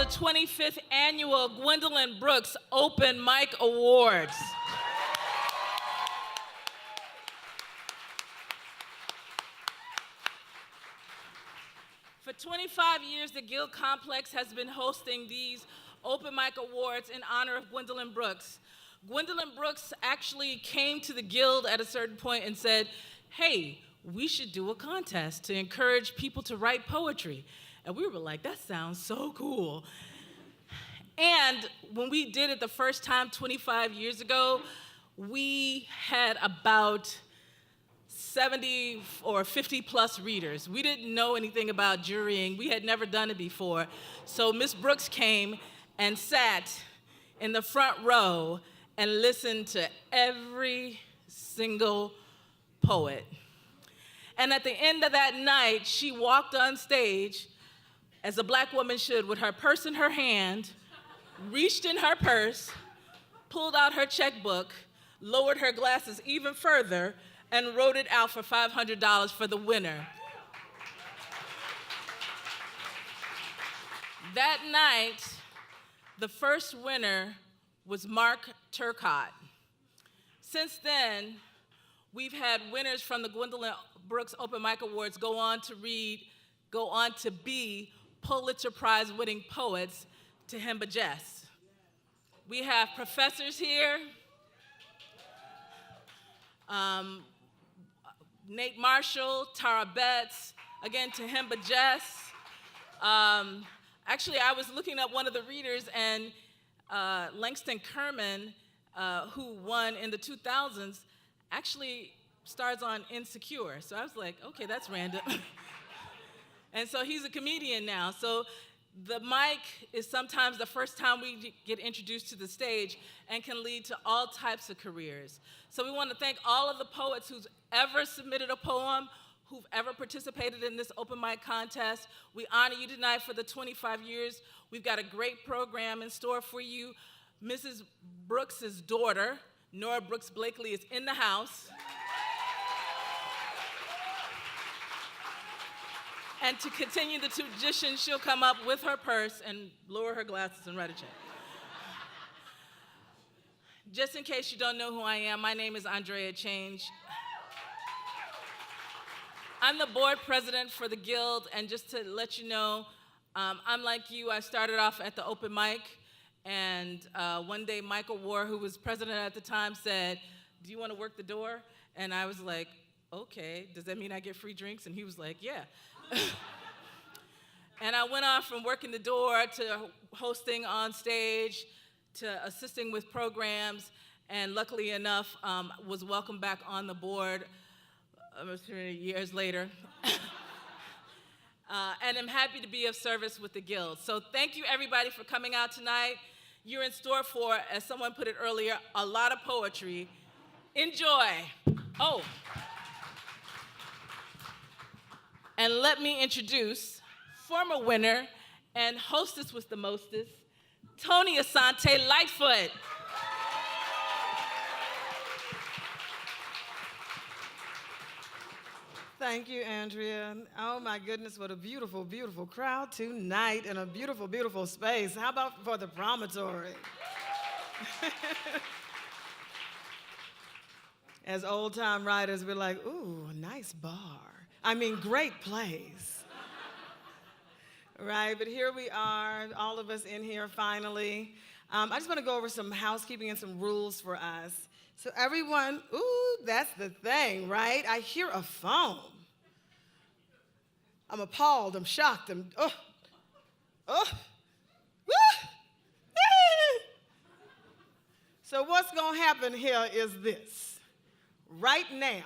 the 25th Annual Gwendolyn Brooks Open Mic Awards. For 25 years, the Guild Complex has been hosting these Open Mic Awards in honor of Gwendolyn Brooks. Gwendolyn Brooks actually came to the Guild at a certain point and said, hey, we should do a contest to encourage people to write poetry. And we were like, that sounds so cool. And when we did it the first time 25 years ago, we had about 70 or 50 plus readers. We didn't know anything about jurying. We had never done it before. So Miss Brooks came and sat in the front row and listened to every single poet. And at the end of that night, she walked on stage, as a Black woman should, with her purse in her hand, reached in her purse, pulled out her checkbook, lowered her glasses even further, and wrote it out for $500 for the winner. That night, the first winner was Mark Turcott. Since then, we've had winners from the Gwendolyn Brooks Open Mic Awards go on to be Pulitzer Prize winning poets to Himba Jess. We have professors here, Nate Marshall, Tara Betts, again to Himba Jess. Actually, I was looking up one of the readers, and Langston Kerman, who won in the 2000s, actually stars on Insecure. So I was like, okay, that's random. And so he's a comedian now. So the mic is sometimes the first time we get introduced to the stage and can lead to all types of careers. So we want to thank all of the poets who've ever submitted a poem, who've ever participated in this open mic contest. We honor you tonight for the 25 years. We've got a great program in store for you. Mrs. Brooks's daughter, Nora Brooks Blakely, is in the house. And to continue the tradition, she'll come up with her purse and lower her glasses and write a check. Just in case you don't know who I am, my name is Andrea Change. I'm the board president for the Guild, and just to let you know, I'm like you. I started off at the open mic, and one day Michael War, who was president at the time, said, do you want to work the door? And I was like, okay, does that mean I get free drinks? And he was like, yeah. And I went on from working the door to hosting on stage to assisting with programs, and luckily enough, was welcomed back on the board 3 years later. And I'm happy to be of service with the Guild. So thank you everybody for coming out tonight. You're in store for, as someone put it earlier, a lot of poetry. Enjoy. Oh. And let me introduce former winner and hostess with the mostest, Tony Asante Lightfoot. Thank you, Andrea. Oh my goodness, what a beautiful, beautiful crowd tonight in a beautiful, beautiful space. How about for the promontory? As old-time writers, we're like, ooh, nice bar. I mean, great place. Right, but here we are, all of us in here finally. I just want to go over some housekeeping and some rules for us. So everyone, ooh, that's the thing, right? I hear a phone. I'm appalled, I'm shocked, woo! So what's gonna happen here is this. Right now,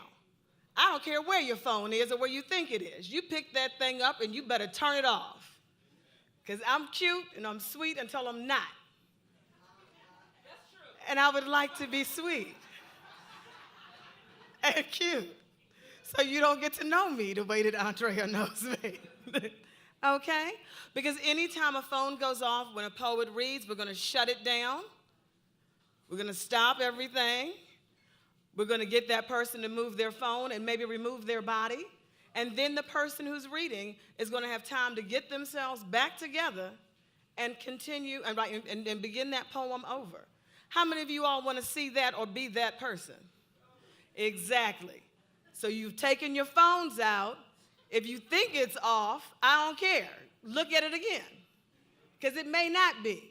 I don't care where your phone is or where you think it is. You pick that thing up and you better turn it off. Because I'm cute and I'm sweet until I'm not. That's true. And I would like to be sweet and cute. So you don't get to know me the way that Andrea knows me. Okay? Because anytime a phone goes off when a poet reads, we're going to shut it down. We're going to stop everything. We're going to get that person to move their phone and maybe remove their body. And then the person who's reading is going to have time to get themselves back together and continue and write and begin that poem over. How many of you all want to see that or be that person? Exactly. So you've taken your phones out. If you think it's off, I don't care. Look at it again, because it may not be.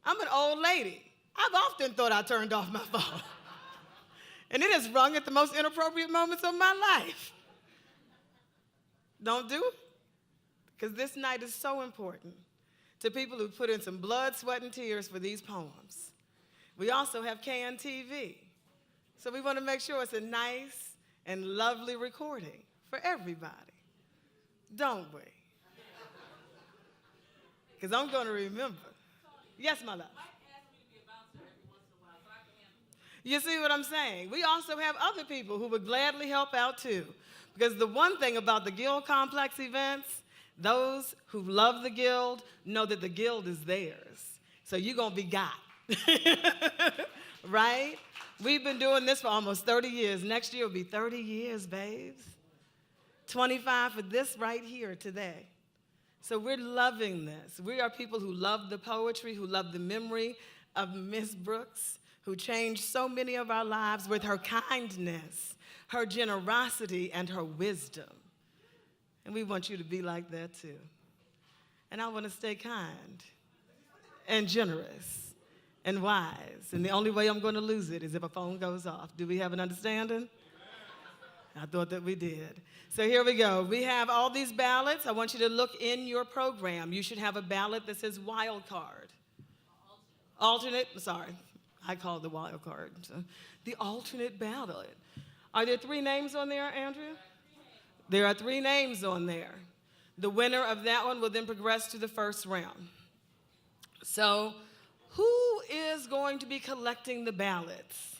I'm an old lady. I've often thought I turned off my phone. And it has rung at the most inappropriate moments of my life. Don't do it, because this night is so important to people who put in some blood, sweat, and tears for these poems. We also have CAN TV. So we want to make sure it's a nice and lovely recording for everybody. Don't we? Because I'm going to remember. Yes, my love. You see what I'm saying? We also have other people who would gladly help out too. Because the one thing about the Guild Complex events, those who love the Guild know that the Guild is theirs. So you're going to be got. Right? We've been doing this for almost 30 years. Next year will be 30 years, babes. 25 for this right here today. So we're loving this. We are people who love the poetry, who love the memory of Miss Brooks, who changed so many of our lives with her kindness, her generosity, and her wisdom. And we want you to be like that too. And I want to stay kind and generous and wise. And the only way I'm going to lose it is if a phone goes off. Do we have an understanding? I thought that we did. So here we go. We have all these ballots. I want you to look in your program. You should have a ballot that says Wildcard. Alternate, sorry. I call it the Wildcard. So, the alternate ballot. Are there 3 names on there, Andrea? There are 3 names on there. The winner of that one will then progress to the first round. So, who is going to be collecting the ballots?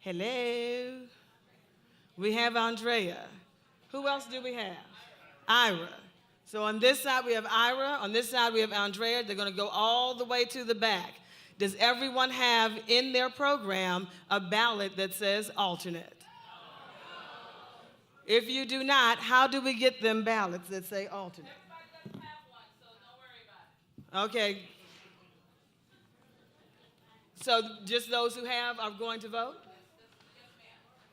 Hello? We have Andrea. Who else do we have? Ira. So on this side we have Ira. On this side we have Andrea. They're going to go all the way to the back. Does everyone have in their program a ballot that says alternate? If you do not, how do we get them ballots that say alternate? Everybody doesn't have one, so don't worry about it. Okay. So just those who have are going to vote?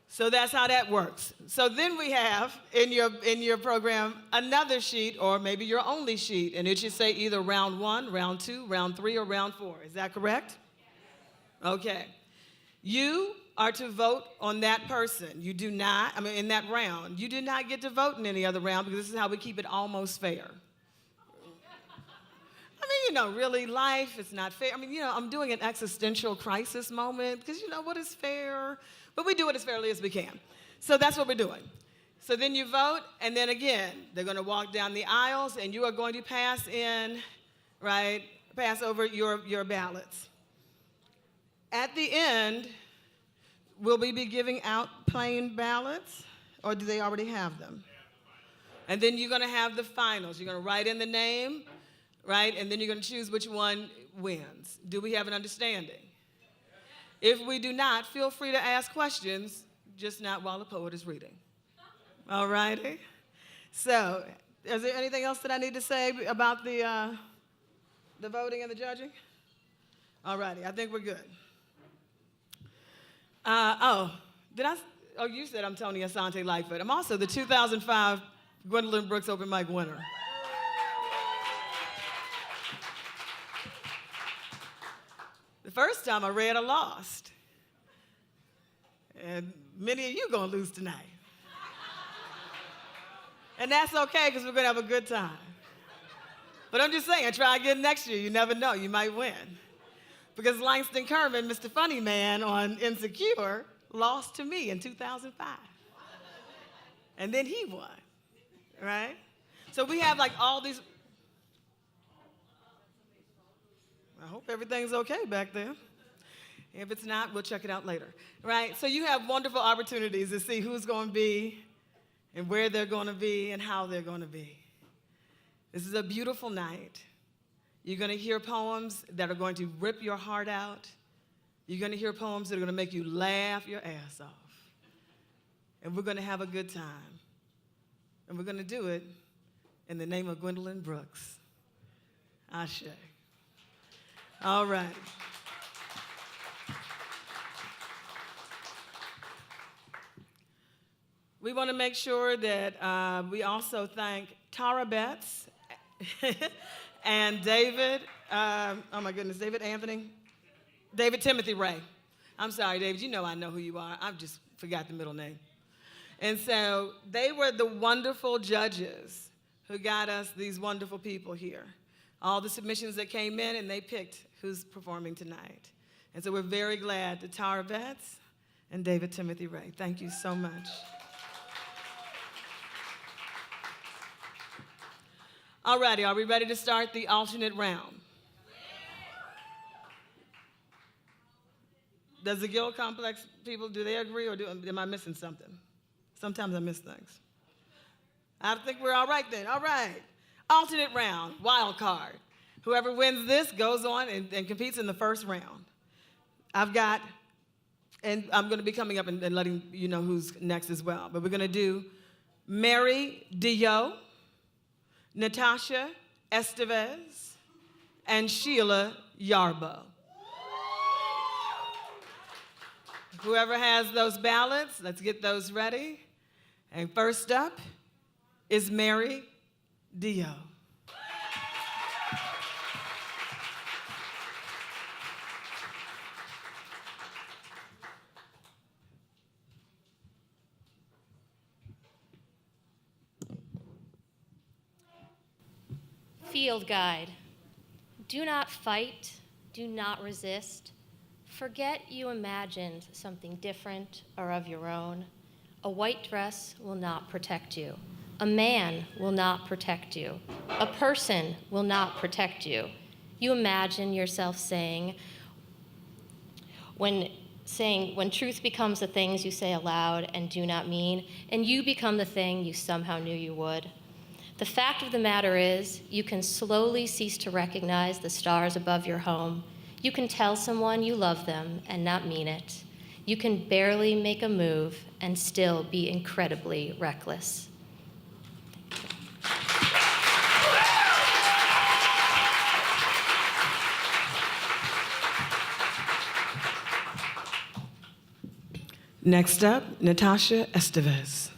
So that's how that works. So then we have in your program another sheet, or maybe your only sheet, and it should say either round 1, round 2, round 3, or round 4. Is that correct? Okay. You are to vote on that person. You do not, in that round. You do not get to vote in any other round, because this is how we keep it almost fair. Really, life is not fair. I'm doing an existential crisis moment, because what is fair? But we do it as fairly as we can. So that's what we're doing. So then you vote, and then again, they're going to walk down the aisles, and you are going to pass over your ballots. At the end, will we be giving out plain ballots, or do they already have them? And then you're going to have the finals. You're going to write in the name, right? And then you're going to choose which one wins. Do we have an understanding? If we do not, feel free to ask questions, just not while the poet is reading. All righty? So, is there anything else that I need to say about the voting and the judging? All righty, I think we're good. You said I'm Tony Asante Lightfoot. I'm also the 2005 Gwendolyn Brooks Open Mic winner. The first time I read, I lost. And many of you gonna lose tonight. And that's okay, because we're gonna have a good time. But I'm just saying, try again next year. You never know, you might win. Because Langston Kerman, Mr. Funny Man on Insecure, lost to me in 2005. And then he won, right? So we have all these. I hope everything's okay back there. If it's not, we'll check it out later, right? So you have wonderful opportunities to see who's going to be and where they're going to be and how they're going to be. This is a beautiful night. You're going to hear poems that are going to rip your heart out. You're going to hear poems that are going to make you laugh your ass off. And we're going to have a good time. And we're going to do it in the name of Gwendolyn Brooks. Ashe. All right. We want to make sure that we also thank Tara Betts and David, oh my goodness, David Timothy Ray. I'm sorry, David, you know I know who you are. I just forgot the middle name. And so they were the wonderful judges who got us these wonderful people here. All the submissions that came in, and they picked who's performing tonight. And so we're very glad that Tara Betts and David Timothy Ray. Thank you so much. All righty, are we ready to start the alternate round? Does the Guild Complex people, do they agree, or am I missing something? Sometimes I miss things. I think we're all right then. All right. Alternate round, Wildcard. Whoever wins this goes on and competes in the first round. I've got, and I'm going to be coming up and letting you know who's next as well, but we're going to do Mary Dio, Natasha Estevez, and Sheila Yarber. Whoever has those ballots, let's get those ready. And first up is Mary Dio. Field guide. Do not fight, do not resist. Forget you imagined something different or of your own. A white dress will not protect you. A man will not protect you. A person will not protect you. You imagine yourself saying, when truth becomes the things you say aloud and do not mean, and you become the thing you somehow knew you would. The fact of the matter is, you can slowly cease to recognize the stars above your home. You can tell someone you love them and not mean it. You can barely make a move and still be incredibly reckless. Next up, Natasha Estevez.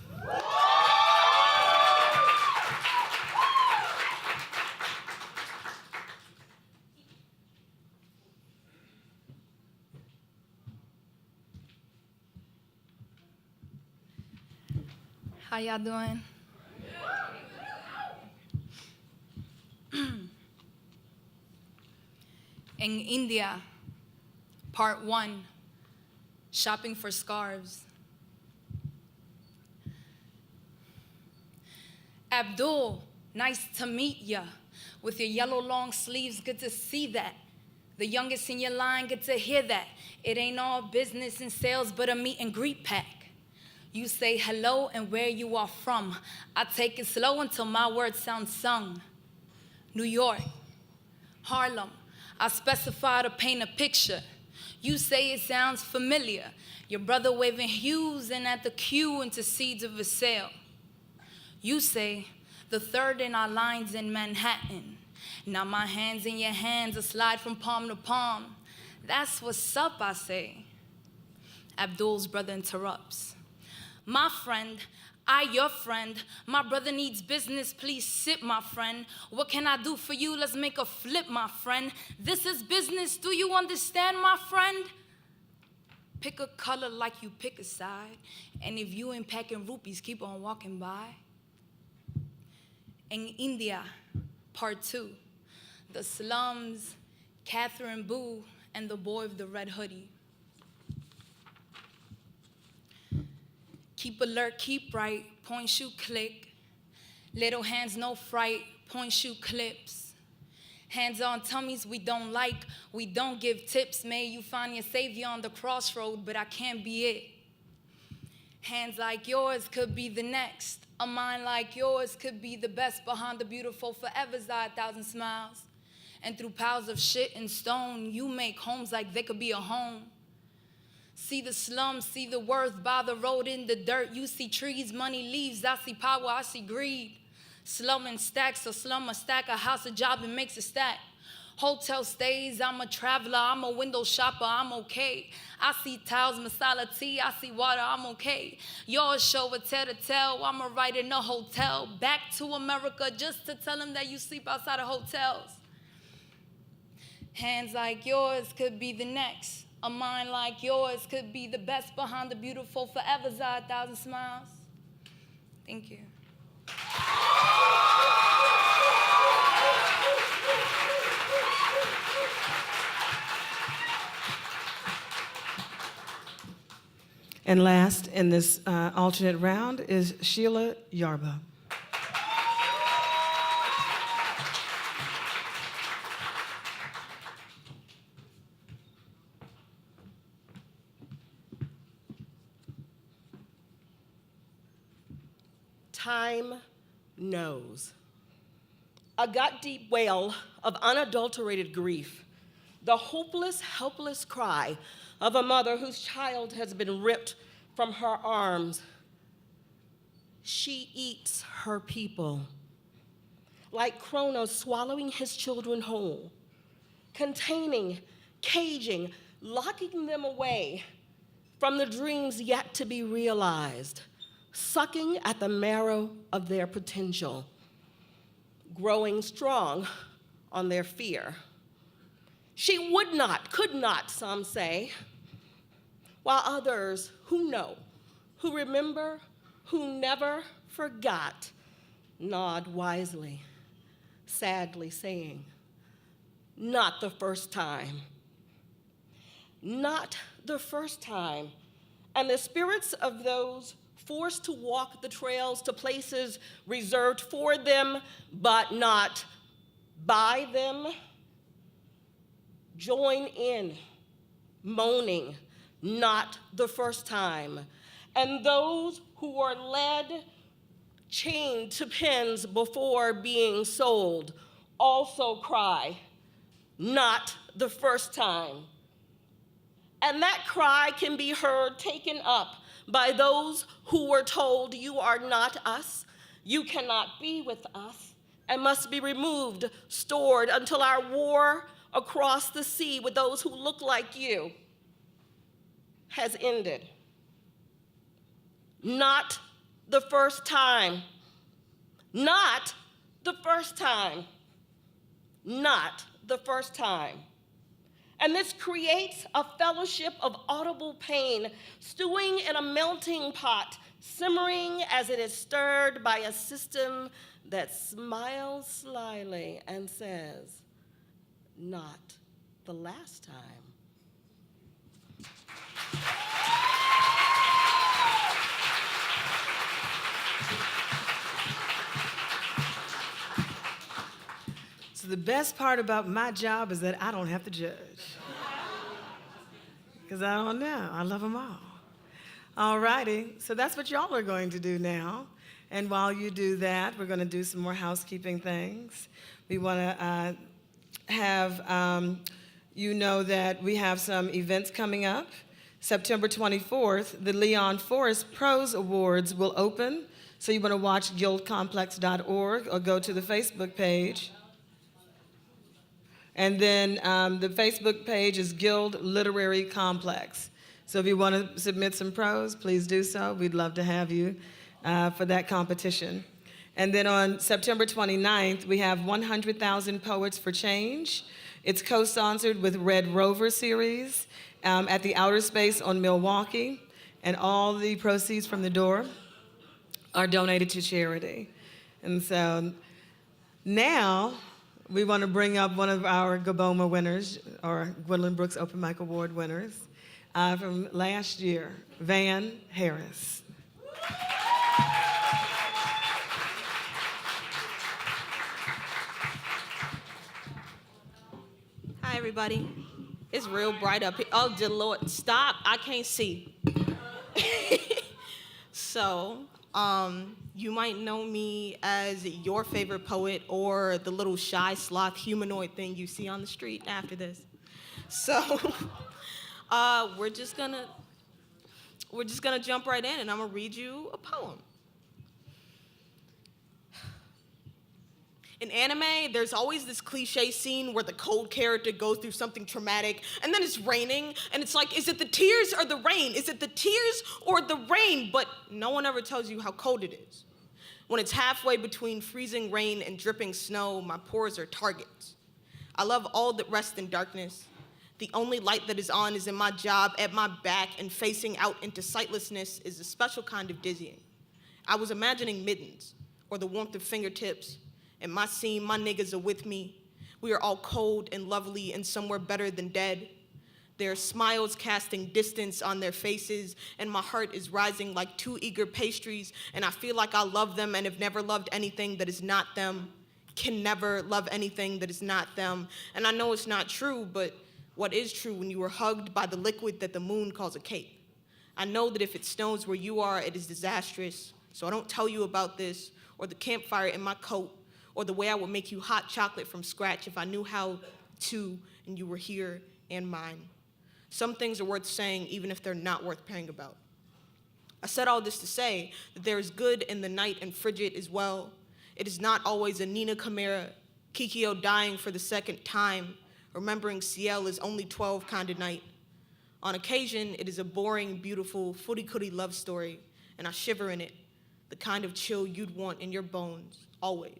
How y'all doing? In India, part 1, shopping for scarves. Abdul, nice to meet ya. With your yellow long sleeves, good to see that. The youngest in your line, good to hear that. It ain't all business and sales, but a meet and greet pack. You say hello and where you are from. I take it slow until my words sound sung. New York, Harlem, I specify to paint a picture. You say it sounds familiar. Your brother waving hues and at the queue into seeds of a sale. You say the third in our lines in Manhattan. Now my hands in your hands, a slide from palm to palm. That's what's up, I say. Abdul's brother interrupts. My friend, your friend. My brother needs business, please sit, my friend. What can I do for you? Let's make a flip, my friend. This is business, do you understand, my friend? Pick a color like you pick a side. And if you ain't packing rupees, keep on walking by. In India, part 2, the slums, Catherine Boo, and the boy with the red hoodie. Keep alert, keep right, point, shoot, click. Little hands, no fright, point, shoot, clips. Hands on tummies we don't like, we don't give tips. May you find your savior on the crossroad, but I can't be it. Hands like yours could be the next. A mind like yours could be the best. Behind the beautiful forever's eye, 1,000 smiles. And through piles of shit and stone, you make homes like they could be a home. See the slums, see the worth by the road in the dirt. You see trees, money, leaves. I see power, I see greed. Slumming stacks, a slum, a stack, a house, a job, it makes a stack. Hotel stays, I'm a traveler, I'm a window shopper, I'm okay. I see tiles, masala tea, I see water, I'm okay. Yours show a tell to tell, I'ma write in a hotel. Back to America just to tell them that you sleep outside of hotels. Hands like yours could be the next. A mind like yours could be the best behind the beautiful forever's 1,000 smiles. Thank you. And last in this alternate round is Sheila Yarber. Time knows. A gut-deep wail of unadulterated grief, the hopeless, helpless cry of a mother whose child has been ripped from her arms. She eats her people, like Kronos swallowing his children whole, containing, caging, locking them away from the dreams yet to be realized, sucking at the marrow of their potential, growing strong on their fear. She would not, could not, some say, while others who know, who remember, who never forgot, nod wisely, sadly saying, not the first time. Not the first time. And the spirits of those forced to walk the trails to places reserved for them, but not by them, join in, moaning, not the first time. And those who are led, chained to pens before being sold, also cry, not the first time. And that cry can be heard taken up by those who were told, you are not us, you cannot be with us, and must be removed, stored until our war across the sea with those who look like you has ended. Not the first time. Not the first time. Not the first time. And this creates a fellowship of audible pain, stewing in a melting pot, simmering as it is stirred by a system that smiles slyly and says, not the last time. So the best part about my job is that I don't have to judge. Because I don't know. I love them all. All righty. So that's what y'all are going to do now. And while you do that, we're going to do some more housekeeping things. We want to have you know that we have some events coming up. September 24th, the Leon Forrest Prose Awards will open. So you want to watch guildcomplex.org or go to the Facebook page. And then the Facebook page is Guild Literary Complex. So if you want to submit some prose, please do so. We'd love to have you for that competition. And then on September 29th, we have 100,000 Poets for Change. It's co-sponsored with Red Rover series at the Outer Space on Milwaukee. And all the proceeds from the door are donated to charity. And so now, we want to bring up one of our Gaboma winners, or Gwendolyn Brooks Open Mic Award winners from last year, Van Harris. Hi, everybody. It's real bright up here. Oh, dear Lord, stop. I can't see. So, you might know me as your favorite poet or the little shy sloth humanoid thing you see on the street after this. So, we're just gonna jump right in, and I'm gonna read you a poem. In anime, there's always this cliche scene where the cold character goes through something traumatic, and then it's raining, and it's like, is it the tears or the rain? Is it the tears or the rain? But no one ever tells you how cold it is. When it's halfway between freezing rain and dripping snow, my pores are targets. I love all that rests in darkness. The only light that is on is in my job, at my back, and facing out into sightlessness is a special kind of dizzying. I was imagining mittens, or the warmth of fingertips. In my scene, my niggas are with me. We are all cold and lovely and somewhere better than dead. There are smiles casting distance on their faces, and my heart is rising like two eager pastries, and I feel like I love them and have never loved anything that is not them, can never love anything that is not them. And I know it's not true, but what is true when you are hugged by the liquid that the moon calls a cape? I know that if it snows where you are, it is disastrous, so I don't tell you about this, or the campfire in my coat, or the way I would make you hot chocolate from scratch if I knew how to and you were here and mine. Some things are worth saying even if they're not worth praying about. I said all this to say that there is good in the night and frigid as well. It is not always a Nina Camara, Kikyo dying for the second time, remembering Ciel is only 12 kind of night. On occasion, it is a boring, beautiful, footy-cooty love story, and I shiver in it, the kind of chill you'd want in your bones, always.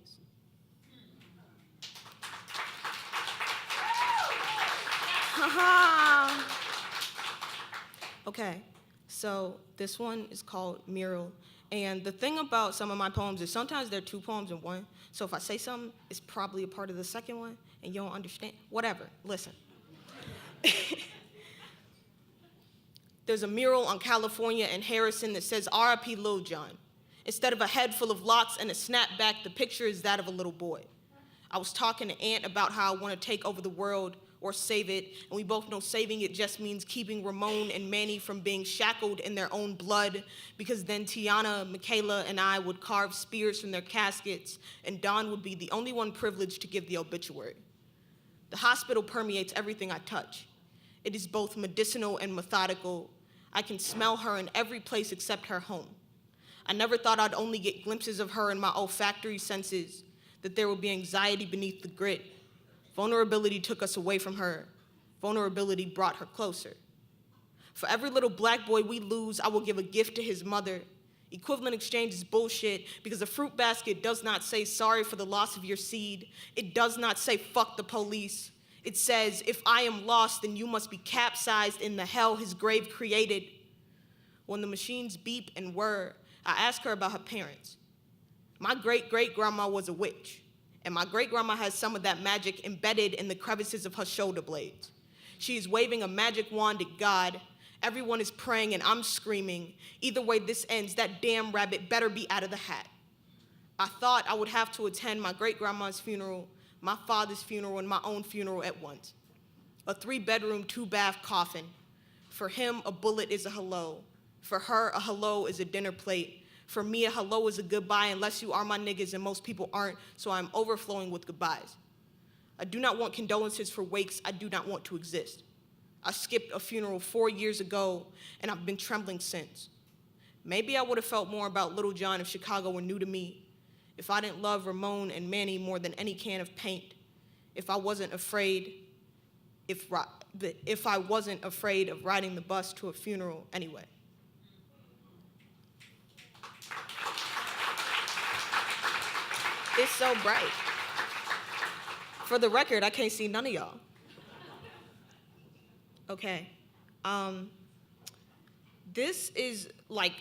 Okay, so this one is called Mural. And the thing about some of my poems is sometimes they're two poems in one. So if I say something, it's probably a part of the second one, and you don't understand. Whatever, listen. There's a mural on California and Harrison that says R.I.P. Lil Jon. Instead of a head full of locks and a snapback, the picture is that of a little boy. I was talking to Aunt about how I want to take over the world or save it, and we both know saving it just means keeping Ramon and Manny from being shackled in their own blood, because then Tiana, Michaela, and I would carve spears from their caskets, and Dawn would be the only one privileged to give the obituary. The hospital permeates everything I touch. It is both medicinal and methodical. I can smell her in every place except her home. I never thought I'd only get glimpses of her in my olfactory senses, that there would be anxiety beneath the grit. Vulnerability took us away from her. Vulnerability brought her closer. For every little black boy we lose, I will give a gift to his mother. Equivalent exchange is bullshit because a fruit basket does not say sorry for the loss of your seed. It does not say fuck the police. It says, if I am lost, then you must be capsized in the hell his grave created. When the machines beep and whir, I ask her about her parents. My great-great-grandma was a witch, and my great-grandma has some of that magic embedded in the crevices of her shoulder blades. She is waving a magic wand at God. Everyone is praying, and I'm screaming. Either way this ends, that damn rabbit better be out of the hat. I thought I would have to attend my great-grandma's funeral, my father's funeral, and my own funeral at once. A 3-bedroom, 2-bath coffin. For him, a bullet is a hello. For her, a hello is a dinner plate. For me, a hello is a goodbye unless you are my niggas, and most people aren't, so I'm overflowing with goodbyes. I do not want condolences for wakes. I do not want to exist. I skipped a funeral 4 years ago, and I've been trembling since. Maybe I would have felt more about Little John if Chicago were new to me, if I didn't love Ramon and Manny more than any can of paint, if I wasn't afraid, if I wasn't afraid of riding the bus to a funeral anyway. It's so bright. For the record, I can't see none of y'all. Okay. This is like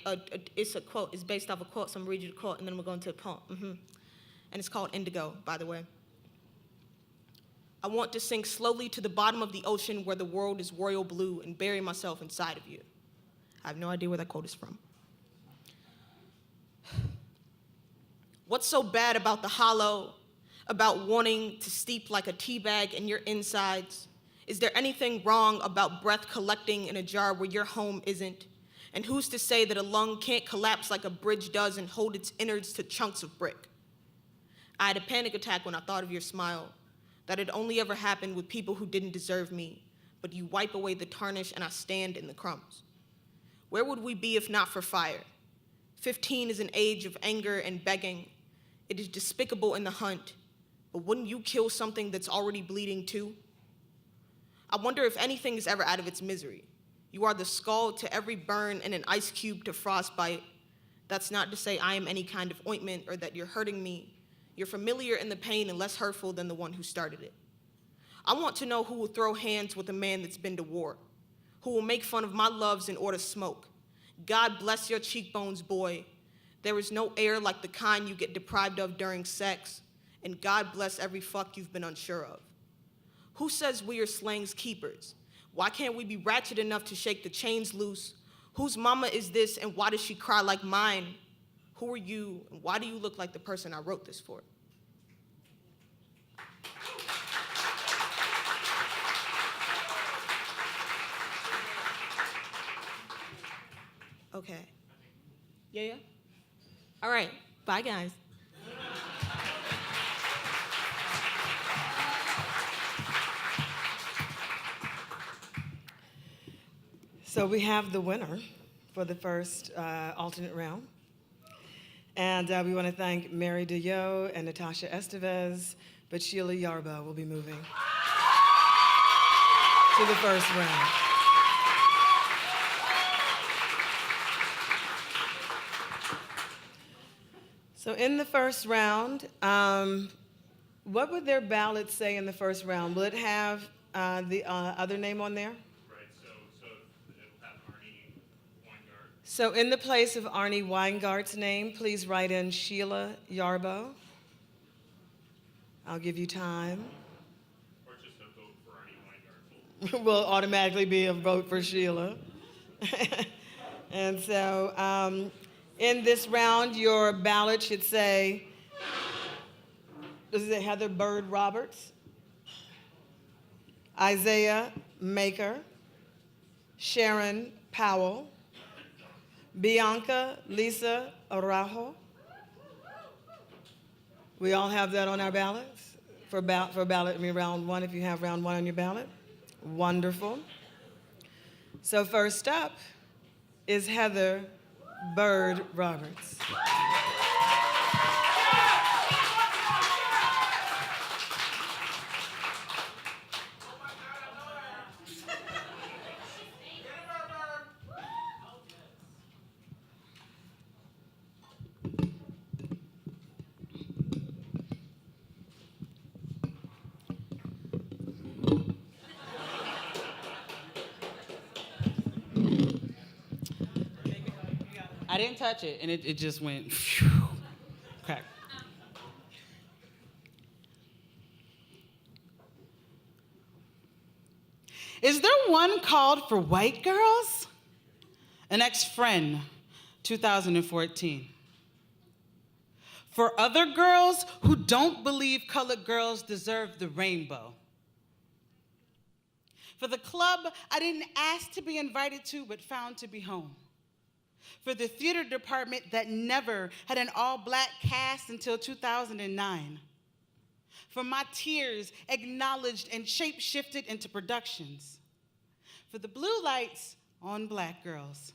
it's a quote. It's based off a quote, so I'm gonna read you the quote, and then we'll go into a poem. And it's called Indigo, by the way. I want to sink slowly to the bottom of the ocean where the world is royal blue and bury myself inside of you. I have no idea where that quote is from. What's so bad about the hollow, about wanting to steep like a tea bag in your insides? Is there anything wrong about breath collecting in a jar where your home isn't? And who's to say that a lung can't collapse like a bridge does and hold its innards to chunks of brick? I had a panic attack when I thought of your smile, that it only ever happened with people who didn't deserve me, but you wipe away the tarnish and I stand in the crumbs. Where would we be if not for fire? 15 is an age of anger and begging. It is despicable in the hunt. but wouldn't you kill something that's already bleeding too? I wonder if anything is ever out of its misery. You are the scald to every burn and an ice cube to frostbite. That's not to say I am any kind of ointment or that you're hurting me. You're familiar in the pain and less hurtful than the one who started it. I want to know who will throw hands with a man that's been to war, who will make fun of my loves and order smoke. God bless your cheekbones, boy. There is no air like the kind you get deprived of during sex, and God bless every fuck you've been unsure of. Who says we are slang's keepers? Why can't we be ratchet enough to shake the chains loose? Whose mama is this, and why does she cry like mine? Who are you, and why do you look like the person I wrote this for? Okay. Yeah? All right. Bye, guys. So we have the winner for the first alternate round. And we want to thank Mary DeYo and Natasha Estevez, but Sheila Yarber will be moving to the first round. So in the first round, what would their ballot say in the first round? Will it have the other name on there? So in the place of Arnie Weingardt's name, please write in Sheila Yarber. I'll give you time. Or just a vote for Arnie Weingarten. Will automatically be a vote for Sheila. And so in this round, your ballot should say, does it Heather Bird Roberts, Isiah Maker, Sharon Powell, Bianca Lisa Araujo. We all have that on our ballots for ballot, round one, if you have round one on your ballot. Wonderful. So first up is Heather Bird Roberts. I didn't touch it, and it just went phew, crack. Is there one called for white girls? An ex-friend, 2014. For other girls who don't believe colored girls deserve the rainbow. For the club I didn't ask to be invited to, but found to be home. For the theater department that never had an all-black cast until 2009. For my tears acknowledged and shape-shifted into productions. For the blue lights on black girls.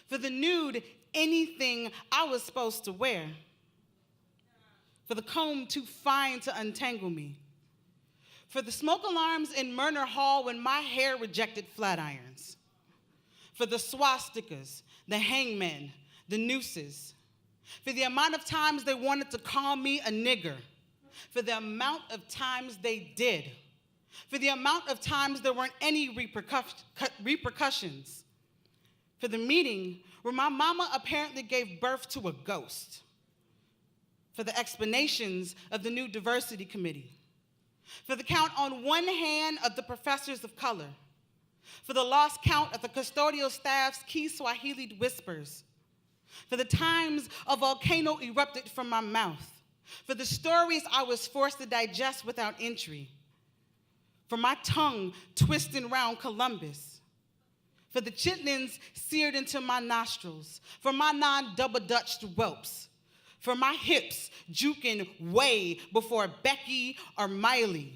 For the nude anything I was supposed to wear. For the comb too fine to untangle me. For the smoke alarms in Myrner Hall when my hair rejected flat irons. For the swastikas, the hangmen, the nooses. For the amount of times they wanted to call me a nigger. For the amount of times they did. For the amount of times there weren't any repercussions. For the meeting where my mama apparently gave birth to a ghost. For the explanations of the new diversity committee. For the count on one hand of the professors of color. For the lost count of the custodial staff's key Swahili whispers. For the times a volcano erupted from my mouth. For the stories I was forced to digest without entry. For my tongue twisting round Columbus. For the chitlins seared into my nostrils. For my non-double-dutched whelps. For my hips juking way before Becky or Miley.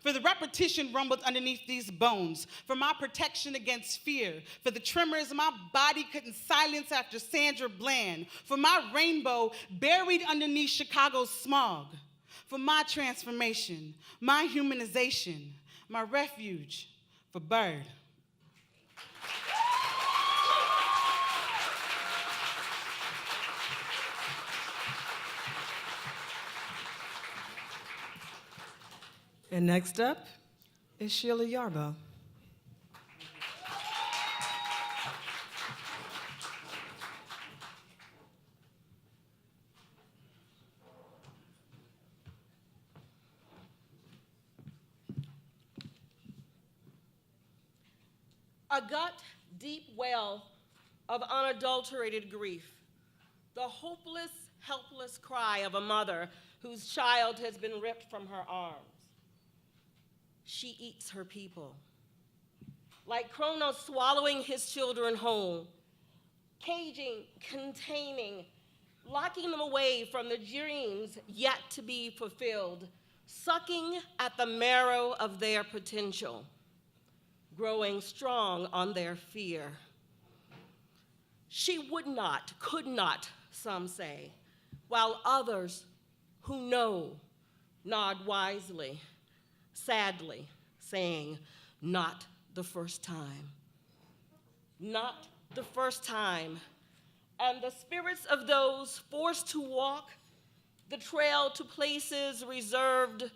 For the repetition rumbled underneath these bones. For my protection against fear. For the tremors my body couldn't silence after Sandra Bland. For my rainbow buried underneath Chicago's smog. for my transformation, my humanization, my refuge for Bird. And next up is Sheila Yarber. A gut-deep well of unadulterated grief, the hopeless, helpless cry of a mother whose child has been ripped from her arms. She eats her people. Like Kronos swallowing his children whole, caging, containing, locking them away from the dreams yet to be fulfilled, sucking at the marrow of their potential, growing strong on their fear. She would not, could not, some say, while others who know nod wisely, sadly, saying, not the first time. Not the first time. And the spirits of those forced to walk the trail to places reserved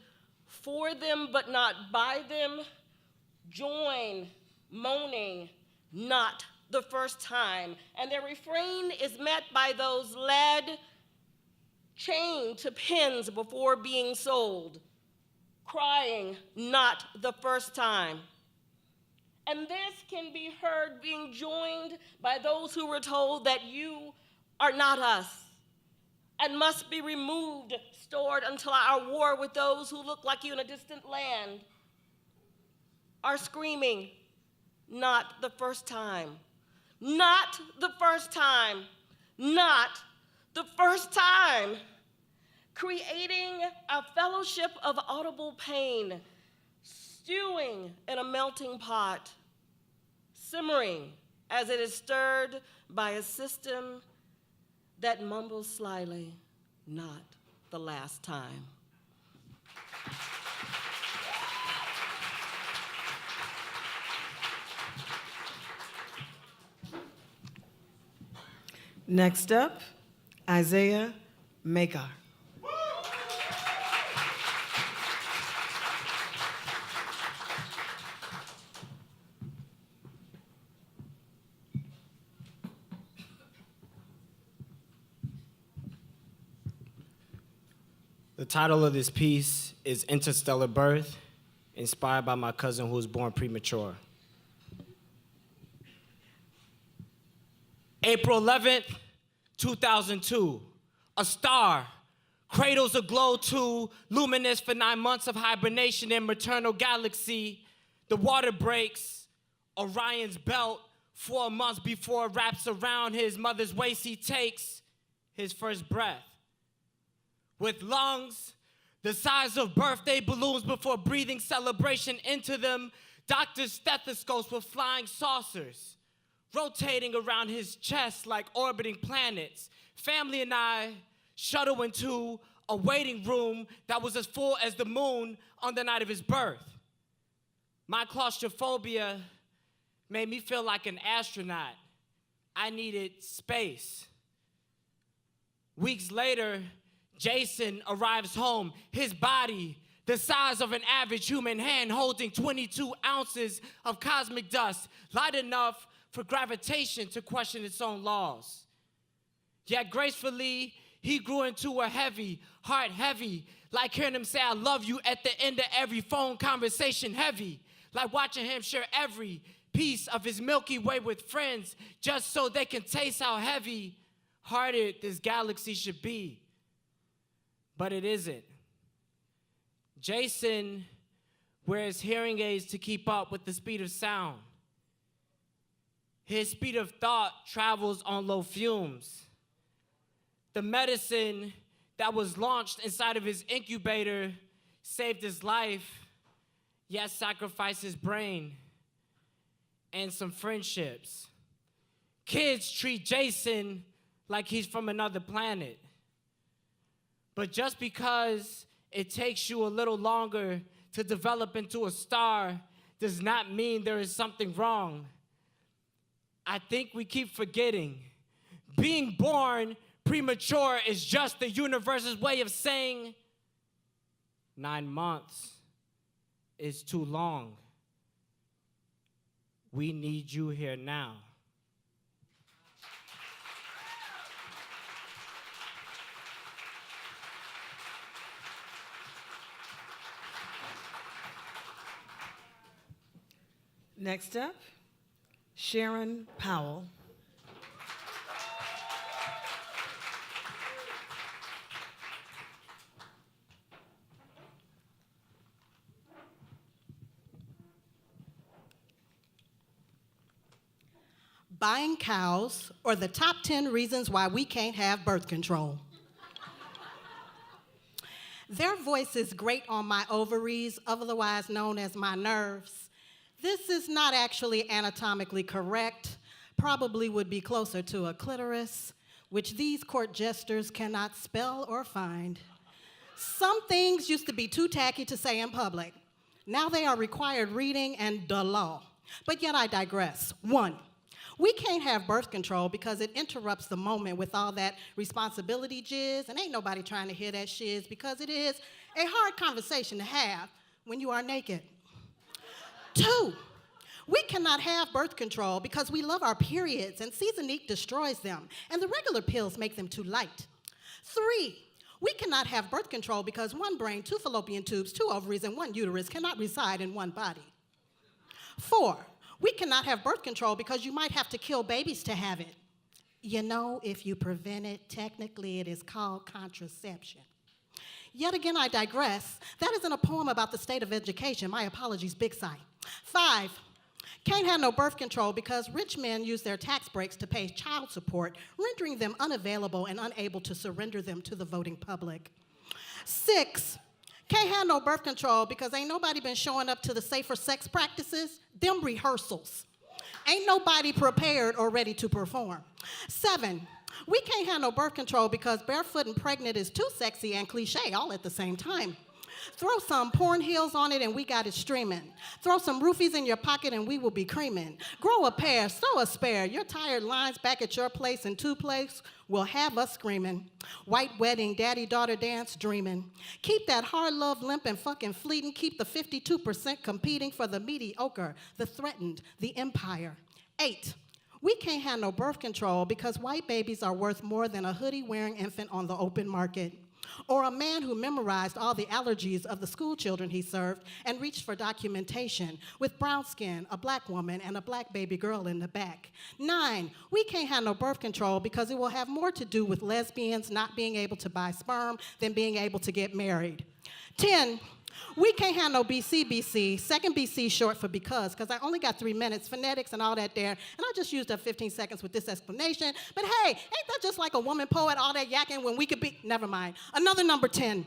for them but not by them join, moaning, not the first time. And their refrain is met by those led, chained to pins before being sold, crying, not the first time. And this can be heard being joined by those who were told that you are not us and must be removed, stored until our war with those who look like you in a distant land are screaming, not the first time, not the first time, not the first time, creating a fellowship of audible pain, stewing in a melting pot, simmering as it is stirred by a system that mumbles slyly, not the last time. Next up, Isiah Maker. The title of this piece is Interstellar Birth, inspired by my cousin who was born premature. April 11th, 2002, a star cradles aglow too, luminous for 9 months of hibernation in maternal galaxy. The water breaks, Orion's belt, 4 months before it wraps around his mother's waist, he takes his first breath. With lungs the size of birthday balloons before breathing celebration into them, doctor's stethoscopes with flying saucers, rotating around his chest like orbiting planets. Family and I shuttle into a waiting room that was as full as the moon on the night of his birth. My claustrophobia made me feel like an astronaut. I needed space. Weeks later, Jason arrives home, his body the size of an average human hand holding 22 ounces of cosmic dust, light enough for gravitation to question its own laws. Yet gracefully, he grew into a heavy, heart heavy, like hearing him say, I love you at the end of every phone conversation, heavy, like watching him share every piece of his Milky Way with friends just so they can taste how heavy-hearted this galaxy should be. But it isn't. Jason wears hearing aids to keep up with the speed of sound. His speed of thought travels on low fumes. The medicine that was launched inside of his incubator saved his life, yet sacrificed his brain and some friendships. Kids treat Jason like he's from another planet. But just because it takes you a little longer to develop into a star does not mean there is something wrong. I think we keep forgetting. Being born premature is just the universe's way of saying 9 months is too long. We need you here now. Next up, Sharon Powell. Buying cows, or the top 10 reasons why we can't have birth control. Their voice is great on my ovaries, otherwise known as my nerves. This is not actually anatomically correct, probably would be closer to a clitoris, which these court jesters cannot spell or find. Some things used to be too tacky to say in public. Now they are required reading and the law. But yet I digress. 1, we can't have birth control because it interrupts the moment with all that responsibility jizz, and ain't nobody trying to hear that shiz because it is a hard conversation to have when you are naked. 2, we cannot have birth control because we love our periods and Seasonique destroys them, and the regular pills make them too light. 3, we cannot have birth control because 1 brain, 2 fallopian tubes, 2 ovaries, and 1 uterus cannot reside in 1 body. 4, we cannot have birth control because you might have to kill babies to have it. You know, if you prevent it, technically it is called contraception. Yet again, I digress. That isn't a poem about the state of education. My apologies, Big Sigh. 5, can't have no birth control because rich men use their tax breaks to pay child support, rendering them unavailable and unable to surrender them to the voting public. 6, can't have no birth control because ain't nobody been showing up to the safer sex practices, them rehearsals. Ain't nobody prepared or ready to perform. 7, we can't have no birth control because barefoot and pregnant is too sexy and cliche all at the same time. Throw some porn heels on it and we got it streaming. Throw some roofies in your pocket and we will be creaming. Grow a pair, sow a spare. Your tired lines back at your place in 2 places will have us screaming. White wedding, daddy-daughter dance dreaming. Keep that hard love limp and fucking fleeting. Keep the 52% competing for the mediocre, the threatened, the empire. 8, we can't have no birth control because white babies are worth more than a hoodie-wearing infant on the open market. Or a man who memorized all the allergies of the school children he served and reached for documentation with brown skin, a black woman, and a black baby girl in the back. 9, we can't have no birth control because it will have more to do with lesbians not being able to buy sperm than being able to get married. 10, we can't have no BC, second BC short for because I only got 3 minutes, phonetics and all that there, and I just used up 15 seconds with this explanation. But hey, ain't that just like a woman poet, all that yakking when we could be, never mind. Another number 10,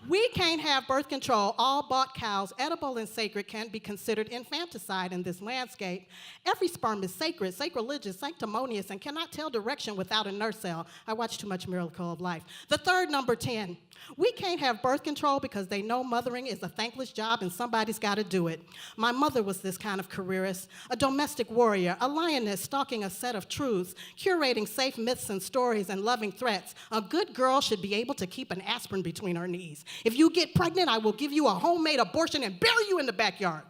we can't have birth control. All bought cows, edible and sacred, can't be considered infanticide in this landscape. Every sperm is sacred, sacrilegious, sanctimonious, and cannot tell direction without a nurse cell. I watch too much Miracle of Life. The third number 10, we can't have birth control because they know mothering is a thankless job and somebody's got to do it. My mother was this kind of careerist, a domestic warrior, a lioness stalking a set of truths, curating safe myths and stories and loving threats. A good girl should be able to keep an aspirin between her knees. If you get pregnant, I will give you a homemade abortion and bury you in the backyard.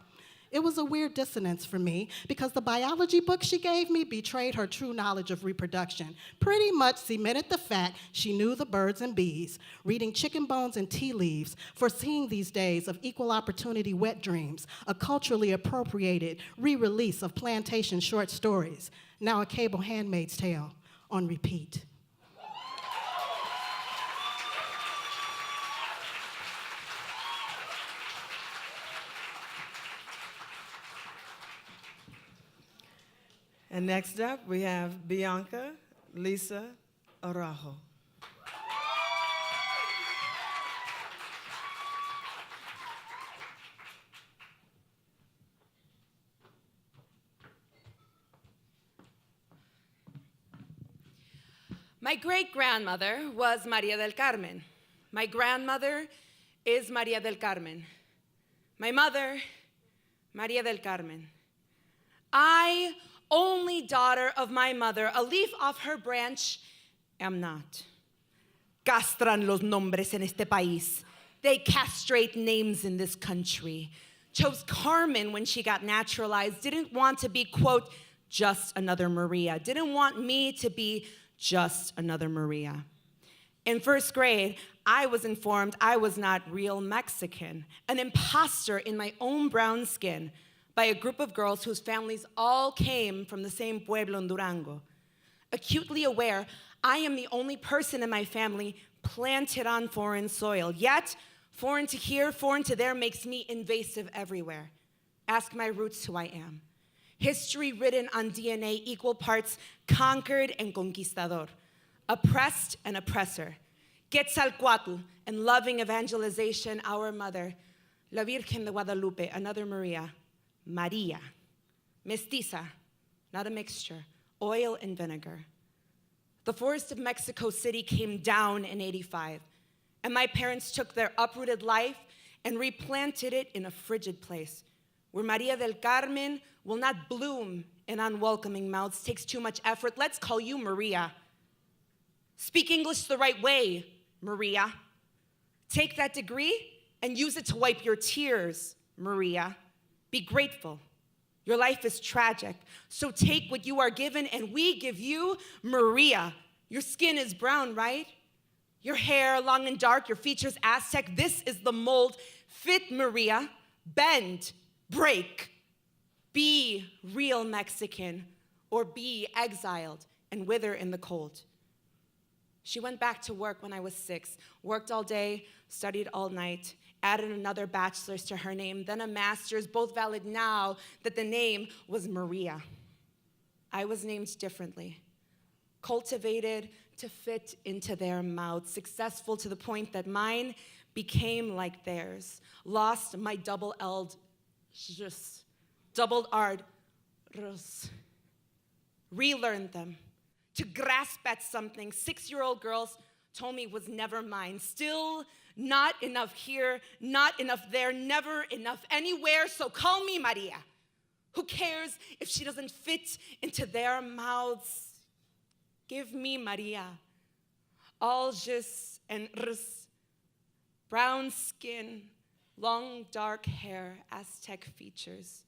It was a weird dissonance for me because the biology book she gave me betrayed her true knowledge of reproduction, pretty much cemented the fact she knew the birds and bees, reading chicken bones and tea leaves, foreseeing these days of equal opportunity wet dreams, a culturally appropriated re-release of plantation short stories, now a cable Handmaid's Tale on repeat. And next up, we have Bianca Lisa Araujo. My great-grandmother was Maria del Carmen. My grandmother is Maria del Carmen. My mother, Maria del Carmen. I, only daughter of my mother, a leaf off her branch, am not. Castran los nombres en este país. They castrate names in this country. Chose Carmen when she got naturalized. Didn't want to be, quote, just another Maria. Didn't want me to be just another Maria. In first grade, I was informed I was not real Mexican, an imposter in my own brown skin by a group of girls whose families all came from the same pueblo in Durango. Acutely aware, I am the only person in my family planted on foreign soil. Yet, foreign to here, foreign to there makes me invasive everywhere. Ask my roots who I am. History written on DNA, equal parts conquered and conquistador, oppressed and oppressor. Quetzalcoatl and loving evangelization, our mother. La Virgen de Guadalupe, another Maria. Maria. Mestiza, not a mixture. Oil and vinegar. The forest of Mexico City came down in '85, and my parents took their uprooted life and replanted it in a frigid place where Maria del Carmen will not bloom in unwelcoming mouths. Takes too much effort. Let's call you Maria. Speak English the right way, Maria. Take that degree and use it to wipe your tears, Maria. Be grateful. Your life is tragic. So take what you are given and we give you, Maria. Your skin is brown, right? Your hair long and dark, your features Aztec. This is the mold. Fit, Maria. Bend, break. Be real Mexican or be exiled and wither in the cold. She went back to work when I was 6, worked all day, studied all night, added another bachelor's to her name, then a master's, both valid now that the name was Maria. I was named differently, cultivated to fit into their mouths, successful to the point that mine became like theirs, lost my double-L'd, double-R'd, relearned them. To grasp at something 6-year-old girls told me was never mine. Still not enough here, not enough there, never enough anywhere, so call me Maria. Who cares if she doesn't fit into their mouths? Give me Maria. All jis and rs, brown skin, long dark hair, Aztec features,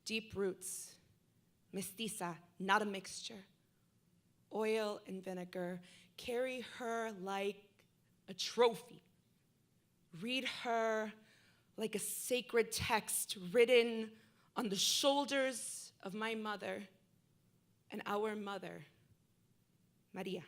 deep roots, mestiza, not a mixture. Oil and vinegar, carry her like a trophy. Read her like a sacred text written on the shoulders of my mother and our mother, Maria.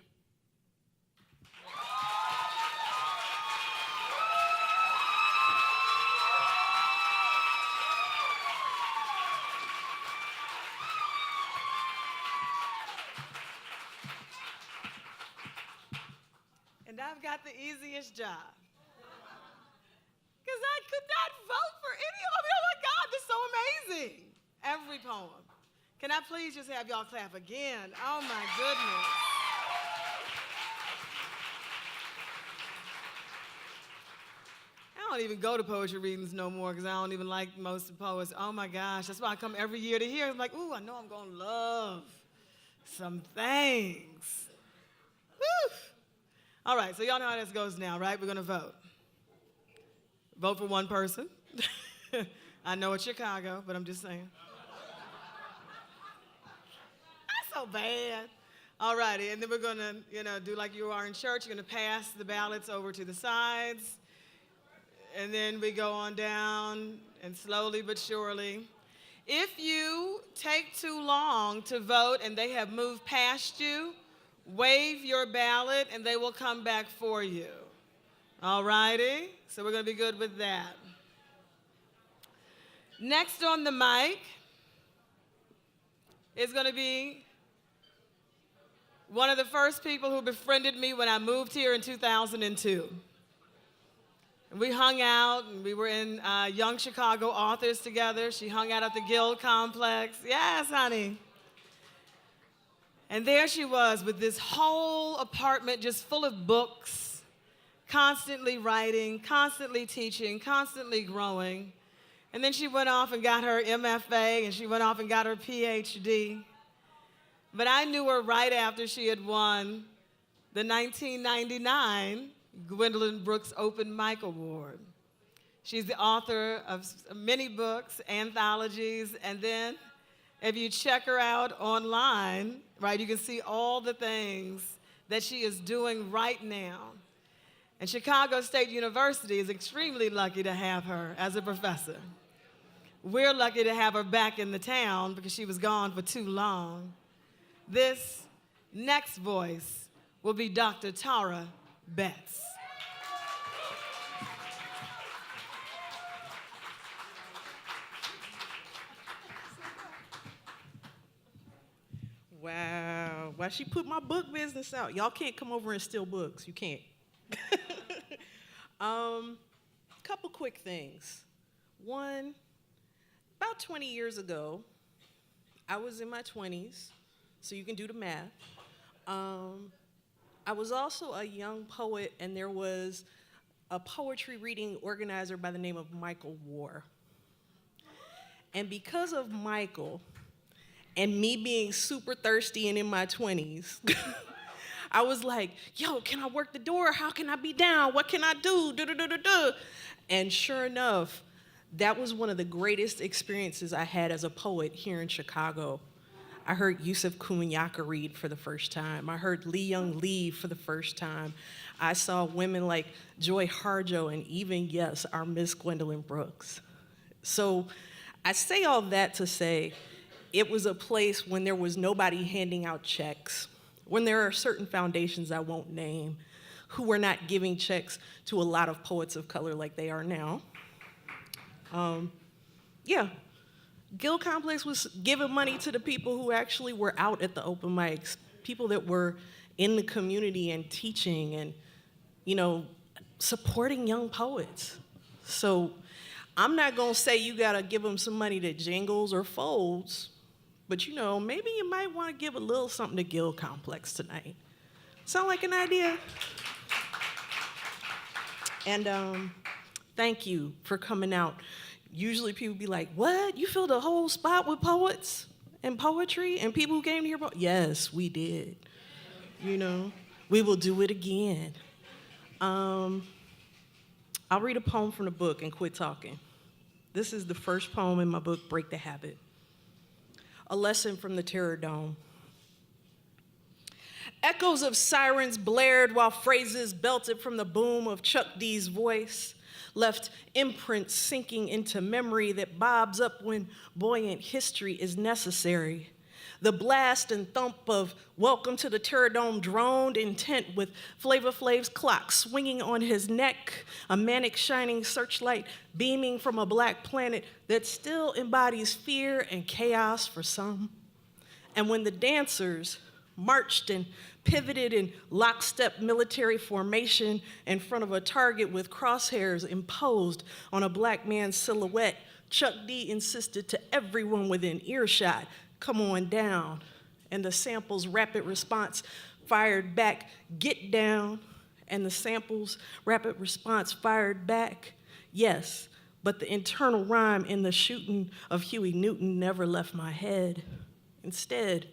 And I've got the easiest job. Because I could not vote for any of them. Oh my God, this is so amazing. Every poem. Can I please just have y'all clap again? Oh my goodness. I don't even go to poetry readings no more because I don't even like most of the poets. Oh my gosh, that's why I come every year to hear. I'm like, ooh, I know I'm gonna love some things. Woo! All right, so y'all know how this goes now, right? We're gonna vote. Vote for one person. I know it's Chicago, but I'm just saying. That's so bad. All righty, and then we're gonna, do like you are in church. You're gonna pass the ballots over to the sides. And then we go on down, and slowly but surely. If you take too long to vote and they have moved past you, wave your ballot and they will come back for you. All righty? So we're going to be good with that. Next on the mic is going to be one of the first people who befriended me when I moved here in 2002. And we hung out, and we were in Young Chicago Authors together. She hung out at the Guild Complex. Yes, honey. And there she was with this whole apartment just full of books, constantly writing, constantly teaching, constantly growing. And then she went off and got her MFA, and she went off and got her PhD. But I knew her right after she had won the 1999 Gwendolyn Brooks Open Mic Award. She's the author of many books, anthologies, and then if you check her out online, right, you can see all the things that she is doing right now. And Chicago State University is extremely lucky to have her as a professor. We're lucky to have her back in the town because she was gone for too long. This next voice will be Dr. Tara Betts. Wow. Why she put my book business out? Y'all can't come over and steal books. You can't. Couple quick things. One, about 20 years ago, I was in my 20s, so you can do the math. I was also a young poet, and there was a poetry reading organizer by the name of Michael War. And because of Michael, and me being super thirsty and in my 20s, I was like, yo, can I work the door? How can I be down? What can I do? And sure enough, that was one of the greatest experiences I had as a poet here in Chicago. I heard Yusuf Kumunyaka read for the first time. I heard Lee Young Lee for the first time. I saw women like Joy Harjo and even, yes, our Miss Gwendolyn Brooks. So I say all that to say, it was a place when there was nobody handing out checks, when there are certain foundations I won't name who were not giving checks to a lot of poets of color like they are now. Guild Complex was giving money to the people who actually were out at the open mics, people that were in the community and teaching and, supporting young poets. So I'm not gonna say you gotta give them some money to Jingles or Folds, but maybe you might wanna give a little something to Guild Complex tonight. Sound like an idea? And thank you for coming out. Usually people be like, what? You filled the whole spot with poets and poetry and people who came to hear about? Yes, we did. We will do it again. I'll read a poem from the book and quit talking. This is the first poem in my book, Break the Habit. A lesson from the Terror Dome. Echoes of sirens blared while phrases belted from the boom of Chuck D's voice, left imprints sinking into memory that bobs up when buoyant history is necessary. The blast and thump of Welcome to the Terror Dome droned intent with Flavor Flav's clock swinging on his neck, a manic shining searchlight beaming from a black planet that still embodies fear and chaos for some. And when the dancers marched and pivoted in lockstep military formation in front of a target with crosshairs imposed on a black man's silhouette, Chuck D insisted to everyone within earshot, come on down. And the sample's rapid response fired back, get down. And the sample's rapid response fired back, yes, but the internal rhyme in the shooting of Huey Newton never left my head. Instead,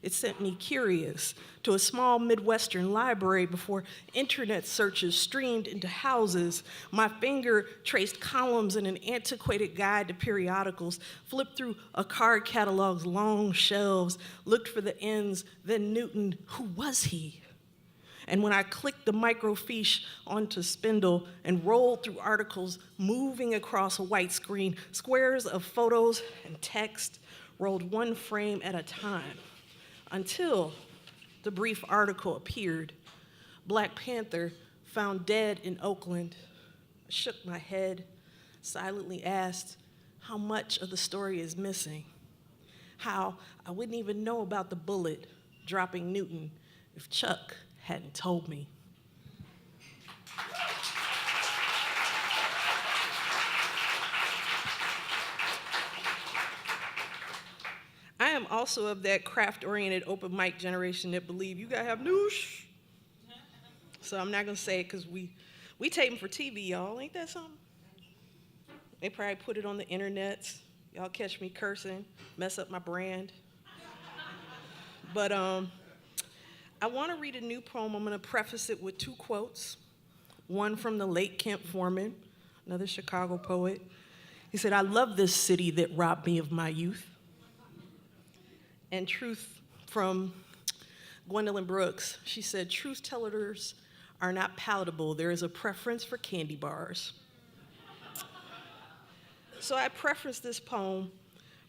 it sent me curious to a small Midwestern library before internet searches streamed into houses. My finger traced columns in an antiquated guide to periodicals, flipped through a card catalog's long shelves, looked for the ends, then Newton, who was he? And when I clicked the microfiche onto Spindle and rolled through articles moving across a white screen, squares of photos and text rolled one frame at a time, until the brief article appeared. Black Panther found dead in Oakland. I shook my head, silently asked how much of the story is missing, how I wouldn't even know about the bullet dropping Newton if Chuck hadn't told me. I am also of that craft-oriented open mic generation that believe you gotta have noosh. So I'm not gonna say it because we We taping for TV, y'all. Ain't that something? They probably put it on the internet. Y'all catch me cursing, mess up my brand. But I want to read a new poem. I'm going to preface it with 2 quotes. One from the late Kent Foreman, another Chicago poet. He said, "I love this city that robbed me of my youth." And truth from Gwendolyn Brooks. She said, "Truth tellers are not palatable. There is a preference for candy bars." So I preface this poem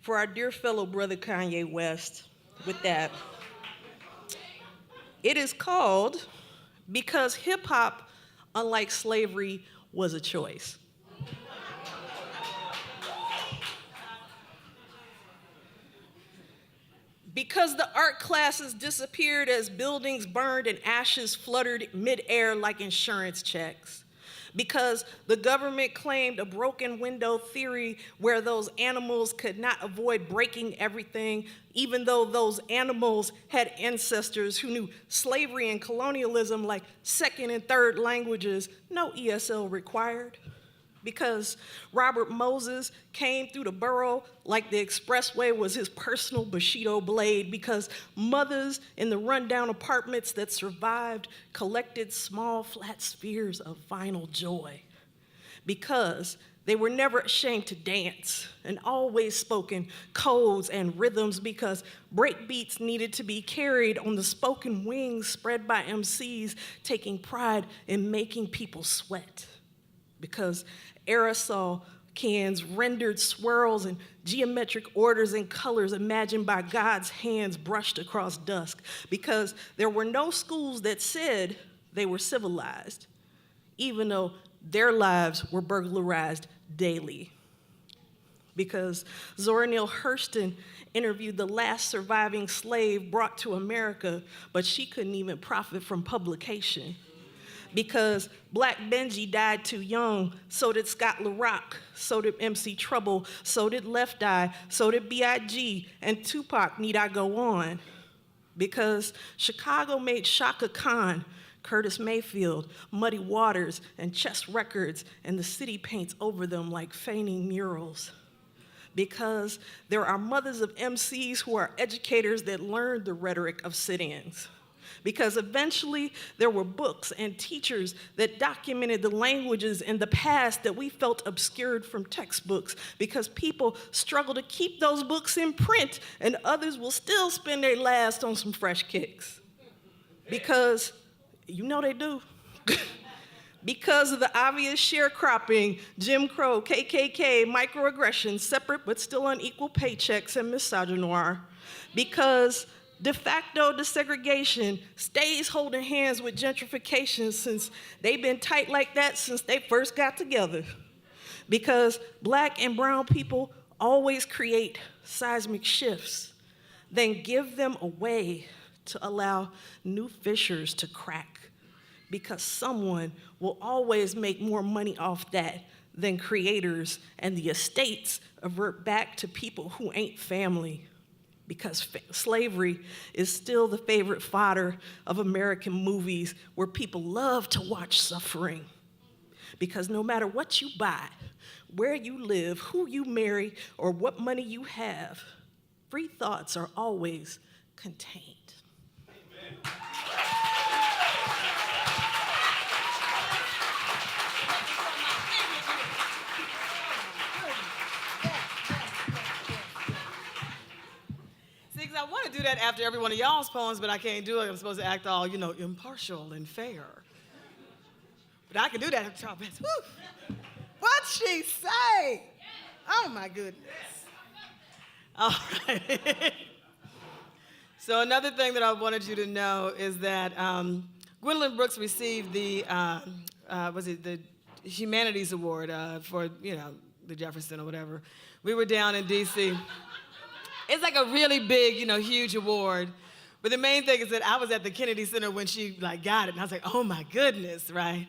for our dear fellow brother Kanye West with that. It is called "Because Hip Hop, Unlike Slavery, Was a Choice." Because the art classes disappeared as buildings burned and ashes fluttered midair like insurance checks. Because the government claimed a broken window theory where those animals could not avoid breaking everything, even though those animals had ancestors who knew slavery and colonialism like second and third languages, no ESL required. Because Robert Moses came through the borough like the expressway was his personal Bushido blade, because mothers in the rundown apartments that survived collected small flat spheres of vinyl joy. Because they were never ashamed to dance and always spoken codes and rhythms, because breakbeats needed to be carried on the spoken wings spread by MCs taking pride in making people sweat. Because aerosol cans rendered swirls and geometric orders and colors imagined by God's hands brushed across dusk. Because there were no schools that said they were civilized, even though their lives were burglarized daily. Because Zora Neale Hurston interviewed the last surviving slave brought to America, but she couldn't even profit from publication. Because Black Benji died too young, so did Scott LaRock, so did MC Trouble, so did Left Eye, so did B.I.G., and Tupac, need I go on? Because Chicago made Shaka Khan, Curtis Mayfield, Muddy Waters, and Chess Records, and the city paints over them like feigning murals. Because there are mothers of MCs who are educators that learned the rhetoric of sit-ins. Because eventually there were books and teachers that documented the languages in the past that we felt obscured from textbooks, because people struggle to keep those books in print and others will still spend their last on some fresh kicks. Because, you know they do. Because of the obvious sharecropping, Jim Crow, KKK, microaggressions, separate but still unequal paychecks, and misogynoir. Because de facto desegregation stays holding hands with gentrification, since they've been tight like that since they first got together. Because Black and brown people always create seismic shifts, then give them away to allow new fissures to crack. Because someone will always make more money off that than creators, and the estates avert back to people who ain't family. Because slavery is still the favorite fodder of American movies where people love to watch suffering. Because no matter what you buy, where you live, who you marry, or what money you have, free thoughts are always contained. Amen. I want to do that after every one of y'all's poems, but I can't do it. I'm supposed to act all, impartial and fair. But I can do that after y'all. What'd she say? Oh, my goodness. All right. So another thing that I wanted you to know is that Gwendolyn Brooks received the, the Humanities Award for, the Jefferson or whatever. We were down in D.C. It's like a really big, huge award. But the main thing is that I was at the Kennedy Center when she got it, and I was like, oh my goodness, right?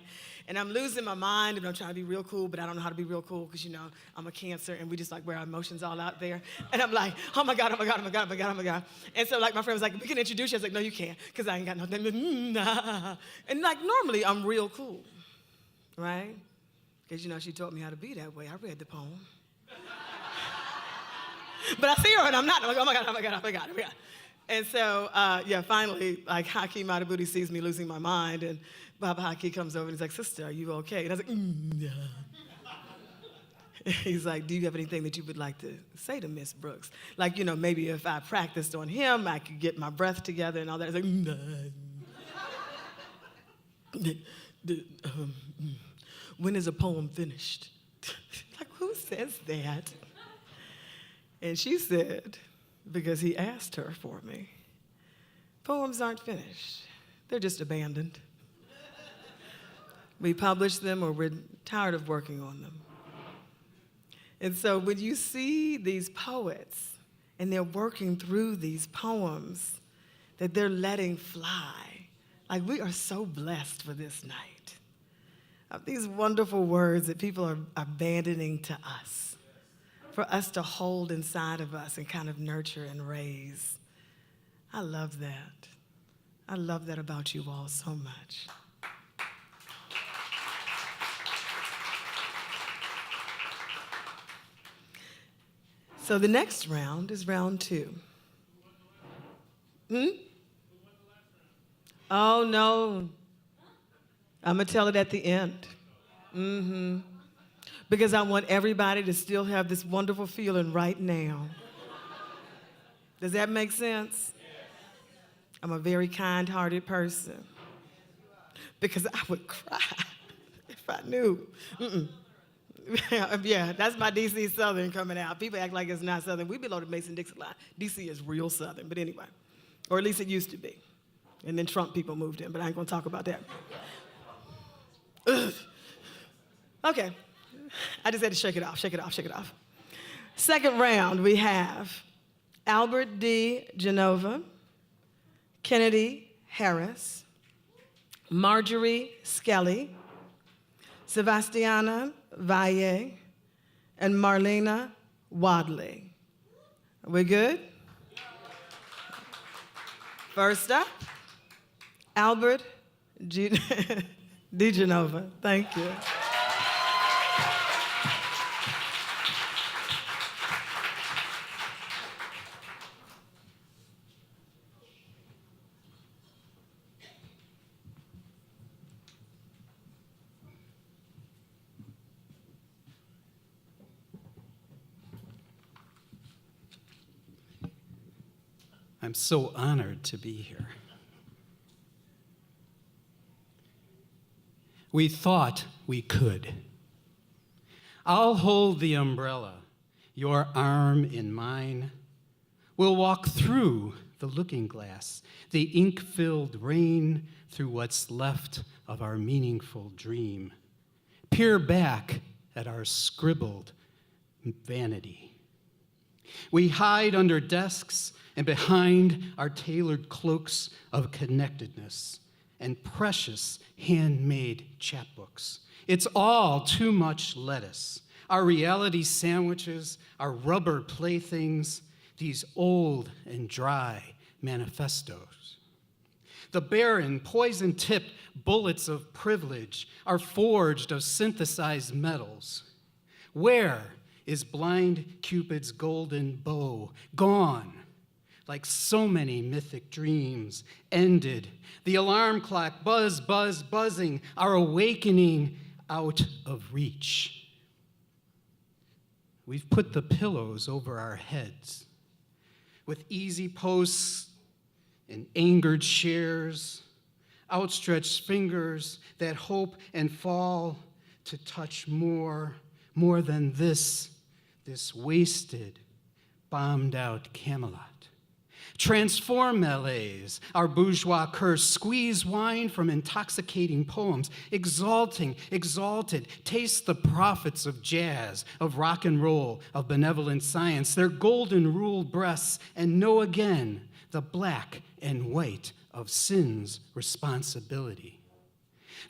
And I'm losing my mind, and I'm trying to be real cool, but I don't know how to be real cool because, I'm a Cancer, and we just wear our emotions all out there. And I'm like, oh my God, oh my God, oh my God, oh my God, oh my God. And so my friend was like, we can introduce you. I was like, no, you can't, because I ain't got nothing. Nah. And normally I'm real cool. right? Because, you know, she taught me how to be that way. I read the poem. But I see her and I'm not. I'm like, oh my God, oh my God, oh my God, oh my God. And so, finally, like, Haki Madhubuti sees me losing my mind, and Baba Haki comes over and he's like, sister, are you okay? And I was like, yeah. He's like, do you have anything that you would like to say to Miss Brooks? Like, you know, maybe if I practiced on him, I could get my breath together and all that. I was like, when is a poem finished? Like, who says that? And she said, because he asked her for me. Poems aren't finished. They're just abandoned. We publish them or we're tired of working on them. And so when you see these poets and they're working through these poems that they're letting fly, like, we are so blessed for this night. Of these wonderful words that people are abandoning to us, for us to hold inside of us and kind of nurture and raise. I love that. I love that about you all so much. So the next round is round 2. Oh, no. I'm going to tell it at the end. Because I want everybody to still have this wonderful feeling right now. Does that make sense? I'm a very kind-hearted person. Because I would cry if I knew. Yeah, that's my D.C. Southern coming out. People act like it's not Southern. We below the Mason-Dixon line. D.C. is real Southern, but anyway. Or at least it used to be. And then Trump people moved in, but I ain't gonna talk about that. Ugh. Okay, I just had to shake it off, shake it off, shake it off. Second round, we have Albert D. Genova, Kennedy Harris, Marjorie Skelly, Sebastiana Valle, and Marlena Wadley. Are we good? First up, Albert D. Genova. Thank you. I'm so honored to be here. We thought we could. I'll hold the umbrella, your arm in mine. We'll walk through the looking glass, the ink-filled rain, through what's left of our meaningful dream. Peer back at our scribbled vanity. We hide under desks and behind our tailored cloaks of connectedness and precious handmade chapbooks. It's all too much lettuce. Our reality sandwiches, our rubber playthings, these old and dry manifestos. The barren, poison-tipped bullets of privilege are forged of synthesized metals. Where is blind Cupid's golden bow? Gone. Like so many mythic dreams, ended. The alarm clock buzz, buzz, buzzing, our awakening out of reach. We've put the pillows over our heads with easy posts and angered shares, outstretched fingers that hope and fall to touch more than this wasted, bombed out Camelot. Transform LAs, our bourgeois curse, squeeze wine from intoxicating poems, exalted, taste the prophets of jazz, of rock and roll, of benevolent science, their golden ruled breasts, and know again the black and white of sin's responsibility.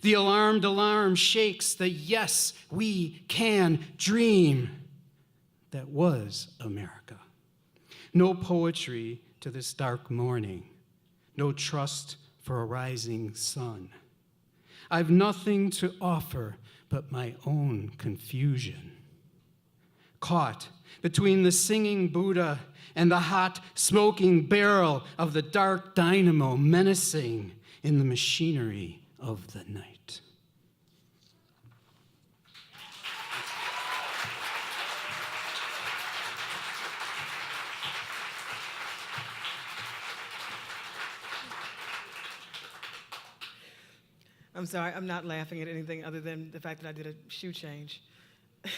The alarmed alarm shakes the yes, we can dream that was America. No poetry to this dark morning, no trust for a rising sun. I've nothing to offer but my own confusion. Caught between the singing Buddha and the hot, smoking barrel of the dark dynamo menacing in the machinery of the night. I'm sorry, I'm not laughing at anything other than the fact that I did a shoe change. I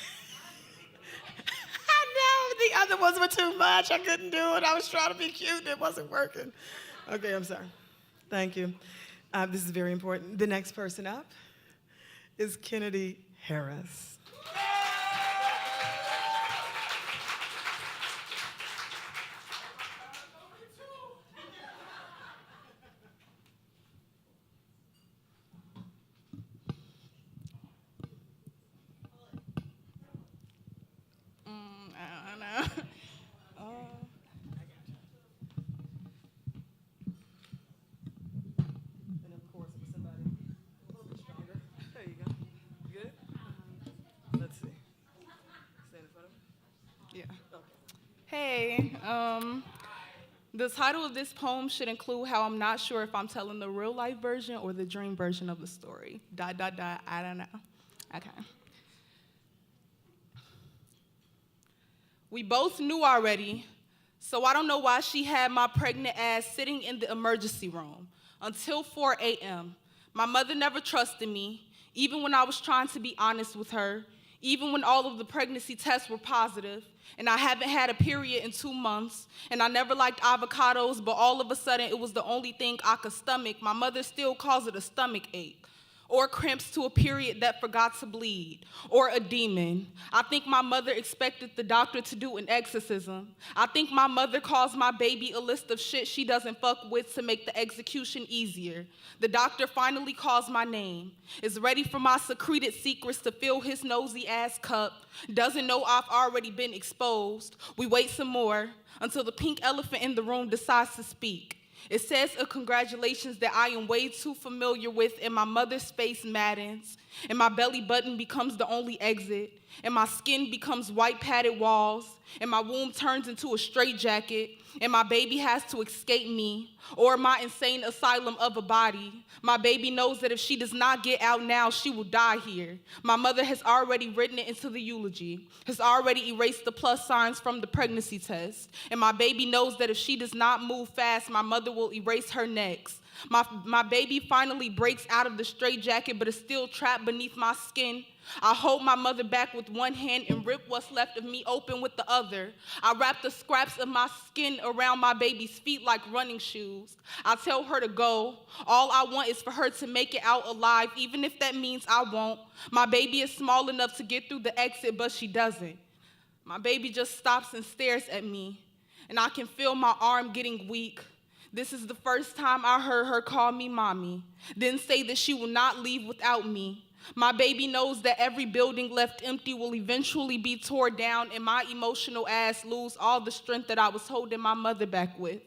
know, the other ones were too much. I couldn't do it. I was trying to be cute and it wasn't working. Okay, I'm sorry. Thank you. This is very important. The next person up is Kennedy Harris. Hey, the title of this poem should include how I'm not sure if I'm telling the real life version or the dream version of the story. ... I don't know. Okay. We both knew already, so I don't know why she had my pregnant ass sitting in the emergency room until 4 a.m. My mother never trusted me, even when I was trying to be honest with her, even when all of the pregnancy tests were positive, and I haven't had a period in 2 months, and I never liked avocados, but all of a sudden it was the only thing I could stomach. My mother still calls it a stomach ache, or cramps to a period that forgot to bleed, or a demon. I think my mother expected the doctor to do an exorcism. I think my mother calls my baby a list of shit she doesn't fuck with to make the execution easier. The doctor finally calls my name, is ready for my secreted secrets to fill his nosy ass cup, doesn't know I've already been exposed. We wait some more until the pink elephant in the room decides to speak. It says a congratulations that I am way too familiar with, and my mother's face maddens, and my belly button becomes the only exit, and my skin becomes white padded walls, and my womb turns into a straitjacket, and my baby has to escape me, or my insane asylum of a body. My baby knows that if she does not get out now, she will die here. My mother has already written it into the eulogy, has already erased the plus signs from the pregnancy test, and my baby knows that if she does not move fast, my mother will erase her next. My baby finally breaks out of the straitjacket, but is still trapped beneath my skin. I hold my mother back with one hand and rip what's left of me open with the other. I wrap the scraps of my skin around my baby's feet like running shoes. I tell her to go. All I want is for her to make it out alive, even if that means I won't. My baby is small enough to get through the exit, but she doesn't. My baby just stops and stares at me, and I can feel my arm getting weak. This is the first time I heard her call me mommy, then say that she will not leave without me. My baby knows that every building left empty will eventually be torn down, and my emotional ass lose all the strength that I was holding my mother back with.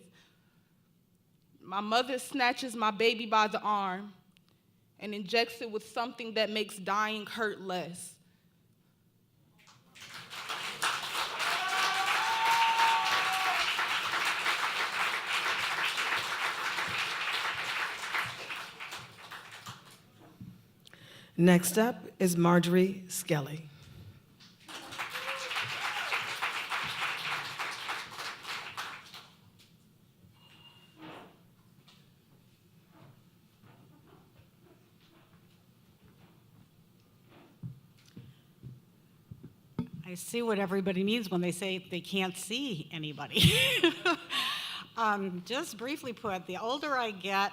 My mother snatches my baby by the arm and injects it with something that makes dying hurt less. Next up is Marjorie Skelly. I see what everybody means when they say they can't see anybody. Just briefly put, the older I get,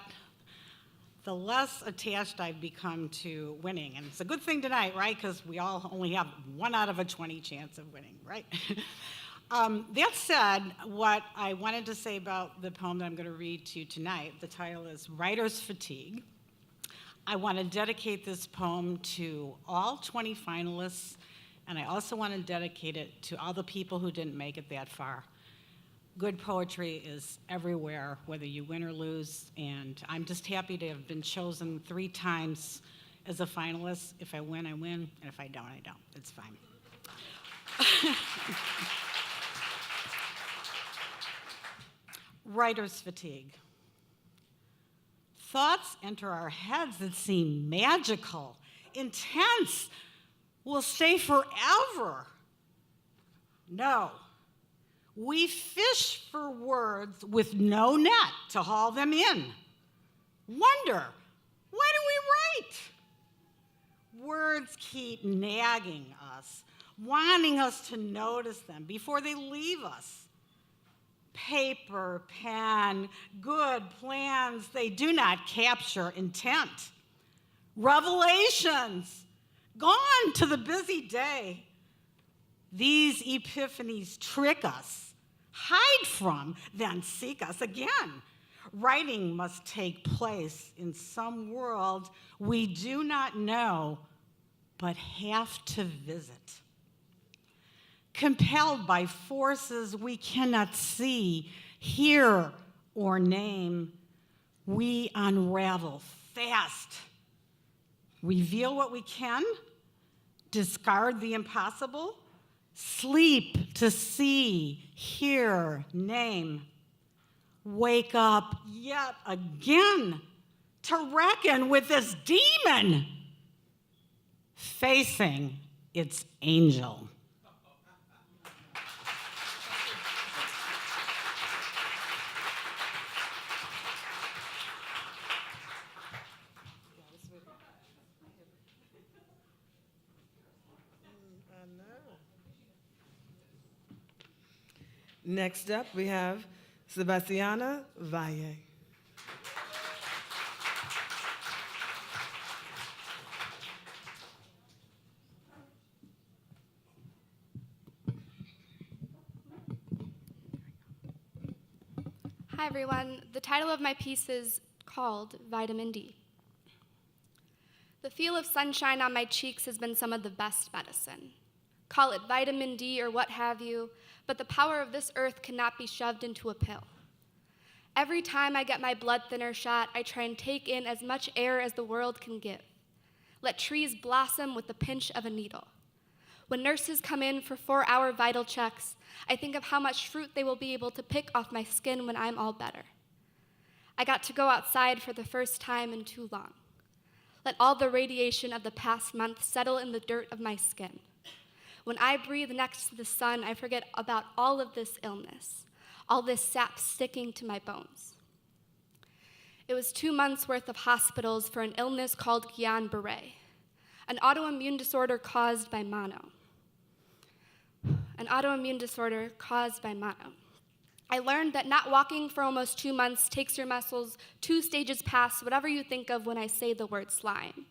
the less attached I've become to winning. And it's a good thing tonight, right? Because we all only have 1 out of a 20 chance of winning, right? That said, what I wanted to say about the poem that I'm going to read to you tonight, the title is Writer's Fatigue. I want to dedicate this poem to all 20 finalists, and I also want to dedicate it to all the people who didn't make it that far. Good poetry is everywhere, whether you win or lose, and I'm just happy to have been chosen 3 times as a finalist. If I win, I win, and if I don't, I don't. It's fine. Writer's fatigue. Thoughts enter our heads that seem magical, intense, will stay forever. No. We fish for words with no net to haul them in. Wonder, why do we write? Words keep nagging us, wanting us to notice them before they leave us. Paper, pen, good plans, they do not capture intent. Revelations, gone to the busy day. These epiphanies trick us, hide from, then seek us again. Writing must take place in some world we do not know, but have to visit. Compelled by forces we cannot see, hear, or name, we unravel fast. Reveal what we can, discard the impossible, sleep to see, hear, name. Wake up yet again to reckon with this demon, facing its angel. Next up, we have Sebastiana Valle. Hi, everyone. The title of my piece is called Vitamin D. The feel of sunshine on my cheeks has been some of the best medicine. Call it vitamin D or what have you, but the power of this earth cannot be shoved into a pill. Every time I get my blood thinner shot, I try and take in as much air as the world can give. Let trees blossom with the pinch of a needle. When nurses come in for 4-hour vital checks, I think of how much fruit they will be able to pick off my skin when I'm all better. I got to go outside for the first time in too long. Let all the radiation of the past month settle in the dirt of my skin. When I breathe next to the sun, I forget about all of this illness, all this sap sticking to my bones. It was 2 months' worth of hospitals for an illness called Guillain-Barré, an autoimmune disorder caused by mono. I learned that not walking for almost 2 months takes your muscles 2 stages past whatever you think of when I say the word slime,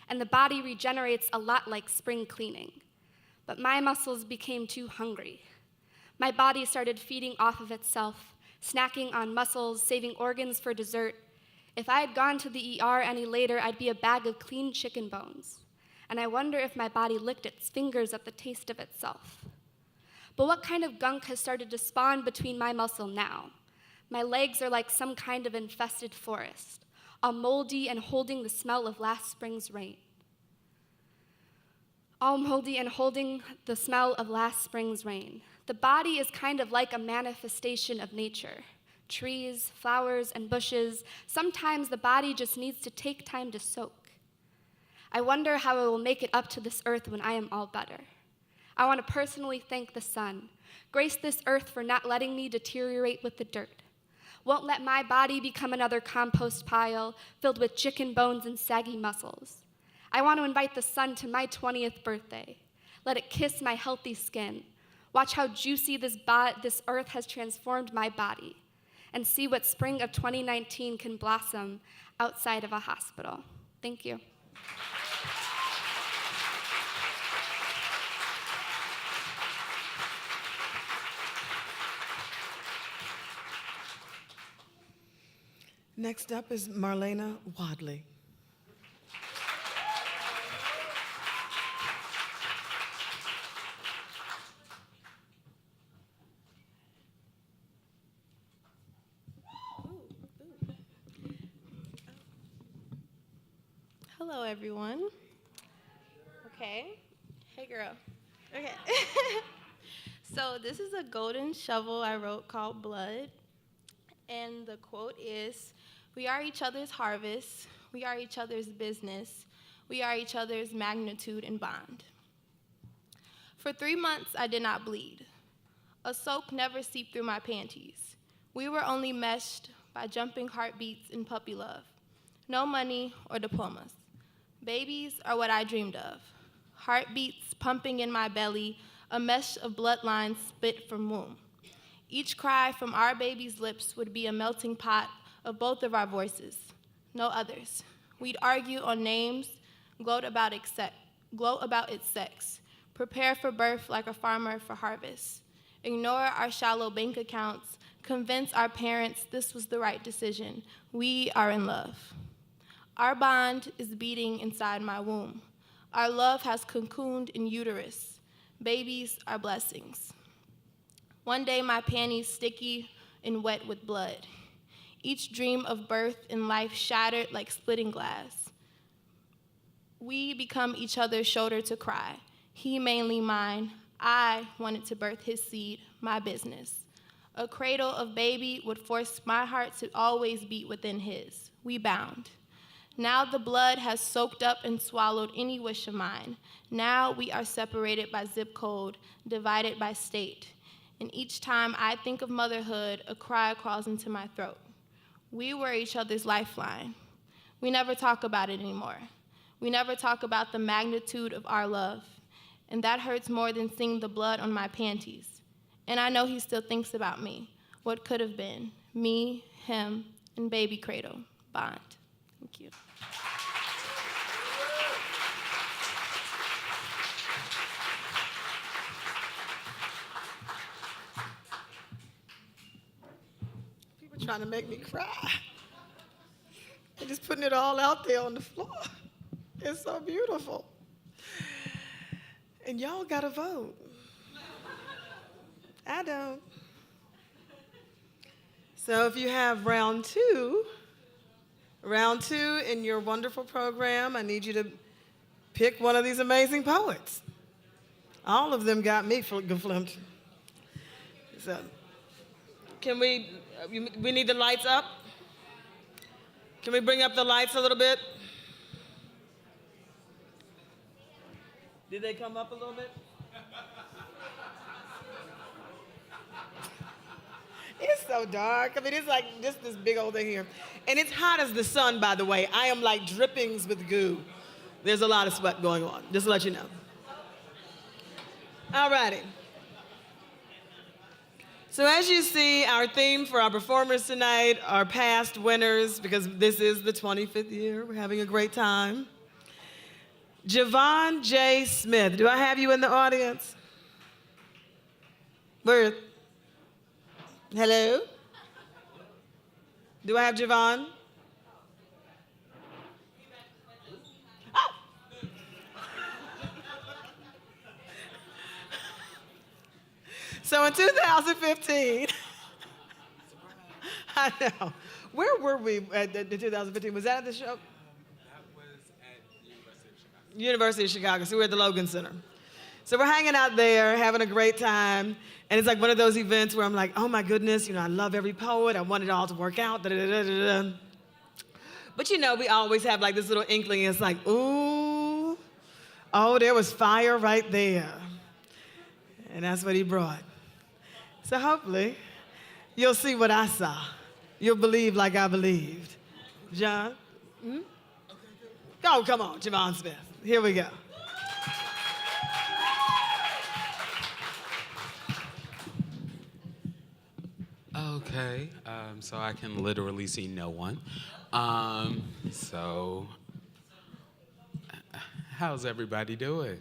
and the body regenerates a lot like spring cleaning. But my muscles became too hungry. My body started feeding off of itself, snacking on muscles, saving organs for dessert. If I had gone to the ER any later, I'd be a bag of clean chicken bones. And I wonder if my body licked its fingers at the taste of itself. But what kind of gunk has started to spawn between my muscle now? My legs are like some kind of infested forest, all moldy and holding the smell of last spring's rain. The body is kind of like a manifestation of nature. Trees, flowers, and bushes. Sometimes the body just needs to take time to soak. I wonder how I will make it up to this earth when I am all better. I want to personally thank the sun. Grace this earth for not letting me deteriorate with the dirt. Won't let my body become another compost pile filled with chicken bones and saggy muscles. I want to invite the sun to my 20th birthday. Let it kiss my healthy skin. Watch how juicy this earth has transformed my body. And see what spring of 2019 can blossom outside of a hospital. Thank you. Next up is Marlena Wadley. Hello, everyone. Okay. Hey, girl. Okay. So this is a golden shovel I wrote called Blood. And the quote is, "We are each other's harvest. We are each other's business. We are each other's magnitude and bond." For 3 months, I did not bleed. A soak never seeped through my panties. We were only meshed by jumping heartbeats and puppy love. No money or diplomas. Babies are what I dreamed of. Heartbeats pumping in my belly, a mesh of bloodlines spit from womb. Each cry from our baby's lips would be a melting pot of both of our voices. No others. We'd argue on names, gloat about its sex, prepare for birth like a farmer for harvest, ignore our shallow bank accounts, convince our parents this was the right decision. We are in love. Our bond is beating inside my womb. Our love has cocooned in uterus. Babies are blessings. One day my panties sticky and wet with blood. Each dream of birth and life shattered like splitting glass. We become each other's shoulder to cry. He mainly mine. I wanted to birth his seed, my business. A cradle of baby would force my heart to always beat within his. We bound. Now the blood has soaked up and swallowed any wish of mine. Now we are separated by zip code, divided by state. And each time I think of motherhood, a cry crawls into my throat. We were each other's lifeline. We never talk about it anymore. We never talk about the magnitude of our love. And that hurts more than seeing the blood on my panties. And I know he still thinks about me, what could have been, me, him, and baby cradle, bond. Thank you. People trying to make me cry. They're just putting it all out there on the floor. It's so beautiful. And y'all gotta vote. I don't. So if you have round two in your wonderful program, I need you to pick one of these amazing poets. All of them got me geflipped. So, can we need the lights up? Can we bring up the lights a little bit? Did they come up a little bit? It's so dark. I mean, it's like just this big old thing here. And it's hot as the sun, by the way. I am like drippings with goo. There's a lot of sweat going on, just to let you know. All righty. So as you see, our theme for our performers tonight are past winners, because this is the 25th year. We're having a great time. Javon J. Smith. Do I have you in the audience? Where? Hello? Do I have Javon? Oh! So in 2015, I know. Where were we at the 2015? Was that at the show? That was at University of Chicago. So we're at the Logan Center. So we're hanging out there, having a great time. And it's like one of those events where I'm like, oh my goodness, I love every poet. I want it all to work out. Da, da, da, da, da. But we always have like this little inkling. It's like, ooh, oh, there was fire right there. And that's what he brought. So hopefully, you'll see what I saw. You'll believe like I believed. John? Hmm? Oh, come on, Javon Smith. Here we go. Okay, so I can literally see no one. So, how's everybody doing?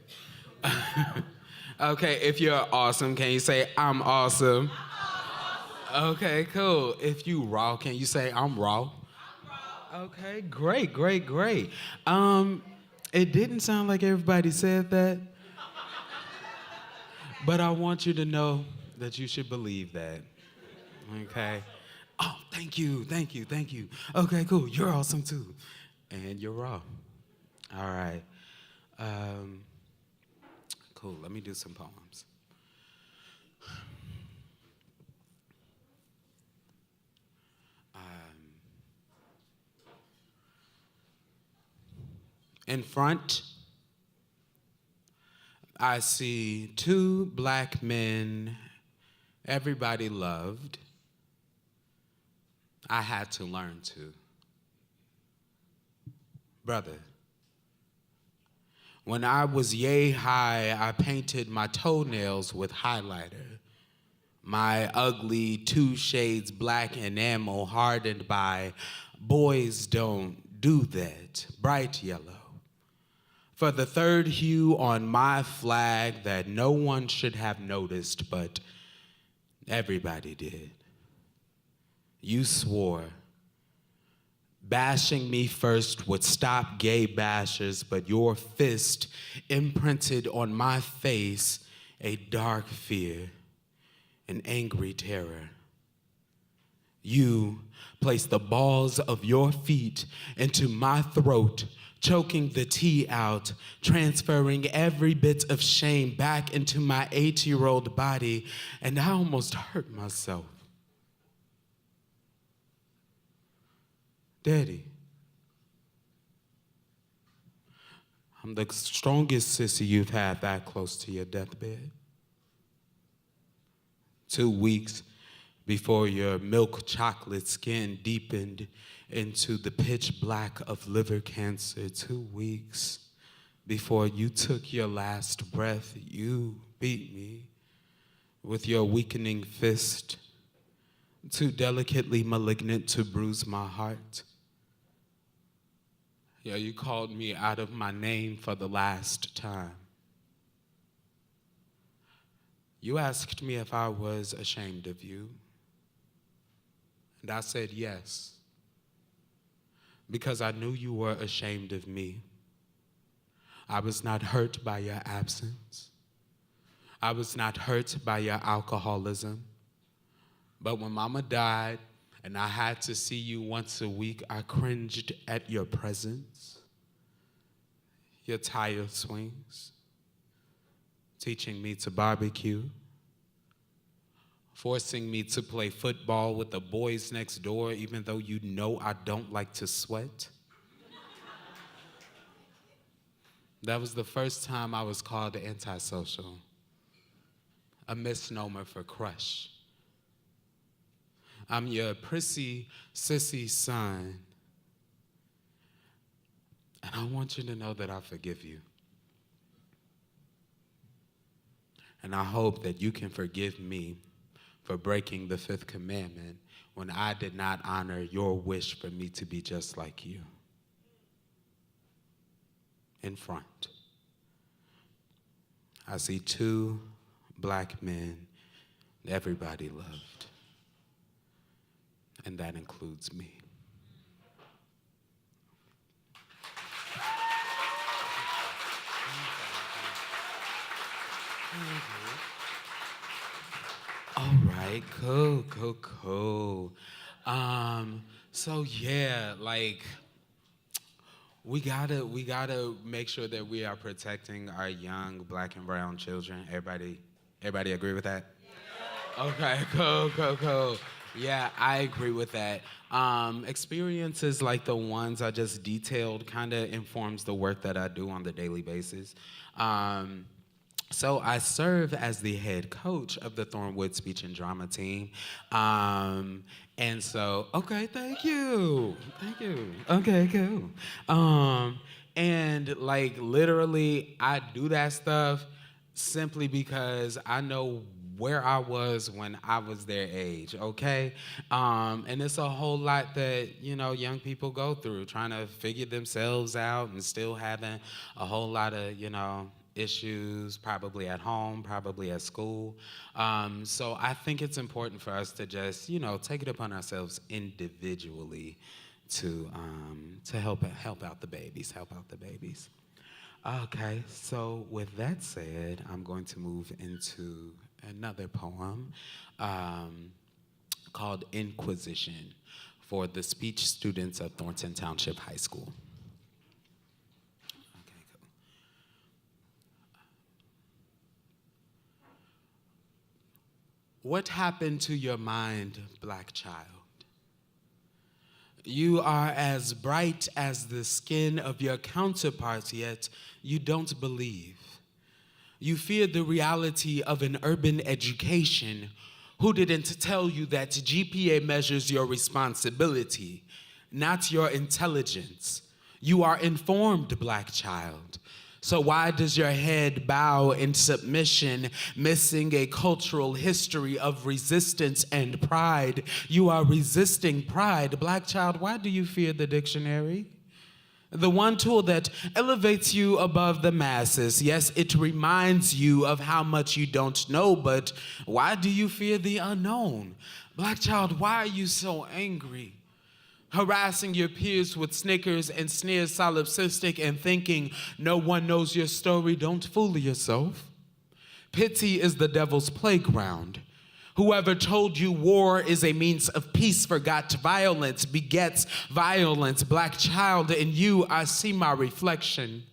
Okay, if you're awesome, can you say, I'm awesome? Okay, cool. If you raw, can you say, I'm raw? Okay, great. It didn't sound like everybody said that, but I want you to know that you should believe that. Okay. Oh, thank you. Okay, cool. You're awesome too. And you're raw. All right. Cool, let me do some poems. In front, I see two black men everybody loved. I had to learn to. Brother, when I was yay high, I painted my toenails with highlighter. My ugly 2 shades black enamel hardened by boys don't do that, bright yellow. For the third hue on my flag that no one should have noticed, but everybody did. You swore bashing me first would stop gay bashers, but your fist imprinted on my face a dark fear, an angry terror. You placed the balls of your feet into my throat, choking the tea out, transferring every bit of shame back into my 8-year-old body, and I almost hurt myself. Daddy, I'm the strongest sissy you've had that close to your deathbed. 2 weeks before your milk chocolate skin deepened into the pitch black of liver cancer. 2 weeks before you took your last breath, you beat me with your weakening fist, too delicately malignant to bruise my heart. Yeah, you called me out of my name for the last time. You asked me if I was ashamed of you, and I said yes, because I knew you were ashamed of me. I was not hurt by your absence. I was not hurt by your alcoholism. But when Mama died and I had to see you once a week, I cringed at your presence, your tire swings, teaching me to barbecue, forcing me to play football with the boys next door, even though you know I don't like to sweat. That was the first time I was called antisocial, a misnomer for crush. I'm your prissy, sissy son, and I want you to know that I forgive you. And I hope that you can forgive me for breaking the 5th commandment when I did not honor your wish for me to be just like you. In front, I see 2 black men everybody loved, and that includes me. All right, cool. So yeah, like, we gotta make sure that we are protecting our young black and brown children. Everybody agree with that? Yeah. Okay, cool. Yeah, I agree with that. Experiences like the ones I just detailed kind of informs the work that I do on the daily basis. So I serve as the head coach of the Thornwood Speech and Drama team. And so, okay, thank you. Okay, cool. And like literally I do that stuff simply because I know where I was when I was their age, okay? And it's a whole lot that, young people go through, trying to figure themselves out and still having a whole lot of, issues, probably at home, probably at school. So I think it's important for us to just, take it upon ourselves individually to help out the babies. Okay, so with that said, I'm going to move into another poem called Inquisition for the speech students of Thornton Township High School. what happened to your mind, Black child? You are as bright as the skin of your counterparts, yet you don't believe. You fear the reality of an urban education. Who didn't tell you that GPA measures your responsibility, not your intelligence? You are informed, Black child. So why does your head bow in submission, missing a cultural history of resistance and pride? You are resisting pride. Black child, why do you fear the dictionary? The one tool that elevates you above the masses. Yes, it reminds you of how much you don't know, but why do you fear the unknown? Black child, why are you so angry? Harassing your peers with snickers and sneers solipsistic and thinking no one knows your story. Don't fool yourself. Pity is the devil's playground. Whoever told you war is a means of peace forgot violence begets violence. Black child, in you I see my reflection.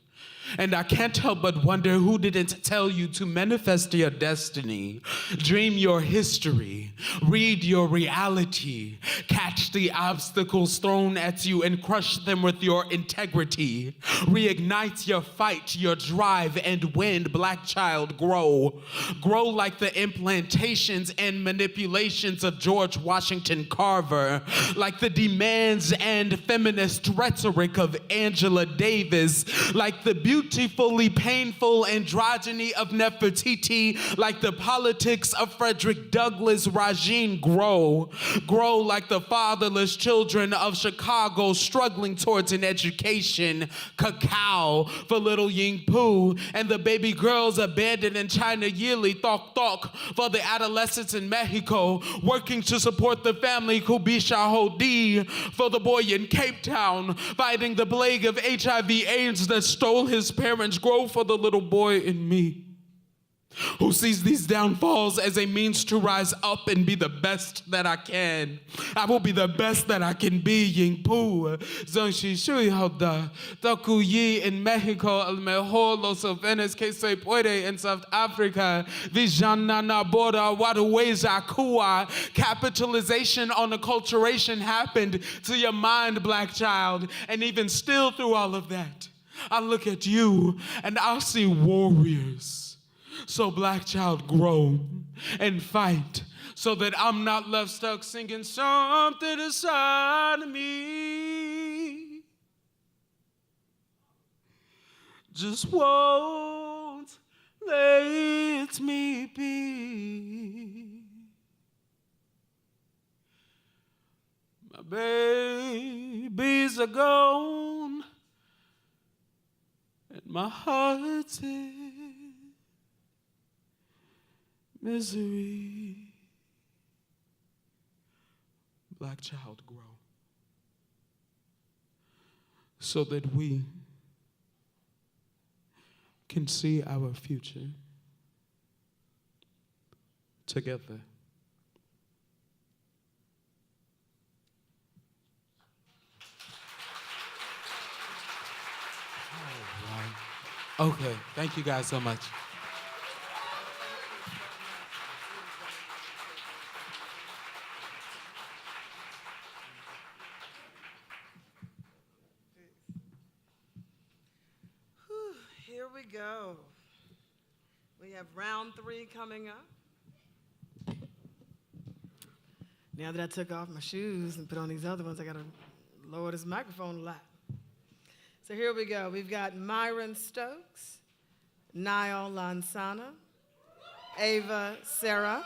And I can't help but wonder who didn't tell you to manifest your destiny, dream your history, read your reality, catch the obstacles thrown at you and crush them with your integrity, reignite your fight, your drive, and win. Black child, grow. Grow like the implantations and manipulations of George Washington Carver, like the demands and feminist rhetoric of Angela Davis, like the beautifully painful androgyny of Nefertiti, like the politics of Frederick Douglass. Rajin, grow. Grow like the fatherless children of Chicago struggling towards an education. Cacao for little Ying Poo and the baby girls abandoned in China yearly. Thok Thok for the adolescents in Mexico working to support the family. Kubisha Hodi for the boy in Cape Town fighting the plague of HIV/AIDS that stole his parents. Grow for the little boy in me who sees these downfalls as a means to rise up and be the best that I can. I will be the best that I can be. Ying Pu, Zongxi Shui Hoda, Doku Yi in Mexico, El Mejor Los Ovenes que se puede in South Africa, Vijanana Borda, Wadaweza Kua. Capitalization on acculturation happened to your mind, Black child, and even still through all of that, I look at you and I see warriors. So Black child, grow and fight so that I'm not left stuck singing something inside of me. Just won't let me be. My babies are gone and my heart's in misery. Black child, grow so that we can see our future together. All right. Okay, thank you guys so much. Here we go. We have round 3 coming up. Now that I took off my shoes and put on these other ones, I gotta lower this microphone a lot. So here we go. We've got Myron Stokes, Niall Lansana, Ava Sarah,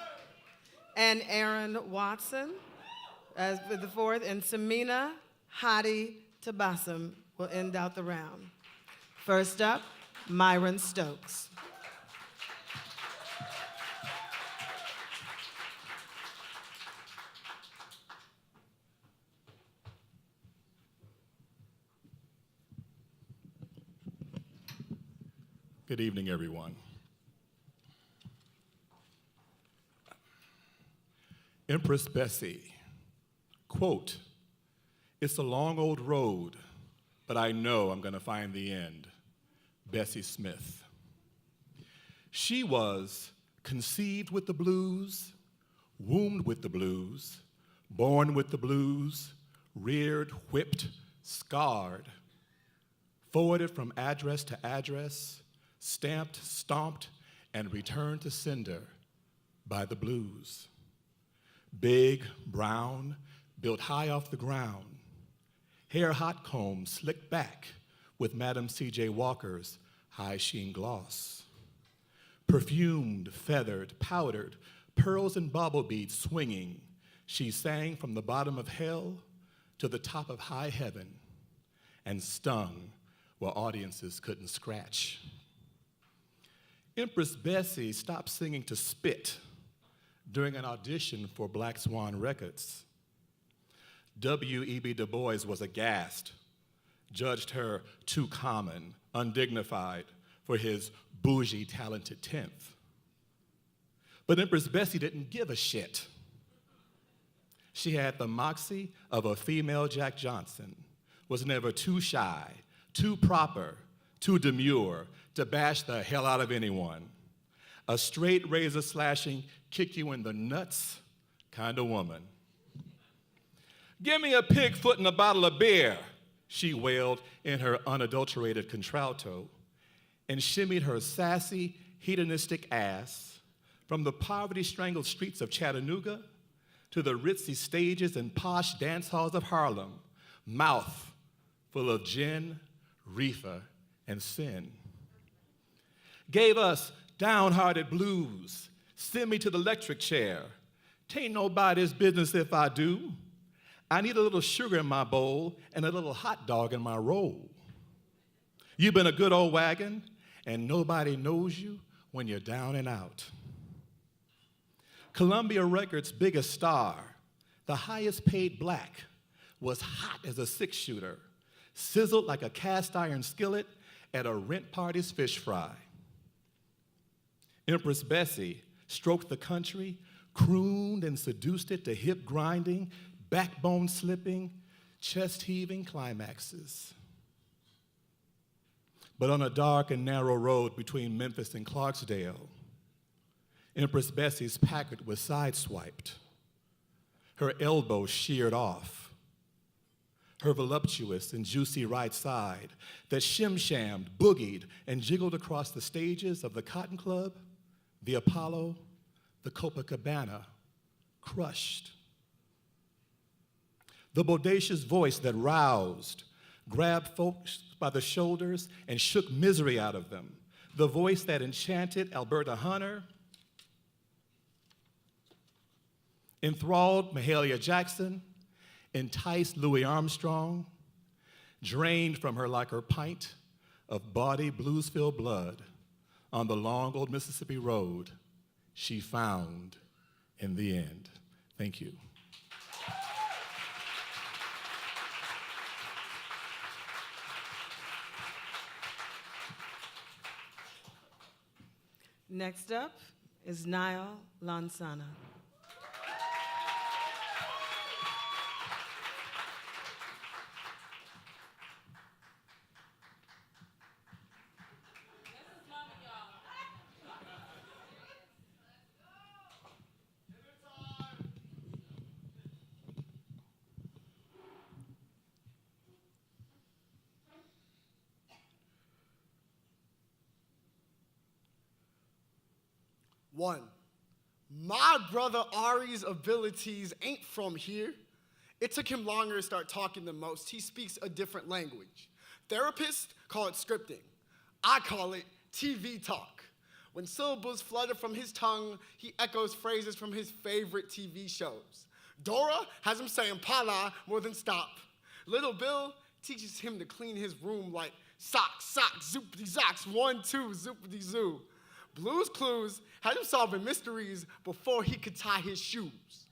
and Aaron Watson as the 4th, and Samina, Hadi, Tabasum will end out the round. First up, Myron Stokes. Good evening, everyone. Empress Bessie, quote, "It's a long old road, but I know I'm gonna find the end." Bessie Smith. She was conceived with the blues, wombed with the blues, born with the blues, reared, whipped, scarred, forwarded from address to address, stamped, stomped, and returned to sender by the blues. Big, brown, built high off the ground, hair hot comb slicked back with Madam C.J. Walker's high sheen gloss. Perfumed, feathered, powdered, pearls and bauble beads swinging, she sang from the bottom of hell to the top of high heaven and stung where audiences couldn't scratch. Empress Bessie stopped singing to spit during an audition for Black Swan Records. W.E.B. Du Bois was aghast, judged her too common, undignified for his bougie, talented 10th. But Empress Bessie didn't give a shit. She had the moxie of a female Jack Johnson, was never too shy, too proper, too demure to bash the hell out of anyone. A straight razor slashing, kick you in the nuts kind of woman. "Give me a pig foot and a bottle of beer," she wailed in her unadulterated contralto, and shimmied her sassy, hedonistic ass from the poverty-strangled streets of Chattanooga to the ritzy stages and posh dance halls of Harlem, mouth full of gin, reefer, and sin. Gave us downhearted blues, send me to the electric chair. "Tain't nobody's business if I do. I need a little sugar in my bowl and a little hot dog in my roll. You've been a good old wagon, and nobody knows you when you're down and out." Columbia Records' biggest star, the highest paid black, was hot as a six-shooter, sizzled like a cast iron skillet at a rent party's fish fry. Empress Bessie stroked the country, crooned and seduced it to hip grinding, backbone slipping, chest heaving climaxes. But on a dark and narrow road between Memphis and Clarksdale, Empress Bessie's packet was sideswiped, her elbow sheared off, her voluptuous and juicy right side that shim-shammed, boogied, and jiggled across the stages of the Cotton Club, the Apollo, the Copacabana, crushed. The bodacious voice that roused, grabbed folks by the shoulders and shook misery out of them. The voice that enchanted Alberta Hunter, enthralled Mahalia Jackson, enticed Louis Armstrong, drained from her like her pint of bawdy blues-filled blood on the long old Mississippi road she found in the end. Thank you. Next up is Niall Lansana. One, my brother Ari's abilities ain't from here. It took him longer to start talking than most. He speaks a different language. Therapists call it scripting. I call it TV talk. When syllables flutter from his tongue, he echoes phrases from his favorite TV shows. Dora has him saying "pala" more than "stop." Little Bill teaches him to clean his room like "sock, sock, zoopity zocks, 1, 2, zoopity zoo." Blue's Clues had him solving mysteries before he could tie his shoes.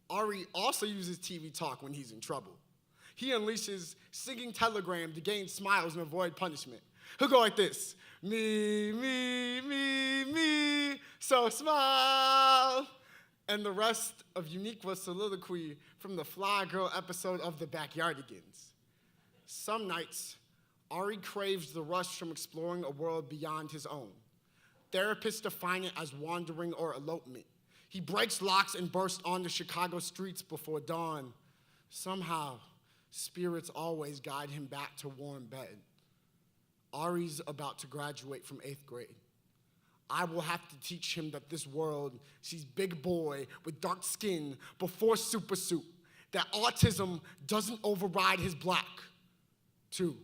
Ari also uses TV talk when he's in trouble. He unleashes singing telegram to gain smiles and avoid punishment. He'll go like this: "Me, me, me, me, so smile." And the rest of Uniqua soliloquy from the Fly Girl episode of The Backyardigans. Some nights, Ari craves the rush from exploring a world beyond his own. Therapists define it as wandering or elopement. He breaks locks and bursts onto Chicago streets before dawn. Somehow, spirits always guide him back to warm bed. Ari's about to graduate from 8th grade. I will have to teach him that this world sees big boy with dark skin before super suit, that autism doesn't override his black. 2.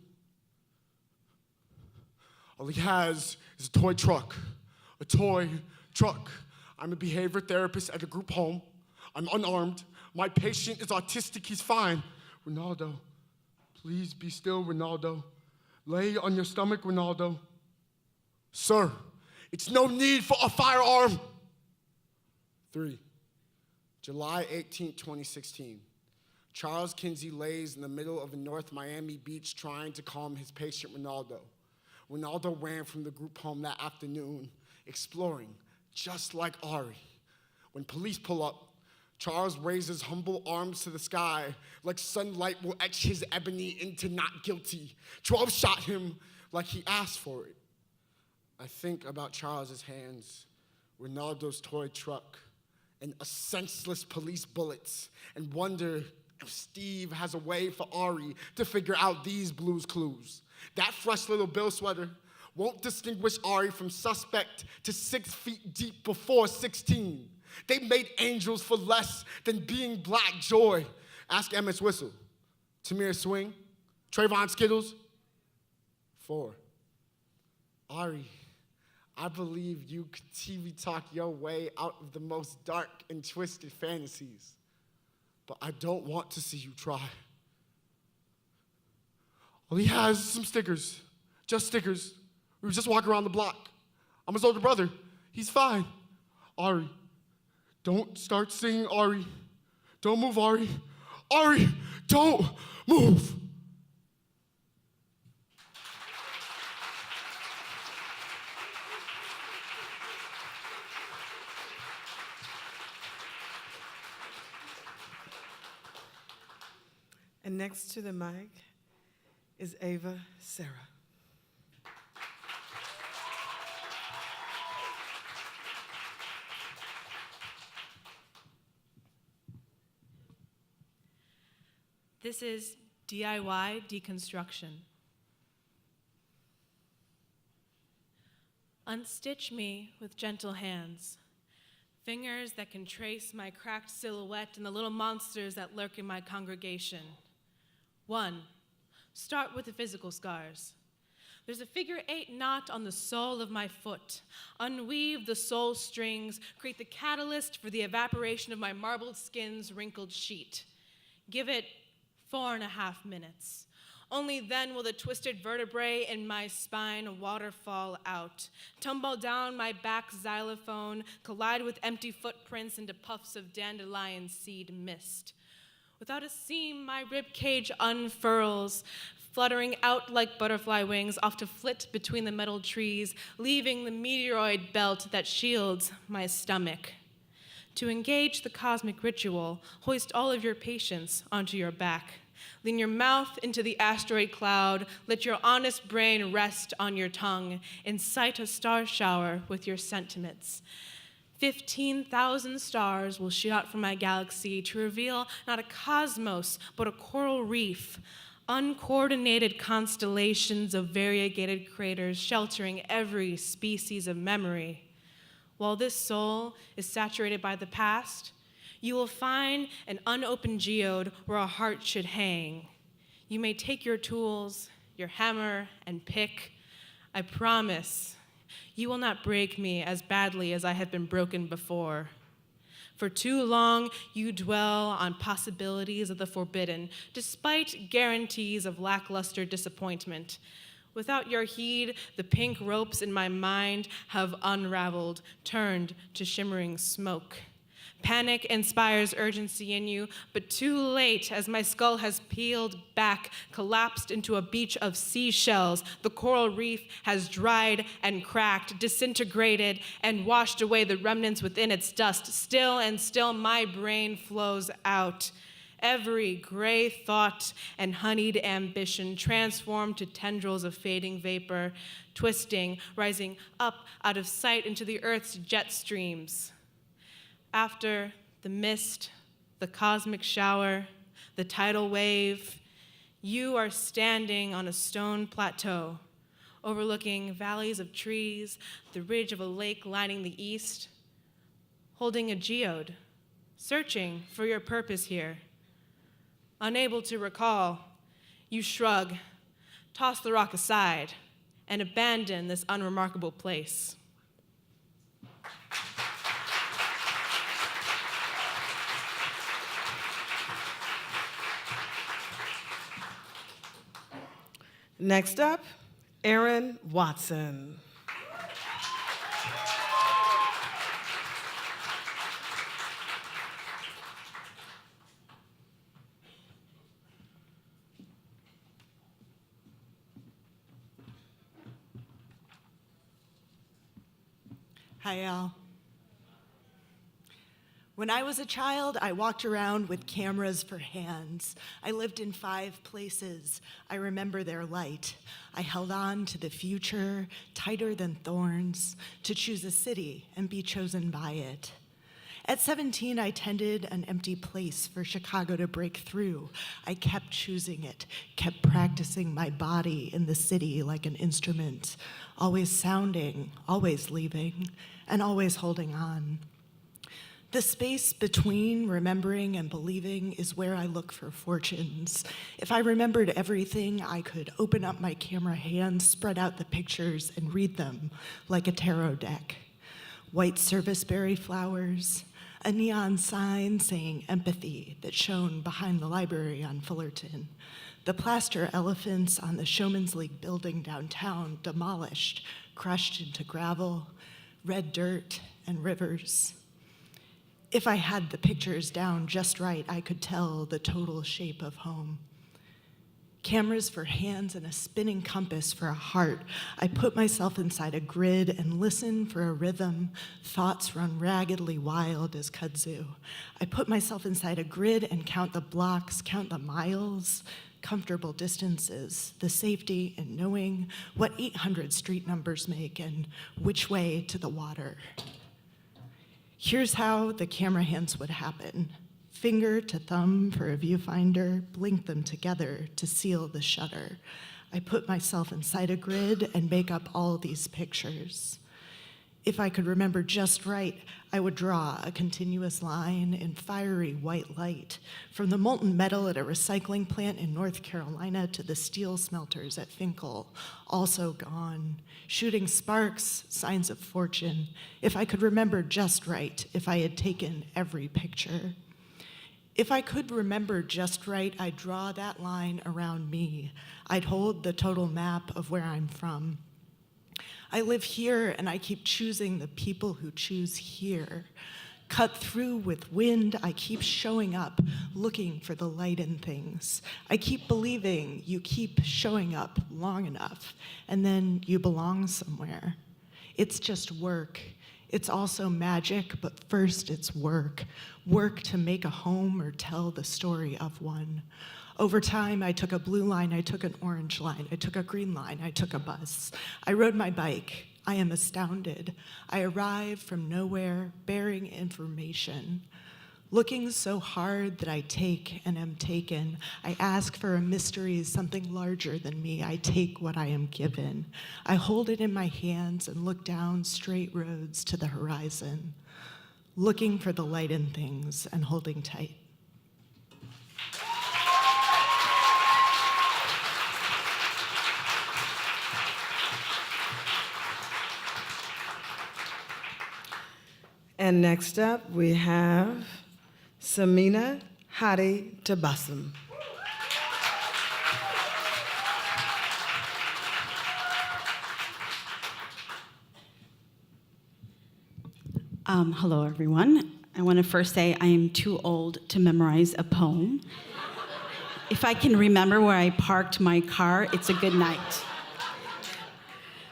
All he has is a toy truck. A toy truck. I'm a behavior therapist at a group home. I'm unarmed. My patient is autistic. He's fine. Ronaldo, please be still, Ronaldo. Lay on your stomach, Ronaldo. Sir, it's no need for a firearm. 3. July 18, 2016. Charles Kinsey lays in the middle of a North Miami beach trying to calm his patient, Ronaldo. Ronaldo ran from the group home that afternoon, exploring, just like Ari. When police pull up, Charles raises humble arms to the sky like sunlight will etch his ebony into not guilty. 12 shot him like he asked for it. I think about Charles's hands, Ronaldo's toy truck, and a senseless police bullets, and wonder if Steve has a way for Ari to figure out these Blue's Clues. That fresh little Bill sweater won't distinguish Ari from suspect to 6 feet deep before 16. They made angels for less than being black joy. Ask Emmett's Whistle, Tamir Swing, Trayvon Skittles. 4. Ari, I believe you could TV talk your way out of the most dark and twisted fantasies, but I don't want to see you try. All he has is some stickers, just stickers. We were just walking around the block. I'm his older brother. He's fine. Ari, don't start singing, Ari. Don't move, Ari. Ari, don't move. And next to the mic is Ava Sarah. This is DIY deconstruction. Unstitch me with gentle hands, fingers that can trace my cracked silhouette and the little monsters that lurk in my congregation. 1, start with the physical scars. There's a figure 8 knot on the sole of my foot. Unweave the sole strings, create the catalyst for the evaporation of my marbled skin's wrinkled sheet. Give it 4.5 minutes. Only then will the twisted vertebrae in my spine waterfall out, tumble down my back xylophone, collide with empty footprints into puffs of dandelion seed mist. Without a seam, my rib cage unfurls, fluttering out like butterfly wings off to flit between the metal trees, leaving the meteoroid belt that shields my stomach. To engage the cosmic ritual, hoist all of your patience onto your back. Lean your mouth into the asteroid cloud. Let your honest brain rest on your tongue. Incite a star shower with your sentiments. 15,000 stars will shoot out from my galaxy to reveal not a cosmos, but a coral reef. Uncoordinated constellations of variegated craters sheltering every species of memory. While this soul is saturated by the past, you will find an unopened geode where a heart should hang. You may take your tools, your hammer and pick. I promise you will not break me as badly as I have been broken before. For too long, you dwell on possibilities of the forbidden, despite guarantees of lackluster disappointment. Without your heed, the pink ropes in my mind have unraveled, turned to shimmering smoke. Panic inspires urgency in you, but too late as my skull has peeled back, collapsed into a beach of seashells. The coral reef has dried and cracked, disintegrated, and washed away the remnants within its dust. Still and still my brain flows out. Every gray thought and honeyed ambition transformed to tendrils of fading vapor, twisting, rising up out of sight into the earth's jet streams. After the mist, the cosmic shower, the tidal wave, you are standing on a stone plateau, overlooking valleys of trees, the ridge of a lake lining the east, holding a geode, searching for your purpose here. Unable to recall, you shrug, toss the rock aside, and abandon this unremarkable place. Next up, Aaron Watson. Hi, y'all. When I was a child, I walked around with cameras for hands. I lived in 5 places. I remember their light. I held on to the future, tighter than thorns, to choose a city and be chosen by it. At 17, I tended an empty place for Chicago to break through. I kept choosing it, kept practicing my body in the city like an instrument, always sounding, always leaving, and always holding on. The space between remembering and believing is where I look for fortunes. If I remembered everything, I could open up my camera hands, spread out the pictures, and read them like a tarot deck. White serviceberry flowers, a neon sign saying empathy that shone behind the library on Fullerton, the plaster elephants on the Showman's League building downtown demolished, crushed into gravel, red dirt, and rivers. If I had the pictures down just right, I could tell the total shape of home. Cameras for hands and a spinning compass for a heart. I put myself inside a grid and listen for a rhythm. Thoughts run raggedly wild as kudzu. I put myself inside a grid and count the blocks, count the miles, comfortable distances, the safety in knowing what 800 street numbers make and which way to the water. Here's how the camera hands would happen. Finger to thumb for a viewfinder, blink them together to seal the shutter. I put myself inside a grid and make up all these pictures. If I could remember just right, I would draw a continuous line in fiery white light, from the molten metal at a recycling plant in North Carolina to the steel smelters at Finkel, also gone, shooting sparks, signs of fortune. If I could remember just right, if I had taken every picture. If I could remember just right, I'd draw that line around me. I'd hold the total map of where I'm from. I live here and I keep choosing the people who choose here. Cut through with wind, I keep showing up, looking for the light in things. I keep believing you keep showing up long enough, and then you belong somewhere. It's just work. It's also magic, but first it's work. Work to make a home or tell the story of one. Over time, I took a blue line, I took an orange line, I took a green line, I took a bus. I rode my bike. I am astounded. I arrive from nowhere, bearing information. Looking so hard that I take and am taken. I ask for a mystery, something larger than me. I take what I am given. I hold it in my hands and look down straight roads to the horizon, looking for the light in things and holding tight. And next up, we have Samina, Hadi, Tabasum. Hello, everyone. I want to first say I am too old to memorize a poem. If I can remember where I parked my car, it's a good night.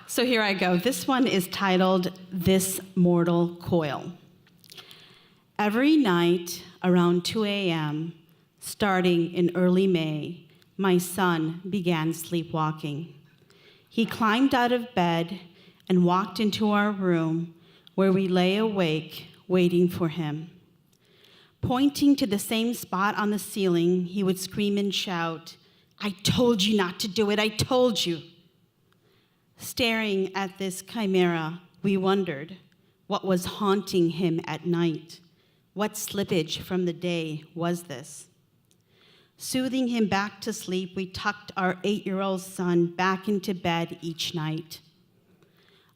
So here I go. This one is titled, This Mortal Coil. Every night around 2 a.m., starting in early May, my son began sleepwalking. He climbed out of bed and walked into our room where we lay awake waiting for him. Pointing to the same spot on the ceiling, he would scream and shout, "I told you not to do it, I told you." Staring at this chimera, we wondered what was haunting him at night. What slippage from the day was this? Soothing him back to sleep, we tucked our 8-year-old son back into bed each night.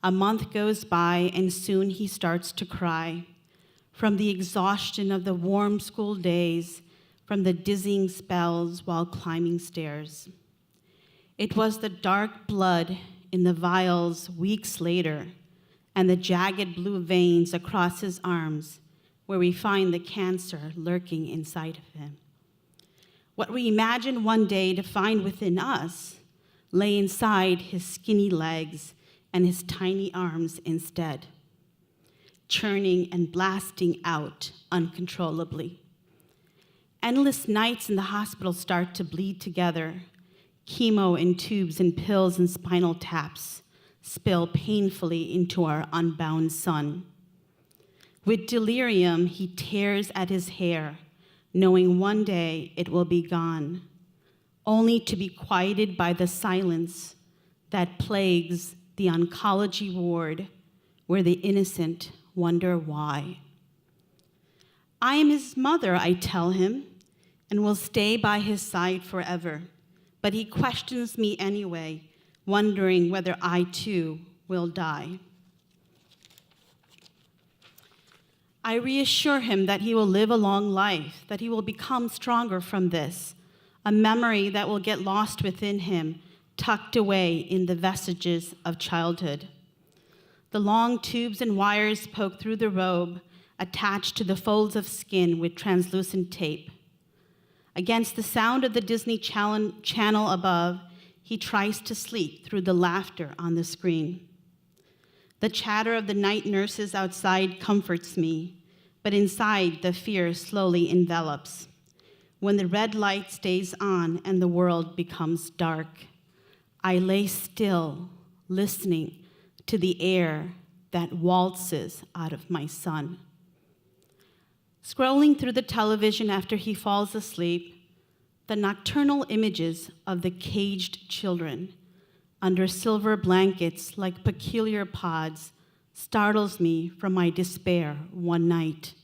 A month goes by, and soon he starts to cry. From the exhaustion of the warm school days, from the dizzying spells while climbing stairs. It was the dark blood in the vials weeks later, and the jagged blue veins across his arms, where we find the cancer lurking inside of him. What we imagined one day to find within us lay inside his skinny legs and his tiny arms instead, churning and blasting out uncontrollably. Endless nights in the hospital start to bleed together. Chemo in tubes and pills and spinal taps spill painfully into our unbound son. With delirium, he tears at his hair, knowing one day it will be gone, only to be quieted by the silence that plagues the oncology ward where the innocent wonder why. I am his mother, I tell him, and will stay by his side forever. But he questions me anyway, wondering whether I too will die. I reassure him that he will live a long life, that he will become stronger from this, a memory that will get lost within him, tucked away in the vestiges of childhood. The long tubes and wires poke through the robe, attached to the folds of skin with translucent tape. Against the sound of the Disney channel above, he tries to sleep through the laughter on the screen. The chatter of the night nurses outside comforts me, but inside the fear slowly envelops. When the red light stays on and the world becomes dark, I lay still, listening to the air that waltzes out of my son. Scrolling through the television after he falls asleep, the nocturnal images of the caged children under silver blankets like peculiar pods startles me from my despair one night.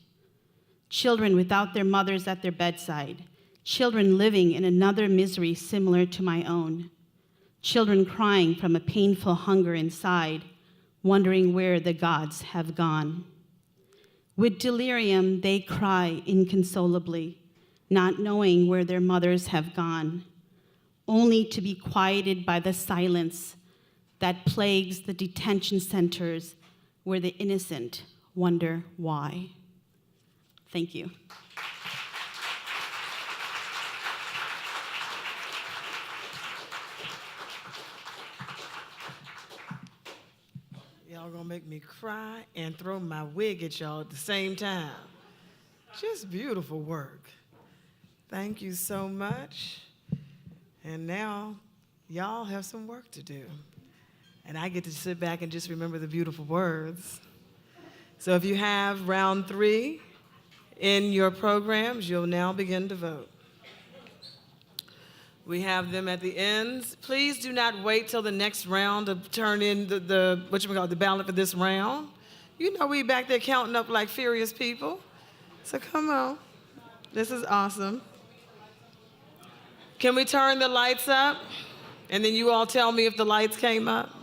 Children without their mothers at their bedside, children living in another misery similar to my own, children crying from a painful hunger inside, wondering where the gods have gone. With delirium, they cry inconsolably, not knowing where their mothers have gone, only to be quieted by the silence that plagues the detention centers where the innocent wonder why. Thank you. Y'all gonna make me cry and throw my wig at y'all at the same time. Just beautiful work. Thank you so much. And now, y'all have some work to do. And I get to sit back and just remember the beautiful words. So if you have round 3 in your programs, you'll now begin to vote. We have them at the ends. Please do not wait till the next round to turn in the ballot for this round. You know we back there counting up like furious people. So come on. This is awesome. Can we turn the lights up? And then you all tell me if the lights came up.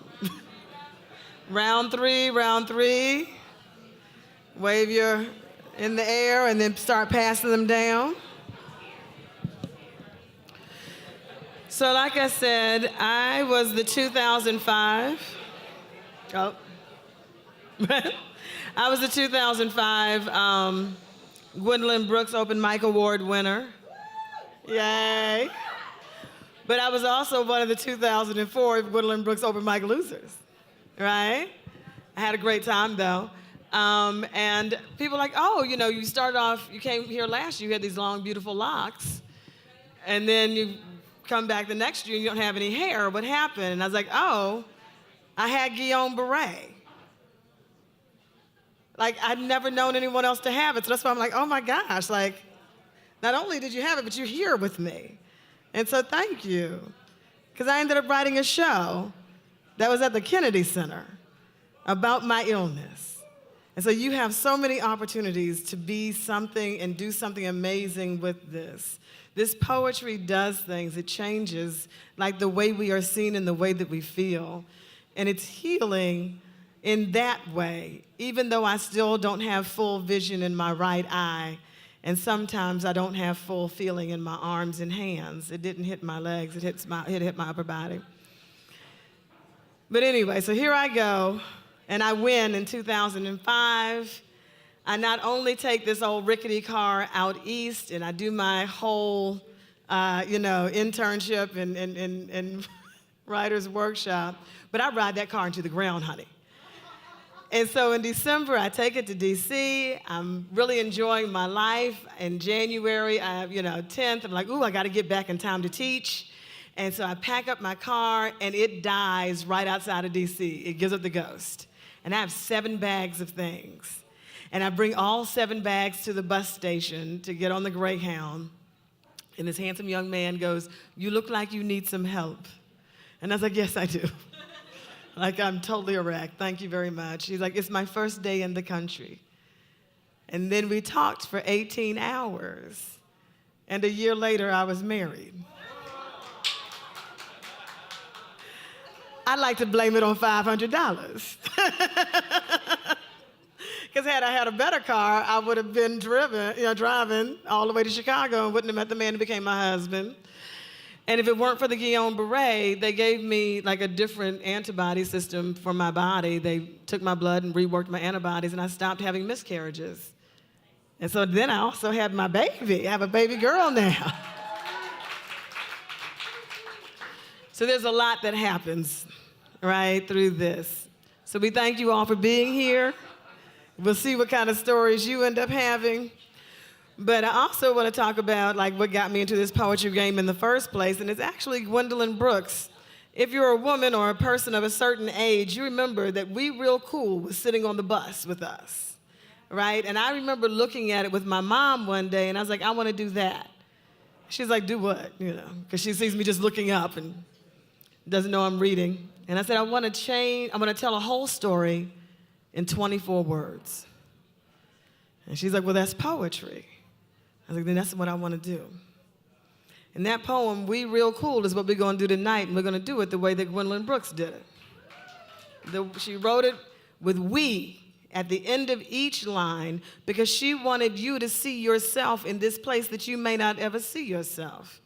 Round three. Wave your in the air and then start passing them down. So like I said, I was the 2005, I was the 2005 Gwendolyn Brooks Open Mic Award winner. Yay. But I was also one of the 2004 Gwendolyn Brooks Open Mic losers, right? I had a great time though. And people are like, oh, you know, you started off, you came here last year, you had these long, beautiful locks. And then you come back the next year and you don't have any hair. What happened? And I was like, oh, I had Guillaume Beret. Like, I'd never known anyone else to have it. So that's why I'm like, oh my gosh, like, not only did you have it, but you're here with me. And so thank you. Because I ended up writing a show that was at the Kennedy Center about my illness. And so you have so many opportunities to be something and do something amazing with this. This poetry does things. It changes, like, the way we are seen and the way that we feel. And it's healing in that way, even though I still don't have full vision in my right eye, and sometimes I don't have full feeling in my arms and hands. It didn't hit my legs, it hit my upper body. But anyway, so here I go, and I win in 2005. I not only take this old rickety car out east, and I do my whole, internship and writer's workshop, but I ride that car into the ground, honey. And so in December, I take it to DC. I'm really enjoying my life. In January, 10th, I'm like, ooh, I got to get back in time to teach. And so I pack up my car, and it dies right outside of DC. It gives up the ghost. And I have 7 bags of things. And I bring all 7 bags to the bus station to get on the Greyhound. And this handsome young man goes, "You look like you need some help." And I was like, "Yes, I do." Like, I'm totally a wreck. Thank you very much. He's like, "It's my first day in the country." And then we talked for 18 hours. And a year later, I was married. I'd like to blame it on $500. Because had I had a better car, I would have been driving all the way to Chicago and wouldn't have met the man who became my husband. And if it weren't for the Guillain-Barré, they gave me like a different antibody system for my body. They took my blood and reworked my antibodies, and I stopped having miscarriages. And so then I also had my baby. I have a baby girl now. So there's a lot that happens, right, through this. So we thank you all for being here. We'll see what kind of stories you end up having. But I also want to talk about like what got me into this poetry game in the first place, and it's actually Gwendolyn Brooks. If you're a woman or a person of a certain age, you remember that We Real Cool was sitting on the bus with us, right? And I remember looking at it with my mom one day, and I was like, "I want to do that." She's like, "Do what?" Because she sees me just looking up and doesn't know I'm reading. And I said, I want to tell a whole story in 24 words. And she's like, "Well, that's poetry." I was like, "Then that's what I want to do." And that poem, We Real Cool, is what we're going to do tonight, and we're going to do it the way that Gwendolyn Brooks did it. She wrote it with "we" at the end of each line because she wanted you to see yourself in this place that you may not ever see yourself.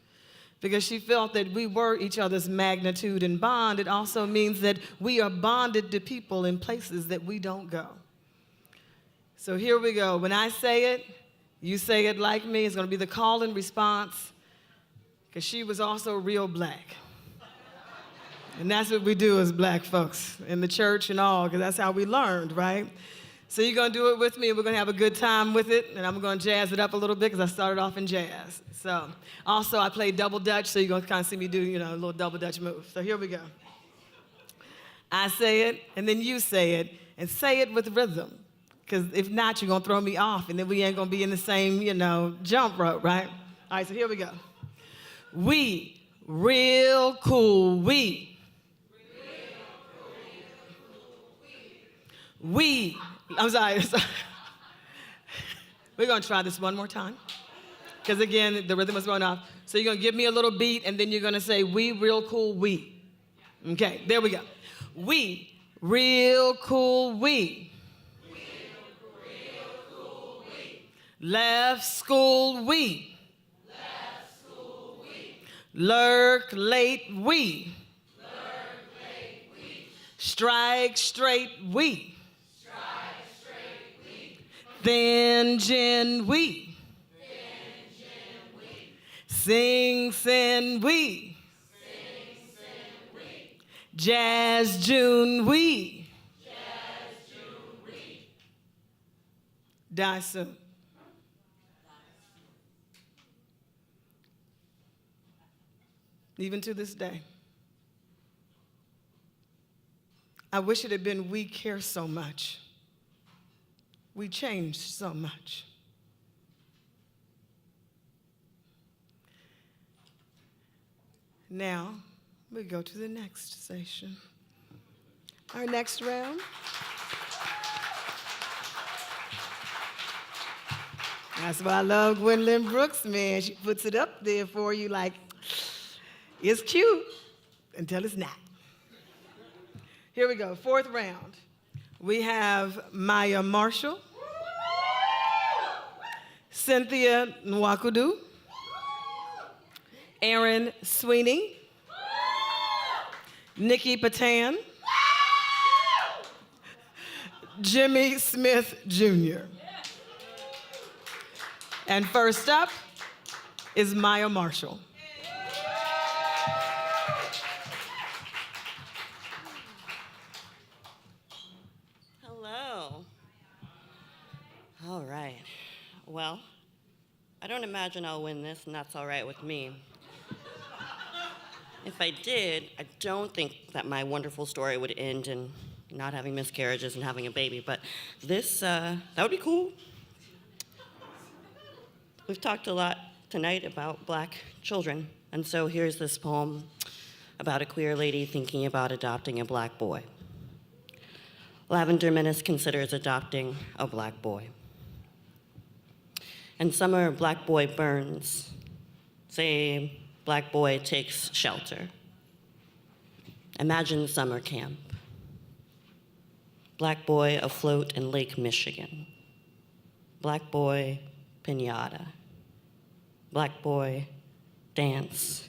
Because she felt that we were each other's magnitude and bond. It also means that we are bonded to people in places that we don't go. So here we go. When I say it, you say it like me. It's going to be the call and response, because she was also real black. And that's what we do as black folks in the church and all, because that's how we learned, right? So you're going to do it with me, and we're going to have a good time with it, and I'm going to jazz it up a little bit because I started off in jazz. So also I play double dutch, so you're going to kind of see me do, a little double dutch move. So here we go. I say it, and then you say it, and say it with rhythm, because if not, you're going to throw me off, and then we ain't going to be in the same, jump rope, right? All right, so here we go. We real cool, we. We. I'm sorry. We're going to try this one more time. Because again, the rhythm was going off. So you're going to give me a little beat, and then you're going to say, "We real cool, we." Okay, there we go. We real cool, we. Left school, we. Lurk late, we. Strike straight, we. Thin gin, we. Sing sin, we. Jazz June, we. Die soon. Even to this day. I wish it had been "We care so much." We changed so much. Now, we go to the next station. Our next round. That's why I love Gwendolyn Brooks, man. She puts it up there for you like, it's cute until it's not. Here we go, fourth round. We have Maya Marshall, Cynthia Nwakudu, Aaron Sweeney, Nikki Potato, Jimmy Smith Jr. And first up is Maya Marshall. Hello. All right. Well, I don't imagine I'll win this, and that's all right with me. If I did, I don't think that my wonderful story would end in not having miscarriages and having a baby, but this, that would be cool. We've talked a lot tonight about Black children, and so here's this poem about a queer lady thinking about adopting a Black boy. Lavender Menace considers adopting a Black boy. In summer, Black boy burns. Say, Black boy takes shelter. Imagine summer camp. Black boy afloat in Lake Michigan. Black boy piñata. Black boy dance.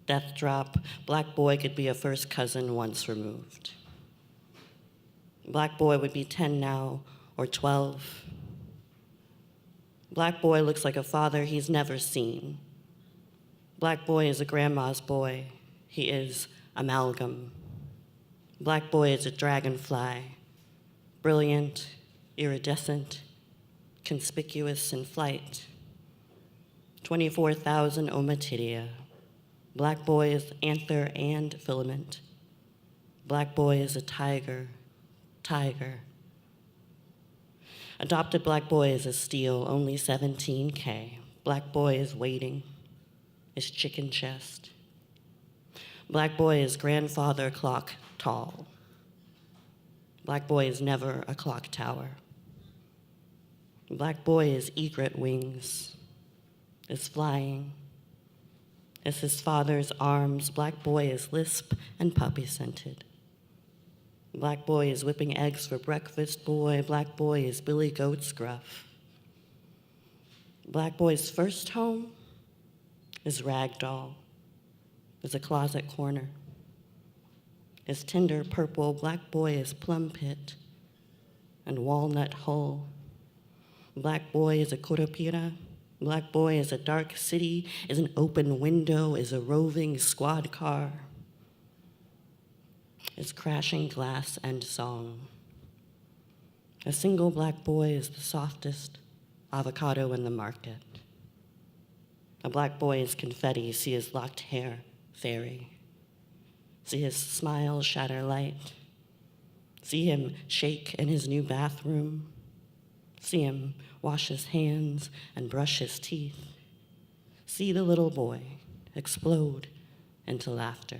Death drop. Black boy could be a first cousin once removed. Black boy would be 10 now or 12. Black boy looks like a father he's never seen. Black boy is a grandma's boy. He is amalgam. Black boy is a dragonfly. Brilliant, iridescent, conspicuous in flight. 24,000 ommatidia. Black boy is anther and filament. Black boy is a tiger. Adopted Black boy is a steal, only 17K. Black boy is waiting, is chicken chest. Black boy is grandfather clock tall. Black boy is never a clock tower. Black boy is egret wings, is flying. Is his father's arms. Black boy is lisp and puppy scented. Black boy is whipping eggs for breakfast. Black boy is Billy Goat scruff. Black boy's first home is ragdoll, is a closet corner. Is tender purple. Black boy is plum pit and walnut hull. Black boy is a curupira. Black boy is a dark city, is an open window, is a roving squad car. Is crashing glass and song. A single black boy is the softest avocado in the market. A black boy is confetti, see his locked hair, fairy. See his smile shatter light. See him shake in his new bathroom. See him wash his hands and brush his teeth. See the little boy explode into laughter.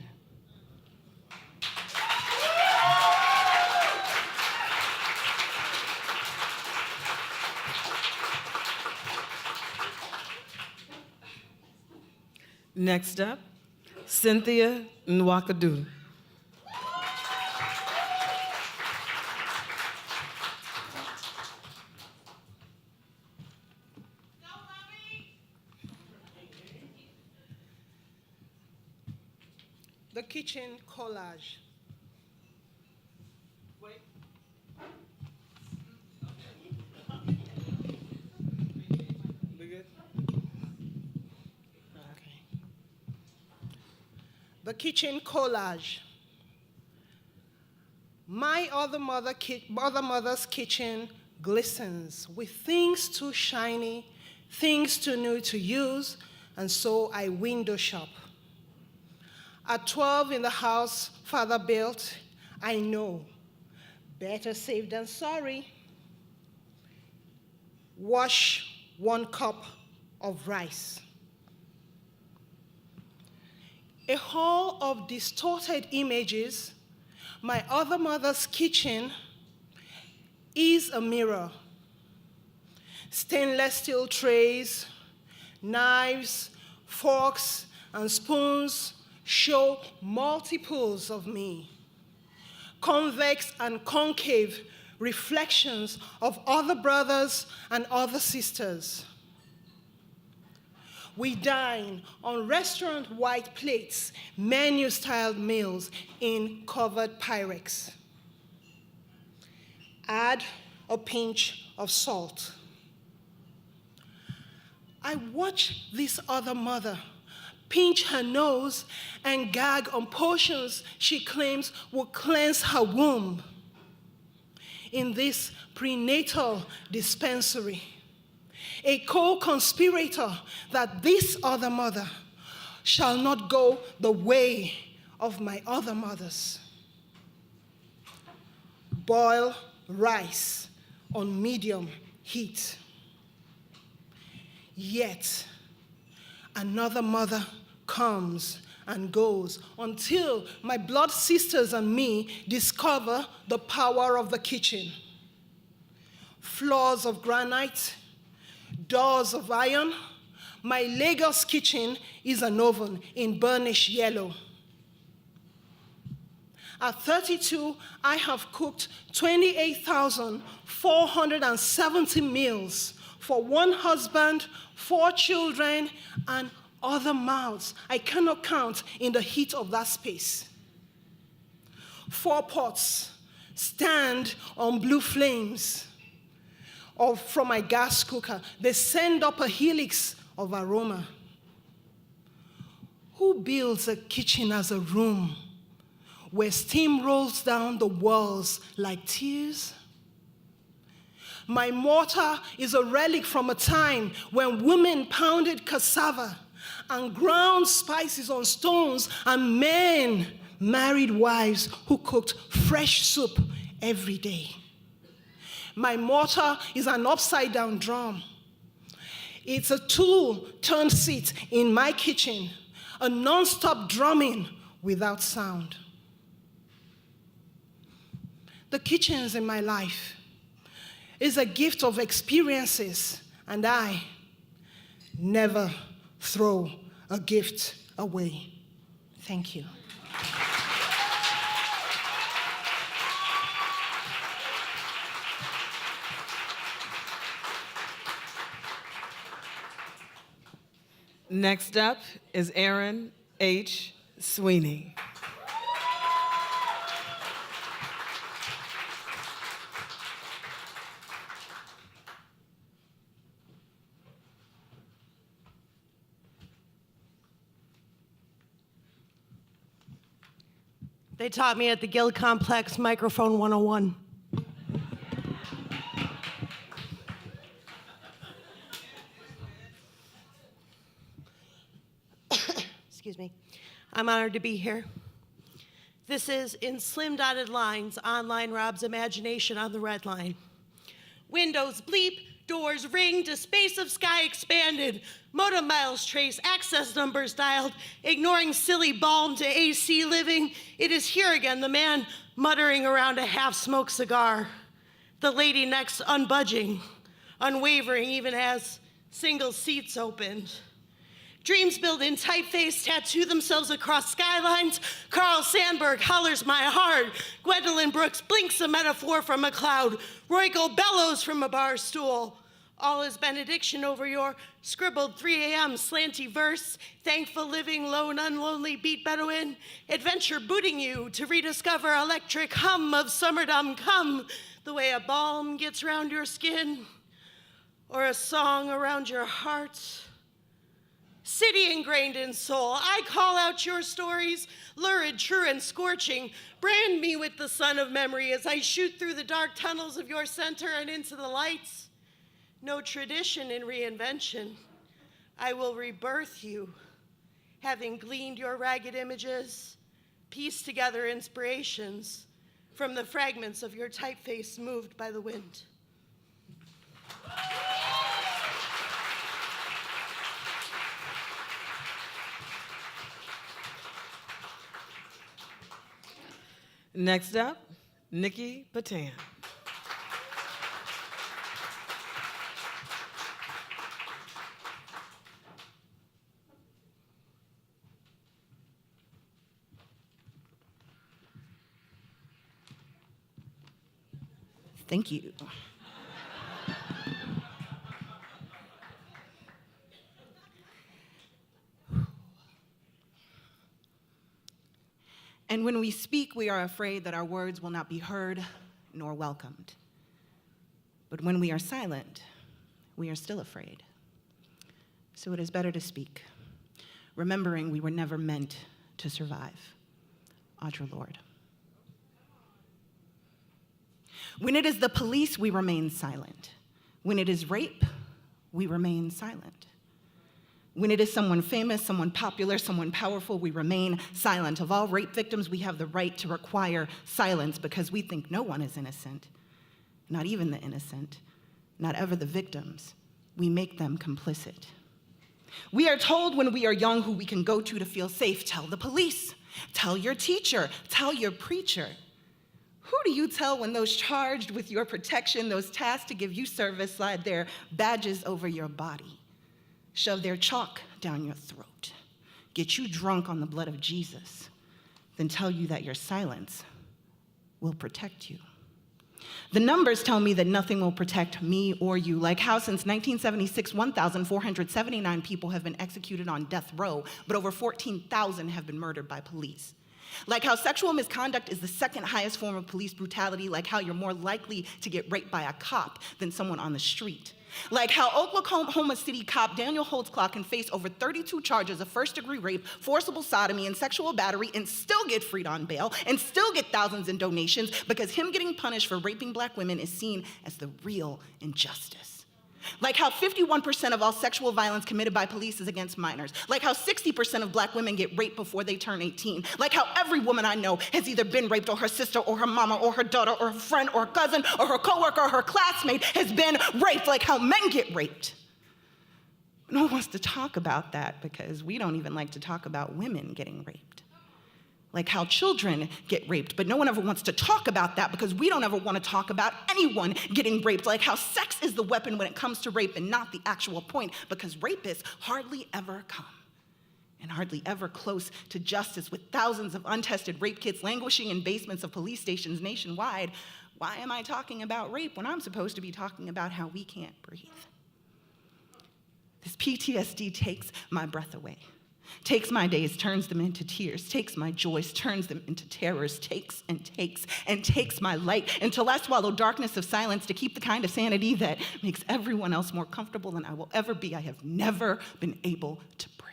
Next up, Cynthia Nwakudu. The Kitchen Collage. The Kitchen Collage. My other mother's kitchen glistens with things too shiny, things too new to use, and so I window shop. At 12 in the house father built, I know, better safe than sorry. wash 1 cup of rice. A hall of distorted images, my other mother's kitchen is a mirror. Stainless steel trays, knives, forks, and spoons show multiples of me. Convex and concave reflections of other brothers and other sisters. We dine on restaurant white plates, menu-styled meals in covered Pyrex. Add a pinch of salt. I watch this other mother pinch her nose and gag on potions she claims will cleanse her womb. In this prenatal dispensary, a co-conspirator that this other mother shall not go the way of my other mothers. Boil rice on medium heat. Yet another mother comes and goes until my blood sisters and me discover the power of the kitchen. Floors of granite, doors of iron. My Lagos kitchen is an oven in burnished yellow. At 32, I have cooked 28,470 meals for 1 husband, 4 children, and other mouths I cannot count in the heat of that space. 4 pots stand on blue flames from my gas cooker. They send up a helix of aroma. Who builds a kitchen as a room where steam rolls down the walls like tears? My mortar is a relic from a time when women pounded cassava and ground spices on stones, and men married wives who cooked fresh soup every day. My mortar is an upside-down drum. It's a tool turned seat in my kitchen, a non-stop drumming without sound. The kitchens in my life is a gift of experiences, and I never throw a gift away. Thank you. Next up is Aaron H. Sweeney. They taught me at the Guild Complex Microphone 101. Excuse me. I'm honored to be here. This is in slim dotted lines, online Rob's imagination on the red line. Windows bleep, doors ringed, a space of sky expanded, modem miles traced, access numbers dialed, ignoring silly balm to AC living. It is here again, the man muttering around a half-smoked cigar, the lady next unbudging, unwavering even as single seats opened. Dreams build in typeface, tattoo themselves across skylines. Carl Sandburg hollers my heart. Gwendolyn Brooks blinks a metaphor from a cloud. Royko bellows from a bar stool. All is benediction over your scribbled 3 a.m. slanty verse. Thankful living, lone, unlonely beat Bedouin. Adventure booting you to rediscover electric hum of summerdom come. The way a balm gets round your skin or a song around your heart. City ingrained in soul, I call out your stories, lurid, true, and scorching. Brand me with the sun of memory as I shoot through the dark tunnels of your center and into the lights. No tradition in reinvention. I will rebirth you, having gleaned your ragged images, pieced together inspirations from the fragments of your typeface moved by the wind. Next up, Nikki Potato. Thank you. And when we speak, we are afraid that our words will not be heard nor welcomed. But when we are silent, we are still afraid. So it is better to speak, remembering we were never meant to survive. Audre Lorde. When it is the police, we remain silent. When it is rape, we remain silent. When it is someone famous, someone popular, someone powerful, we remain silent. Of all rape victims, we have the right to require silence because we think no one is innocent, not even the innocent, not ever the victims. We make them complicit. We are told when we are young who we can go to feel safe. Tell the police, tell your teacher, tell your preacher. Who do you tell when those charged with your protection, those tasked to give you service, slide their badges over your body, shove their chalk down your throat, get you drunk on the blood of Jesus, then tell you that your silence will protect you? The numbers tell me that nothing will protect me or you, like how since 1976, 1,479 people have been executed on death row, but over 14,000 have been murdered by police. Like how sexual misconduct is the second highest form of police brutality, like how you're more likely to get raped by a cop than someone on the street. Like how Oklahoma City cop Daniel Holtzclaw can face over 32 charges of first-degree rape, forcible sodomy, and sexual battery and still get freed on bail and still get thousands in donations because him getting punished for raping Black women is seen as the real injustice. Like how 51% of all sexual violence committed by police is against minors. Like how 60% of Black women get raped before they turn 18. Like how every woman I know has either been raped or her sister or her mama or her daughter or her friend or her cousin or her coworker or her classmate has been raped. Like how men get raped. No one wants to talk about that because we don't even like to talk about women getting raped. Like how children get raped, but no one ever wants to talk about that because we don't ever want to talk about anyone getting raped. Like how sex is the weapon when it comes to rape and not the actual point, because rapists hardly ever come and hardly ever close to justice, with thousands of untested rape kits languishing in basements of police stations nationwide. Why am I talking about rape when I'm supposed to be talking about how we can't breathe? This PTSD takes my breath away. Takes my days, turns them into tears, takes my joys, turns them into terrors, takes and takes and takes my light until I swallow darkness of silence to keep the kind of sanity that makes everyone else more comfortable than I will ever be. I have never been able to breathe.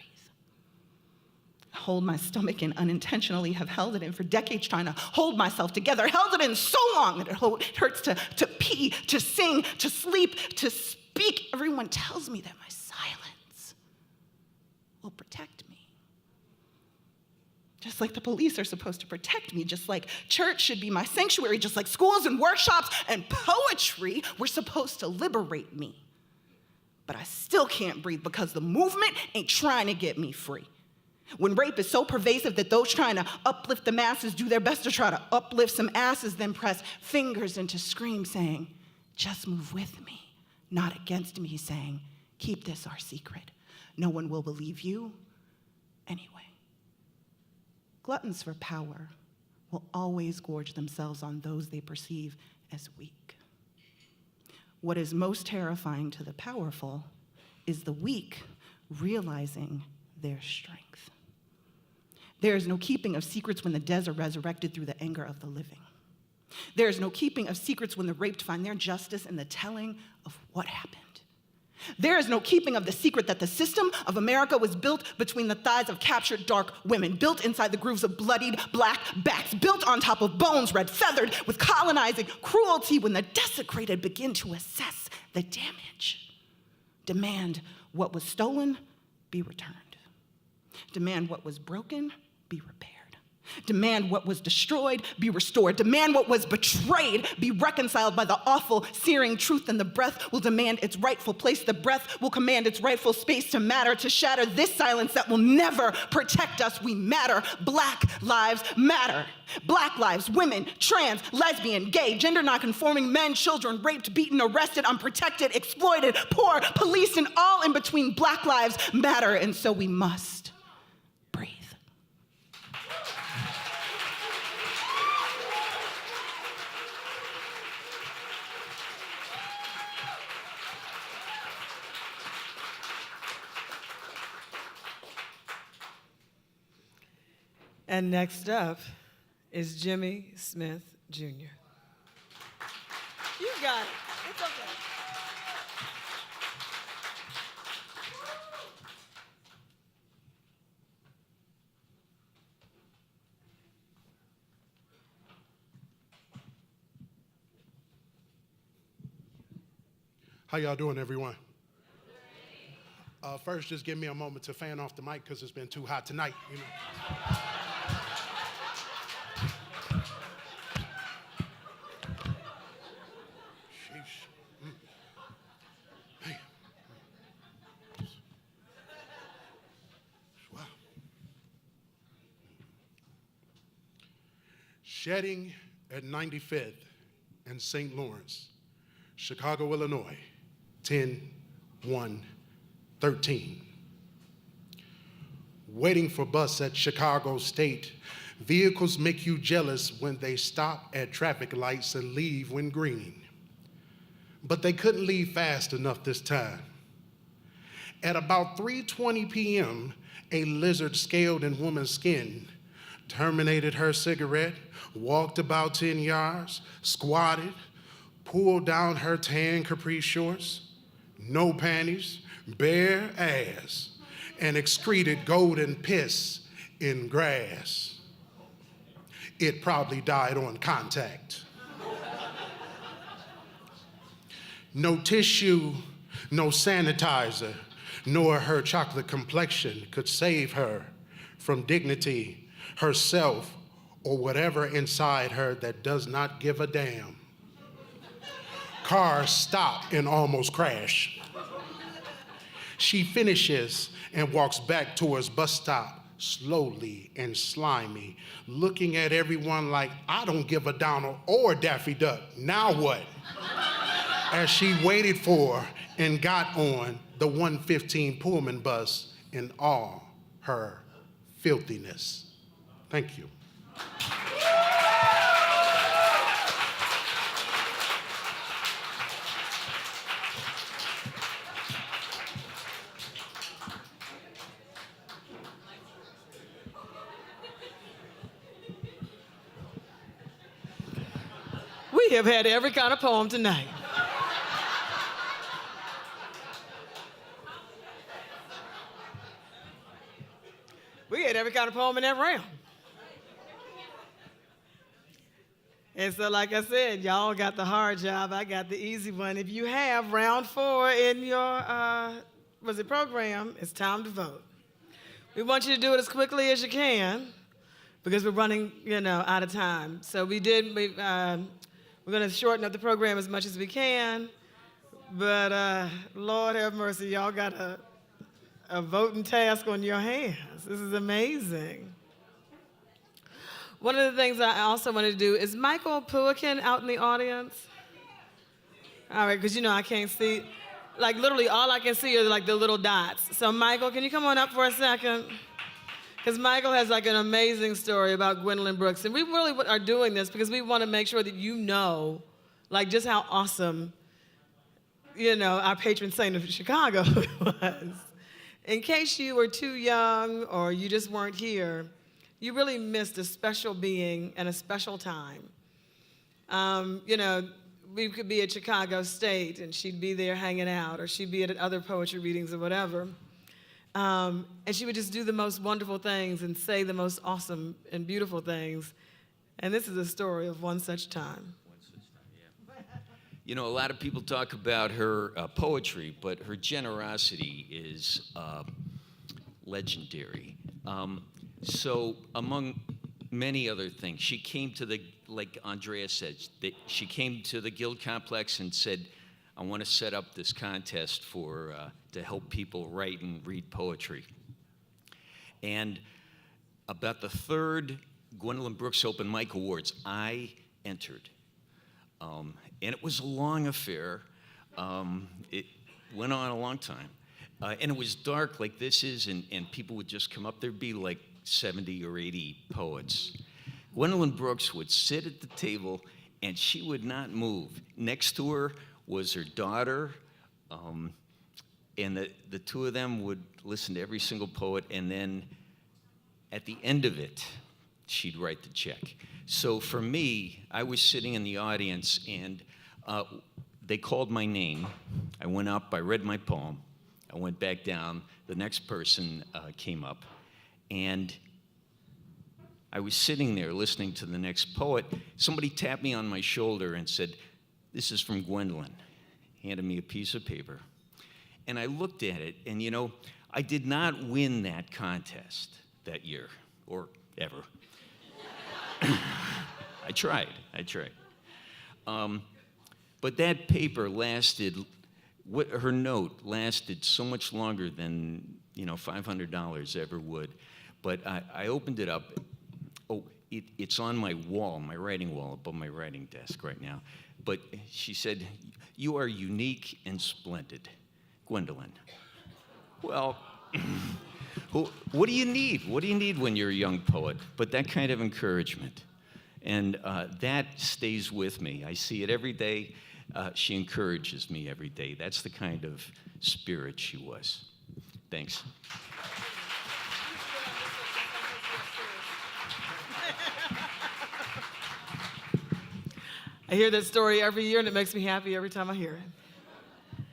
I hold my stomach in unintentionally, have held it in for decades trying to hold myself together, held it in so long that it hurts to pee, to sing, to sleep, to speak. Everyone tells me that my silence will protect me. Just like the police are supposed to protect me, just like church should be my sanctuary, just like schools and workshops and poetry were supposed to liberate me. But I still can't breathe because the movement ain't trying to get me free. When rape is so pervasive that those trying to uplift the masses do their best to try to uplift some asses, then press fingers into scream saying, just move with me, not against me, saying, keep this our secret. No one will believe you anyway. Gluttons for power will always gorge themselves on those they perceive as weak. What is most terrifying to the powerful is the weak realizing their strength. There is no keeping of secrets when the dead are resurrected through the anger of the living. There is no keeping of secrets when the raped find their justice in the telling of what happened. There is no keeping of the secret that the system of America was built between the thighs of captured dark women, built inside the grooves of bloodied Black backs, built on top of bones red feathered with colonizing cruelty. When the desecrated begin to assess the damage, demand what was stolen be returned. Demand what was broken be repaired. Demand what was destroyed be restored. Demand what was betrayed be reconciled by the awful, searing truth, and the breath will demand its rightful place. The breath will command its rightful space to matter, to shatter this silence that will never protect us. We matter. Black lives matter. Black lives, women, trans, lesbian, gay, gender nonconforming, men, children, raped, beaten, arrested, unprotected, exploited, poor, policed, and all in between. Black lives matter, and so we must breathe. And next up is Jimmy Smith Jr. You got it. It's okay. How y'all doing, everyone? First, just give me a moment to fan off the mic because it's been too hot tonight, you know. Sheesh. Man. Wow. Shedding at 95th and St. Lawrence, Chicago, Illinois, 10-1-13. Waiting for bus at Chicago State. Vehicles make you jealous when they stop at traffic lights and leave when green. But they couldn't leave fast enough this time. At about 3:20 p.m., a lizard scaled in woman's skin terminated her cigarette, walked about 10 yards, squatted, pulled down her tan capri shorts, no panties, bare ass, and excreted golden piss in grass. It probably died on contact. No tissue, no sanitizer, nor her chocolate complexion could save her from dignity, herself, or whatever inside her that does not give a damn. Cars stop and almost crash. She finishes and walks back towards bus stop, slowly and slimy, looking at everyone like, I don't give a Donald or Daffy Duck, now what? As she waited for and got on the 115 Pullman bus in all her filthiness. Thank you. We have had every kind of poem tonight. We had every kind of poem in that round. And so, like I said, y'all got the hard job. I got the easy one. If you have round 4 in your program, it's time to vote. We want you to do it as quickly as you can because we're running, out of time. So we're going to shorten up the program as much as we can. But Lord have mercy, y'all got a voting task on your hands. This is amazing. One of the things I also wanted to do is Michael Puakin out in the audience. All right, because I can't see. Like literally all I can see are like the little dots. So Michael, can you come on up for a second? Because Michael has like an amazing story about Gwendolyn Brooks. And we really are doing this because we want to make sure that like just how awesome, our patron saint of Chicago was. In case you were too young or you just weren't here, you really missed a special being and a special time. We could be at Chicago State and she'd be there hanging out, or she'd be at other poetry readings or whatever. And she would just do the most wonderful things and say the most awesome and beautiful things. And this is a story of one such time. A lot of people talk about her poetry, but her generosity is legendary. So among many other things. She came to the, like Andrea said, she came to the Guild Complex and said, I want to set up this contest for, to help people write and read poetry. And about the third Gwendolyn Brooks Open Mic Awards, I entered. And it was a long affair. It went on a long time. And it was dark like this is, and people would just come up. There'd be like 70 or 80 poets. Gwendolyn Brooks would sit at the table, and she would not move. Next to her was her daughter, and the two of them would listen to every single poet, and then at the end of it, she'd write the check. So for me, I was sitting in the audience, and they called my name. I went up, I read my poem, I went back down, the next person came up, and I was sitting there listening to the next poet. Somebody tapped me on my shoulder and said, "This is from Gwendolyn," handed me a piece of paper. And I looked at it, and you know, I did not win that contest that year, or ever. I tried. But that paper lasted, her note lasted so much longer than, you know, $500 ever would. But I opened it up. Oh, it's on my wall, my writing wall above my writing desk right now. But she said, "You are unique and splendid, Gwendolyn." Well, what do you need? What do you need when you're a young poet? But that kind of encouragement. And that stays with me. I see it every day. She encourages me every day. That's the kind of spirit she was. Thanks. I hear that story every year, and it makes me happy every time I hear it.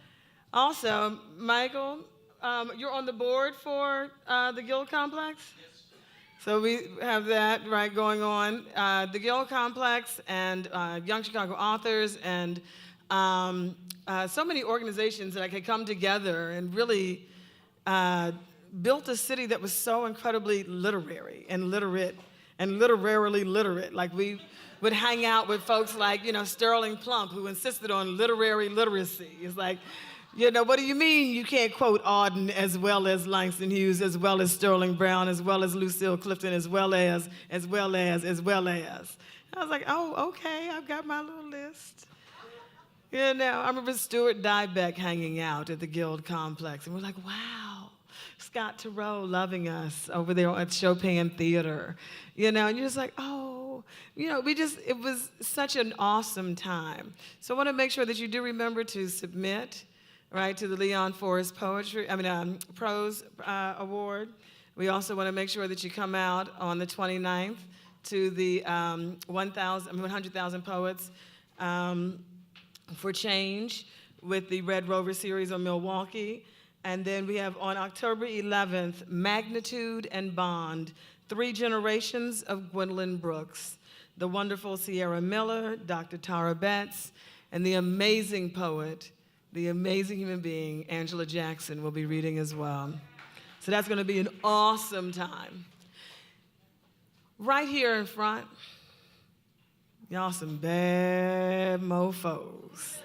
Also, Michael, you're on the board for the Guild Complex? Yes. So we have that, right, going on. The Guild Complex and Young Chicago Authors and so many organizations that could come together and really built a city that was so incredibly literary and literate and literarily literate. Like we would hang out with folks like, you know, Sterling Plump, who insisted on literary literacy. It's like, you know, what do you mean you can't quote Auden as well as Langston Hughes, as well as Sterling Brown, as well as Lucille Clifton, as well as. And I was like, oh, okay, I've got my little list. You know, I remember Stuart Dybeck hanging out at the Guild Complex, and we're like, wow, Scott Turow loving us over there at Chopin Theater. You know, and you're just like, oh, you know, it was such an awesome time. So I want to make sure that you do remember to submit, right, to the Leon Forrest Prose Award. We also want to make sure that you come out on the 29th to the 100,000 Poets for Change with the Red Rover series on Milwaukee. And then we have on October 11th, Magnitude and Bond, 3 generations of Gwendolyn Brooks, the wonderful Sierra Miller, Dr. Tara Betts, and the amazing poet, the amazing human being, Angela Jackson, will be reading as well. So that's going to be an awesome time. Right here in front, y'all some bad mofos.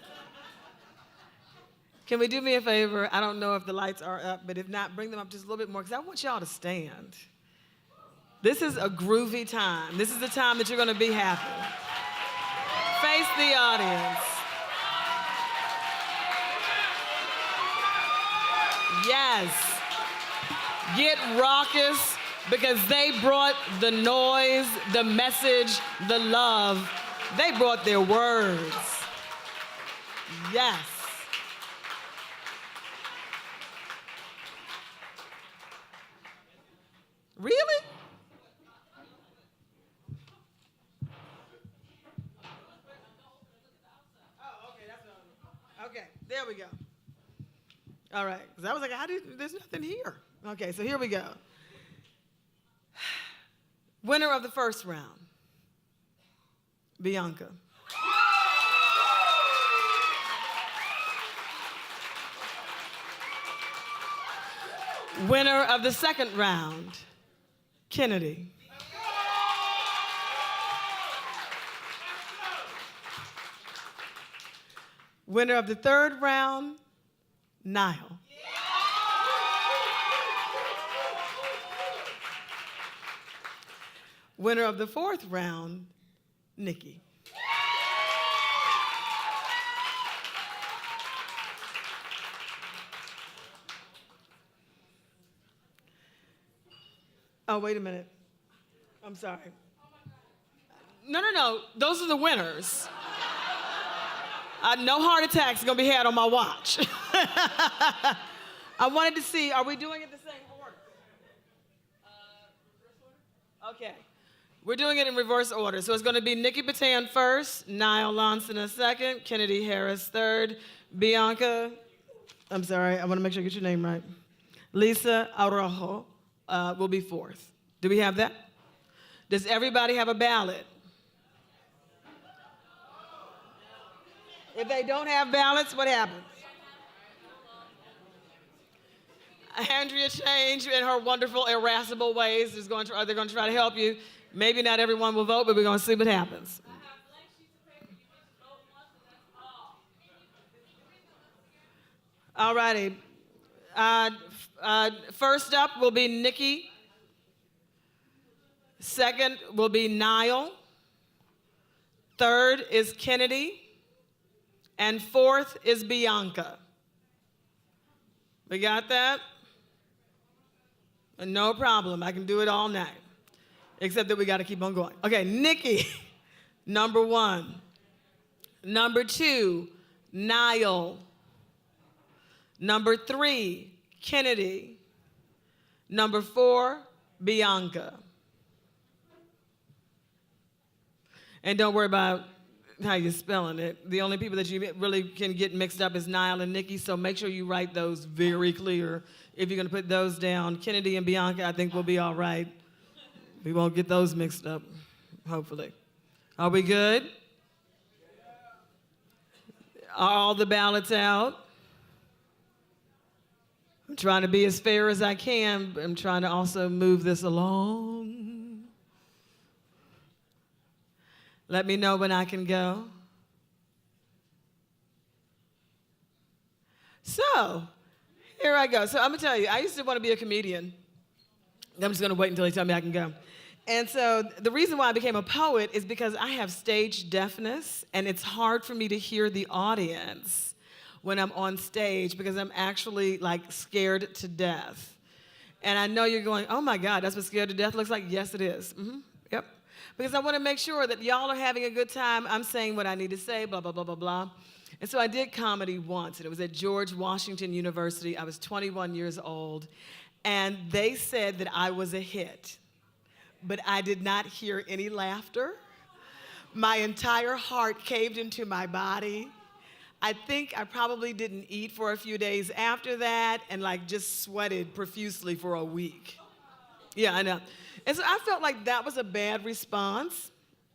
Can we do me a favor? I don't know if the lights are up, but if not, bring them up just a little bit more, because I want y'all to stand. This is a groovy time. This is the time that you're going to be happy. Face the audience. Yes. Get raucous, because they brought the noise, the message, the love. They brought their words. Yes. Really? Oh, okay, that's what okay, there we go. All right, because I was like, there's nothing here. Okay, so here we go. Winner of the first round, Bianca. Winner of the second round, Kennedy. Winner of the third round, Nile. Winner of the fourth round, Nikki. Oh, wait a minute. I'm sorry. No. Those are the winners. No heart attacks gonna be had on my watch. I wanted to see, are we doing it the same order? Okay. We're doing it in reverse order. So it's gonna be Nikki Potato first, Niall Lonson second, Kennedy Harris third, Bianca, I'm sorry, I wanna make sure I get your name right. Lisa Araujo will be fourth. Do we have that? Does everybody have a ballot? If they don't have ballots, what happens? Andrea Change, in her wonderful, irascible ways, they're going to try to help you. Maybe not everyone will vote, but we're going to see what happens. All righty. First up will be Nikki. Second will be Niall. Third is Kennedy. And fourth is Bianca. We got that? No problem. I can do it all night. Except that we got to keep on going. Okay, Nikki, number one. Number two, Niall. Number three, Kennedy. Number four, Bianca. And don't worry about how you're spelling it. The only people that you really can get mixed up is Niall and Nikki, so make sure you write those very clear. If you're gonna put those down, Kennedy and Bianca, I think we'll be all right. We won't get those mixed up, hopefully. Are we good? Are all the ballots out? I'm trying to be as fair as I can, but I'm trying to also move this along. Let me know when I can go. So, here I go. So I'm gonna tell you, I used to want to be a comedian. I'm just gonna wait until they tell me I can go. And so the reason why I became a poet is because I have stage deafness, and it's hard for me to hear the audience when I'm on stage because I'm actually like scared to death. And I know you're going, oh my God, that's what scared to death looks like? Yes, it is. Yep. Because I want to make sure that y'all are having a good time. I'm saying what I need to say, blah, blah, blah, blah, blah. And so I did comedy once, and it was at George Washington University. I was 21 years old, and they said that I was a hit, but I did not hear any laughter. My entire heart caved into my body. I think I probably didn't eat for a few days after that and like just sweated profusely for a week. Yeah, I know. And so I felt like that was a bad response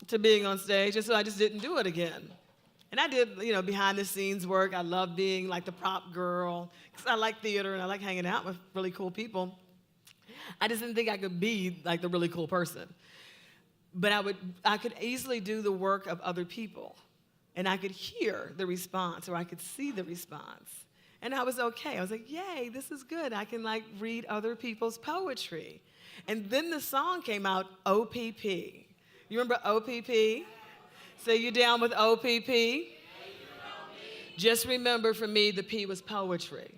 to being on stage, and so I just didn't do it again. And I did, behind the scenes work. I love being like the prop girl, because I like theater and I like hanging out with really cool people. I just didn't think I could be like the really cool person. But I could easily do the work of other people, and I could hear the response, or I could see the response. And I was okay. I was like, yay, this is good. I can like read other people's poetry. And then the song came out, OPP. You remember OPP? So you down with OPP? Just remember, for me, the P was poetry.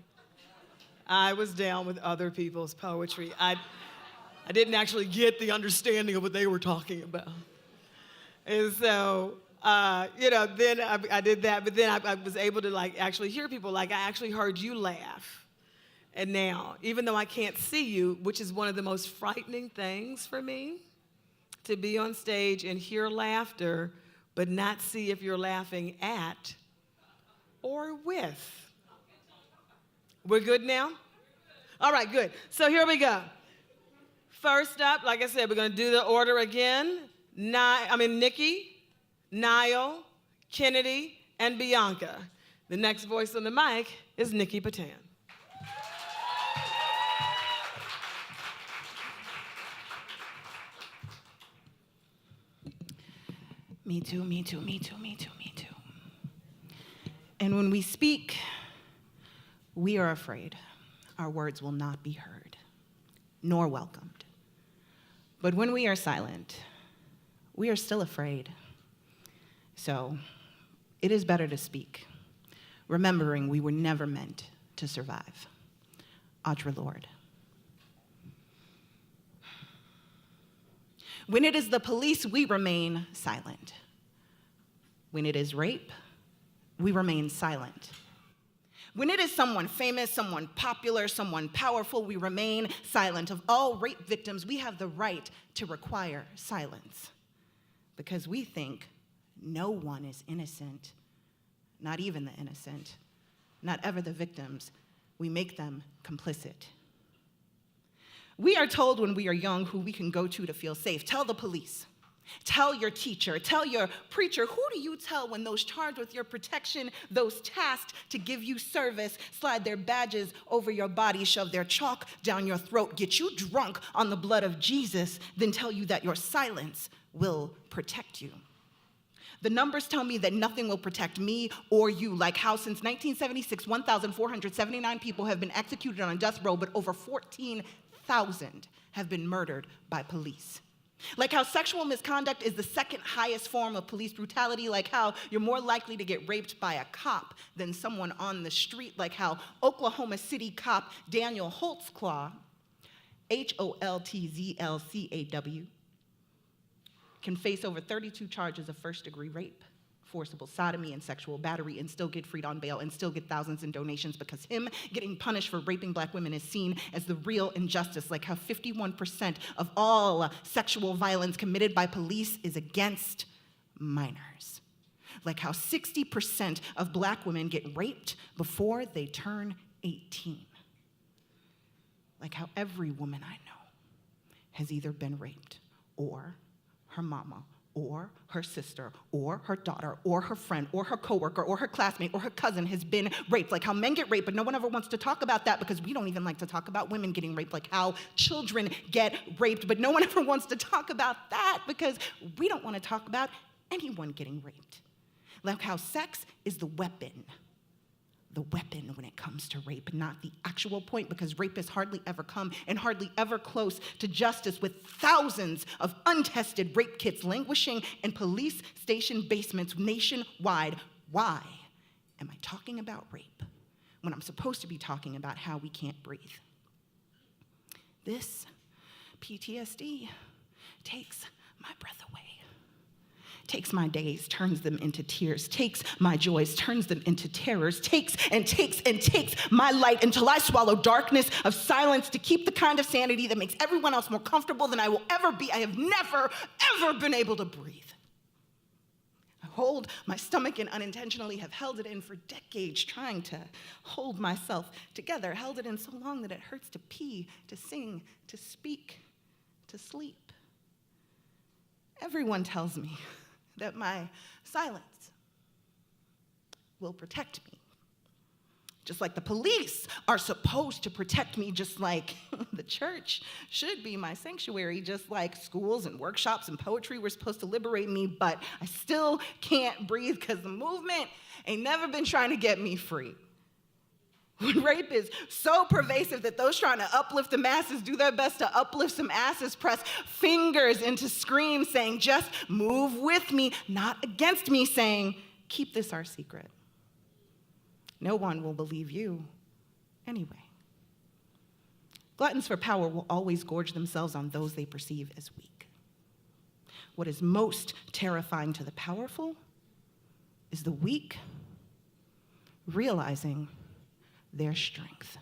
I was down with other people's poetry. I didn't actually get the understanding of what they were talking about. And so, then I did that, but then I was able to like actually hear people, like I actually heard you laugh. And now, even though I can't see you, which is one of the most frightening things for me, to be on stage and hear laughter, but not see if you're laughing at or with. We're good now? All right, good. So here we go. First up, like I said, we're going to do the order again. Nikki, Niall, Kennedy, and Bianca. The next voice on the mic is Nikki Potato. Me too, me too, me too, me too, me too. And when we speak, we are afraid our words will not be heard, nor welcomed. But when we are silent, we are still afraid. So it is better to speak, remembering we were never meant to survive. Audre Lorde. When it is the police, we remain silent. When it is rape, we remain silent. When it is someone famous, someone popular, someone powerful, we remain silent. Of all rape victims, we have the right to require silence because we think no one is innocent, not even the innocent, not ever the victims. We make them complicit. We are told when we are young who we can go to feel safe. Tell the police. Tell your teacher, tell your preacher. Who do you tell when those charged with your protection, those tasked to give you service, slide their badges over your body, shove their chalk down your throat, get you drunk on the blood of Jesus, then tell you that your silence will protect you? The numbers tell me that nothing will protect me or you, like how since 1976, 1,479 people have been executed on death row, but over 14,000 have been murdered by police. Like how sexual misconduct is the second highest form of police brutality, like how you're more likely to get raped by a cop than someone on the street, like how Oklahoma City cop Daniel Holtzclaw, Holtzlcaw, can face over 32 charges of first-degree rape, forcible sodomy, and sexual battery, and still get freed on bail, and still get thousands in donations because him getting punished for raping Black women is seen as the real injustice, like how 51% of all sexual violence committed by police is against minors, like how 60% of Black women get raped before they turn 18, like how every woman I know has either been raped or her mama, or her sister, or her daughter, or her friend, or her coworker, or her classmate, or her cousin has been raped. Like how men get raped, but no one ever wants to talk about that because we don't even like to talk about women getting raped. Like how children get raped, but no one ever wants to talk about that because we don't want to talk about anyone getting raped. Like how sex is the weapon when it comes to rape, not the actual point, because rapists hardly ever come and hardly ever close to justice, with thousands of untested rape kits languishing in police station basements nationwide. Why am I talking about rape when I'm supposed to be talking about how we can't breathe? This PTSD takes my breath away. Takes my days, turns them into tears, takes my joys, turns them into terrors, takes and takes and takes my light until I swallow darkness of silence to keep the kind of sanity that makes everyone else more comfortable than I will ever be. I have never, ever been able to breathe. I hold my stomach and unintentionally have held it in for decades, trying to hold myself together, held it in so long that it hurts to pee, to sing, to speak, to sleep. Everyone tells me that my silence will protect me. Just like the police are supposed to protect me, just like the church should be my sanctuary, just like schools and workshops and poetry were supposed to liberate me, but I still can't breathe because the movement ain't never been trying to get me free. When rape is so pervasive that those trying to uplift the masses do their best to uplift some asses, press fingers into screams saying, just move with me, not against me, saying, keep this our secret. No one will believe you anyway. Gluttons for power will always gorge themselves on those they perceive as weak. What is most terrifying to the powerful is the weak realizing their strength.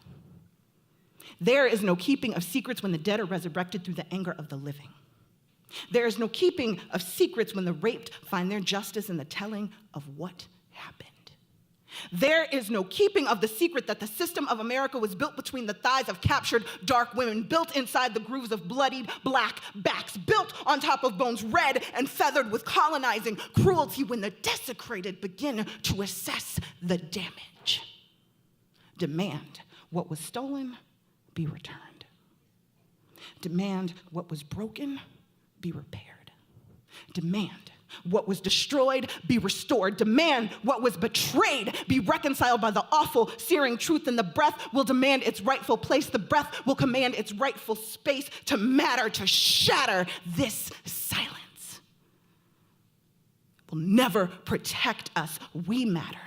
There is no keeping of secrets when the dead are resurrected through the anger of the living. There is no keeping of secrets when the raped find their justice in the telling of what happened. There is no keeping of the secret that the system of America was built between the thighs of captured dark women, built inside the grooves of bloodied Black backs, built on top of bones red and feathered with colonizing cruelty when the desecrated begin to assess the damage. Demand what was stolen be returned. Demand what was broken be repaired. Demand What was destroyed, be restored. Demand what was betrayed, be reconciled by the awful, searing truth. And the breath will demand its rightful place. The breath will command its rightful space to matter, to shatter this silence. Will never protect us. We matter.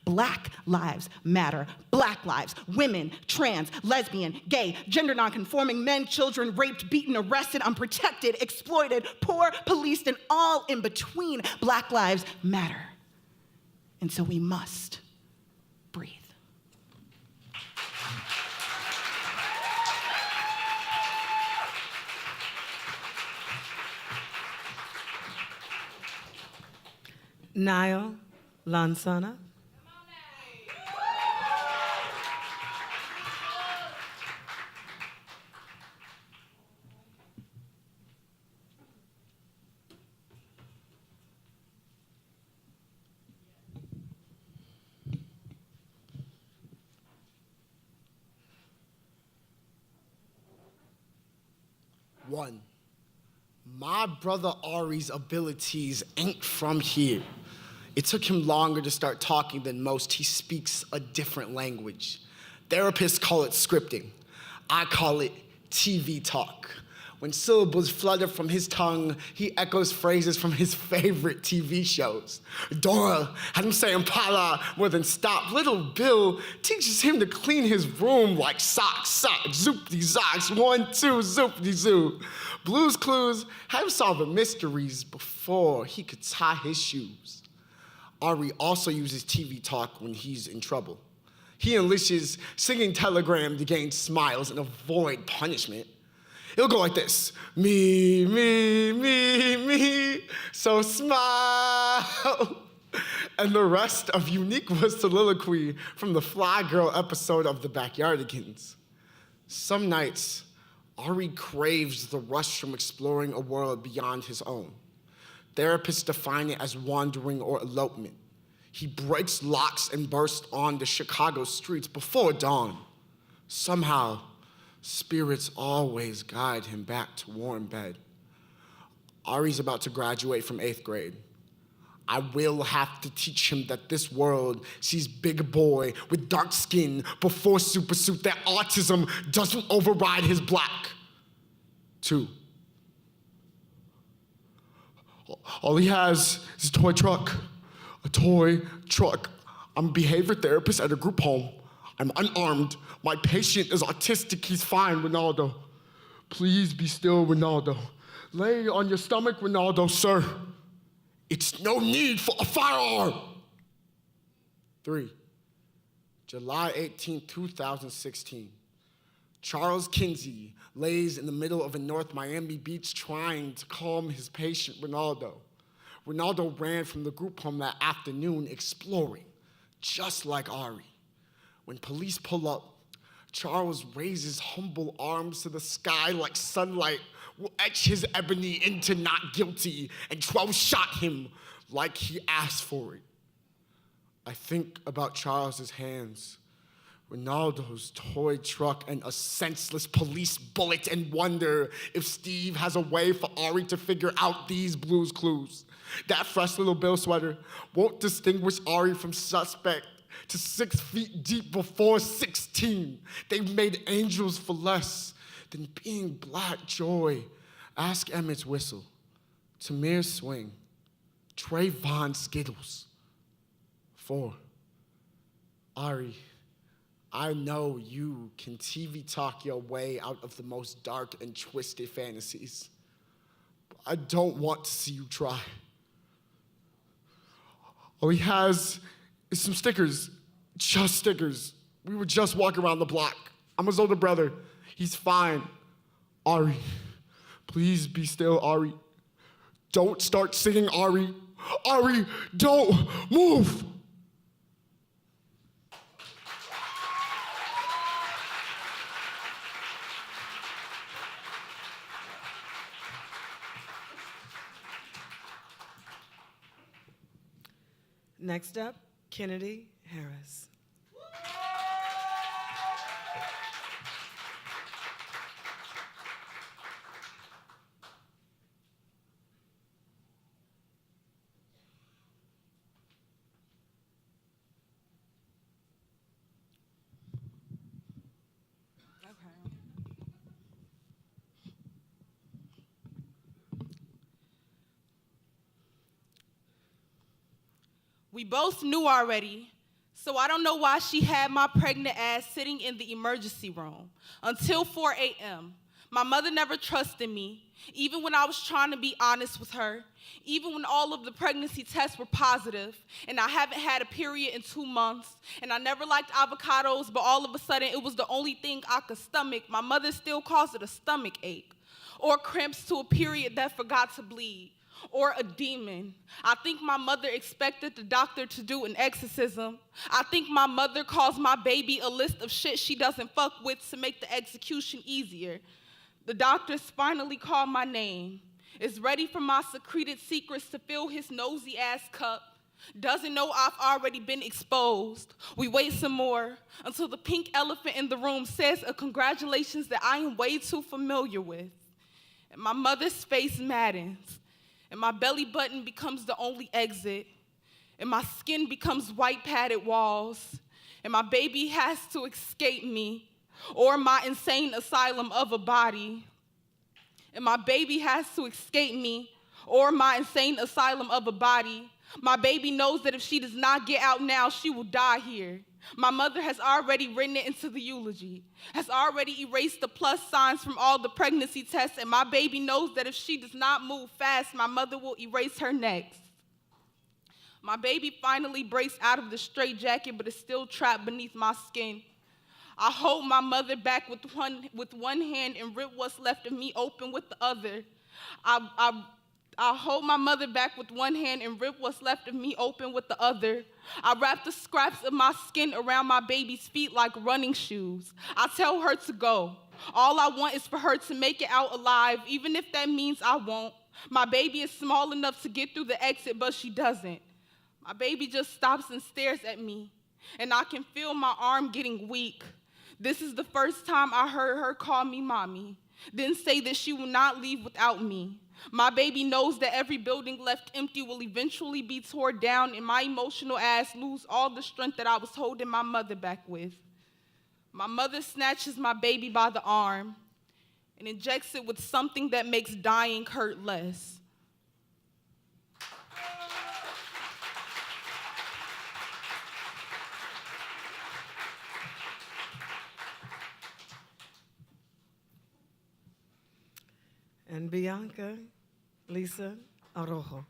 Black lives matter. Black lives, women, trans, lesbian, gay, gender nonconforming, men, children, raped, beaten, arrested, unprotected, exploited, poor, policed, and all in between. Black lives matter. And so we must breathe. Niall Lansana. One, my brother Ari's abilities ain't from here. It took him longer to start talking than most. He speaks a different language. Therapists call it scripting. I call it TV talk. When syllables flutter from his tongue, he echoes phrases from his favorite TV shows. Dora had him say Impala more than stop. Little Bill teaches him to clean his room like socks, socks, zoopty socks, 1, 2, zoopty zoo. Blue's Clues had him solve the mysteries before he could tie his shoes. Ari also uses TV talk when he's in trouble. He unleashes singing telegram to gain smiles and avoid punishment. It'll go like this: me, me, me, me, so smile. And the rest of Uniqua's soliloquy from the Fly Girl episode of The Backyardigans. Some nights, Ari craves the rush from exploring a world beyond his own. Therapists define it as wandering or elopement. He breaks locks and bursts on the Chicago streets before dawn. Somehow, spirits always guide him back to warm bed. Ari's about to graduate from 8th grade. I will have to teach him that this world sees big boy with dark skin before supersuit, that autism doesn't override his black. 2, all he has is a toy truck. A toy truck. I'm a behavior therapist at a group home. I'm unarmed. My patient is autistic. He's fine, Ronaldo. Please be still, Ronaldo. Lay on your stomach, Ronaldo, sir. It's no need for a firearm. 3, July 18, 2016. Charles Kinsey lays in the middle of a North Miami beach trying to calm his patient, Ronaldo. Ronaldo ran from the group home that afternoon exploring, just like Ari. When police pull up, Charles raises humble arms to the sky like sunlight will etch his ebony into not guilty, and 12 shot him like he asked for it. I think about Charles's hands, Ronaldo's toy truck, and a senseless police bullet, and wonder if Steve has a way for Ari to figure out these Blue's Clues. That fresh little Bill sweater won't distinguish Ari from suspect to 6 feet deep before 16. They've made angels for less than being black joy. Ask Emmett's whistle, Tamir's swing, Trayvon Skittles. 4, Ari, I know you can TV talk your way out of the most dark and twisted fantasies. But I don't want to see you try. All he has is some stickers, just stickers. We were just walking around the block. I'm his older brother. He's fine. Ari, please be still, Ari. Don't start singing, Ari. Ari, don't move. Next up, Kennedy Harris. We both knew already, so I don't know why she had my pregnant ass sitting in the emergency room until 4 a.m. My mother never trusted me, even when I was trying to be honest with her, even when all of the pregnancy tests were positive, and I haven't had a period in 2 months, and I never liked avocados, but all of a sudden it was the only thing I could stomach. My mother still calls it a stomach ache, or cramps to a period that forgot to bleed, or a demon. I think my mother expected the doctor to do an exorcism. I think my mother calls my baby a list of shit she doesn't fuck with to make the execution easier. The doctors finally called my name, is ready for my secreted secrets to fill his nosy ass cup. Doesn't know I've already been exposed. We wait some more until the pink elephant in the room says a congratulations that I am way too familiar with. And my mother's face maddens, and my belly button becomes the only exit, and my skin becomes white padded walls, and my baby has to escape me, or my insane asylum of a body. And my baby has to escape me, or my insane asylum of a body. My baby knows that if she does not get out now, she will die here. My mother has already written it into the eulogy, has already erased the plus signs from all the pregnancy tests, and my baby knows that if she does not move fast, my mother will erase her next. My baby finally breaks out of the straitjacket, but is still trapped beneath my skin. I hold my mother back with one hand and rip what's left of me open with the other. I hold my mother back with one hand and rip what's left of me open with the other. I wrap the scraps of my skin around my baby's feet like running shoes. I tell her to go. All I want is for her to make it out alive, even if that means I won't. My baby is small enough to get through the exit, but she doesn't. My baby just stops and stares at me, and I can feel my arm getting weak. This is the first time I heard her call me mommy, then say that she will not leave without me. My baby knows that every building left empty will eventually be torn down, and my emotional ass lose all the strength that I was holding my mother back with. My mother snatches my baby by the arm and injects it with something that makes dying hurt less. And Bianca, Lisa Arrojo.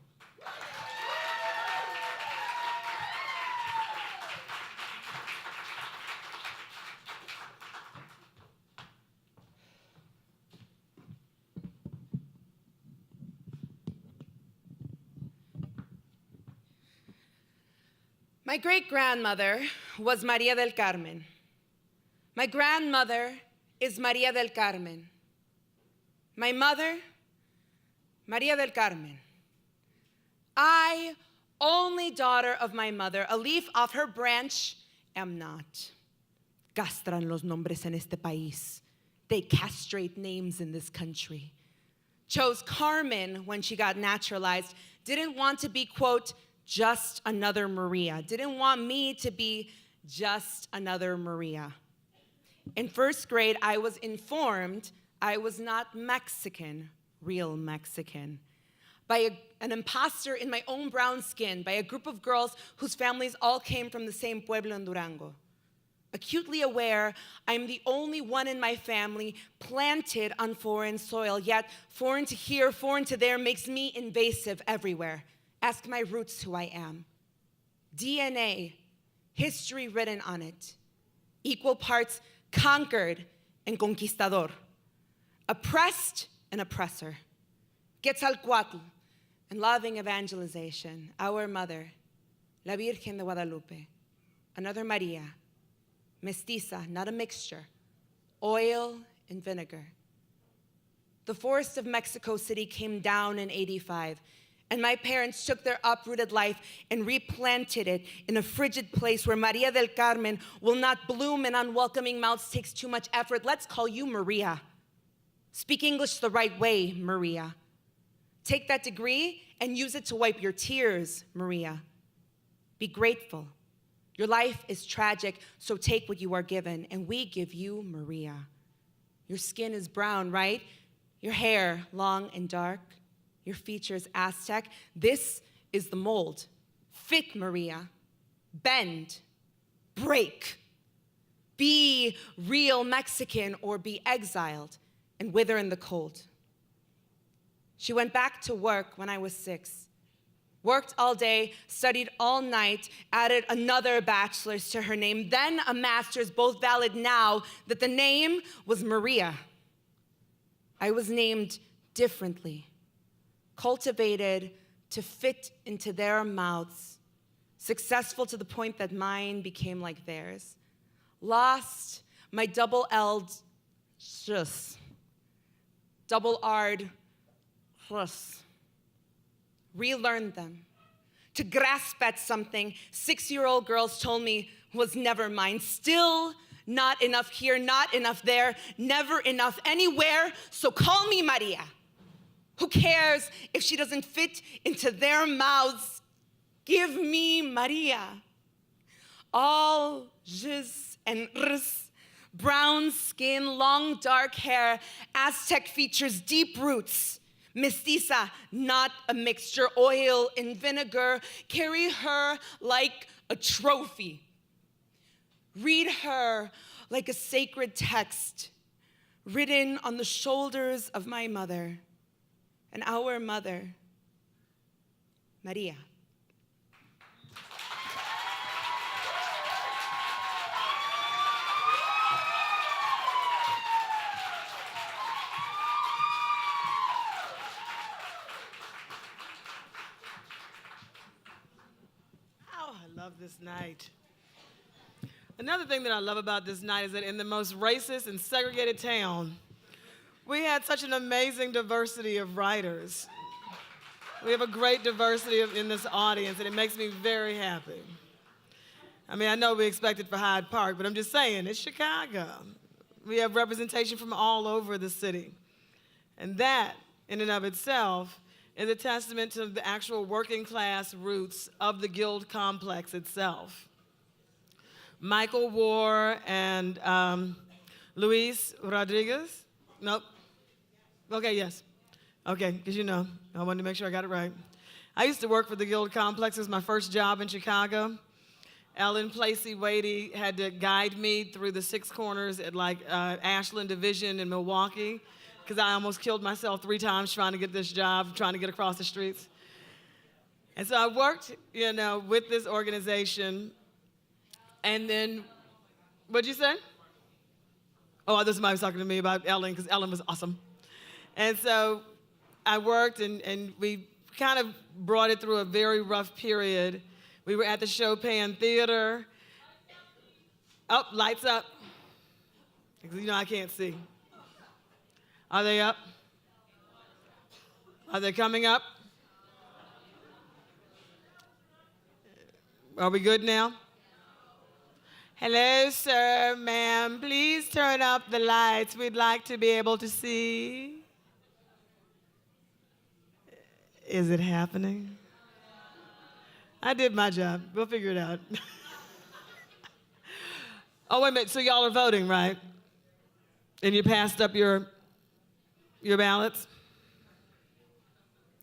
My great-grandmother was Maria del Carmen. My grandmother is Maria del Carmen. My mother, Maria del Carmen. I, only daughter of my mother, a leaf off her branch, am not. Castran los nombres en este país. They castrate names in this country. Chose Carmen when she got naturalized. Didn't want to be, quote, just another Maria. Didn't want me to be just another Maria. In first grade, I was informed I was not Mexican, real Mexican, by an imposter in my own brown skin, by a group of girls whose families all came from the same pueblo in Durango. Acutely aware, I'm the only one in my family planted on foreign soil, yet foreign to here, foreign to there makes me invasive everywhere. Ask my roots who I am. DNA, history written on it, equal parts conquered and conquistador. Oppressed and oppressor. Quetzalcoatl and loving evangelization. Our mother, La Virgen de Guadalupe. Another Maria. Mestiza, not a mixture. Oil and vinegar. The forest of Mexico City came down in '85, and my parents took their uprooted life and replanted it in a frigid place where Maria del Carmen will not bloom and unwelcoming mouths takes too much effort. Let's call you Maria. Speak English the right way, Maria. Take that degree and use it to wipe your tears, Maria. Be grateful. Your life is tragic, so take what you are given, and we give you Maria. Your skin is brown, right? Your hair long and dark. Your features Aztec. This is the mold. Fit, Maria. Bend. Break. Be real Mexican or be exiled and wither in the cold. She went back to work when I was 6. Worked all day, studied all night, added another bachelor's to her name, then a master's, both valid now, that the name was Maria. I was named differently, cultivated to fit into their mouths, successful to the point that mine became like theirs. Lost my double-L'd, double-R'd, relearned them. To grasp at something 6-year-old girls told me was never mine. Still not enough here, not enough there, never enough anywhere, so call me Maria. Who cares if she doesn't fit into their mouths? Give me Maria. All j's and r's, brown skin, long dark hair, Aztec features, deep roots. Mestiza, not a mixture, oil and vinegar. Carry her like a trophy. Read her like a sacred text written on the shoulders of my mother and our mother, Maria. I love this night. Another thing that I love about this night is that in the most racist and segregated town, we had such an amazing diversity of writers. We have a great diversity in this audience, and it makes me very happy. I mean, I know we expected for Hyde Park, but I'm just saying, it's Chicago. We have representation from all over the city. And that, in and of itself, is a testament to the actual working class roots of the guild complex itself. Michael War and Luis Rodriguez? Nope. Okay, yes. Okay, because you know, I wanted to make sure I got it right. I used to work for the guild complex. It was my first job in Chicago. Ellen Placey Wadey had to guide me through the 6 corners at like Ashland Division in Milwaukee, because I almost killed myself 3 times trying to get this job, trying to get across the streets. And so I worked, you know, with this organization. And then, what'd you say? Oh, this somebody was talking to me about Ellen, because Ellen was awesome. And so I worked, and we kind of brought it through a very rough period. We were at the Chopin Theater. Oh, lights up. Because you know I can't see. Are they up? Are they coming up? Are we good now? Hello, sir, ma'am. Please turn up the lights. We'd like to be able to see. Is it happening? I did my job. We'll figure it out. Oh, wait a minute. So y'all are voting, right? And you passed up your ballots?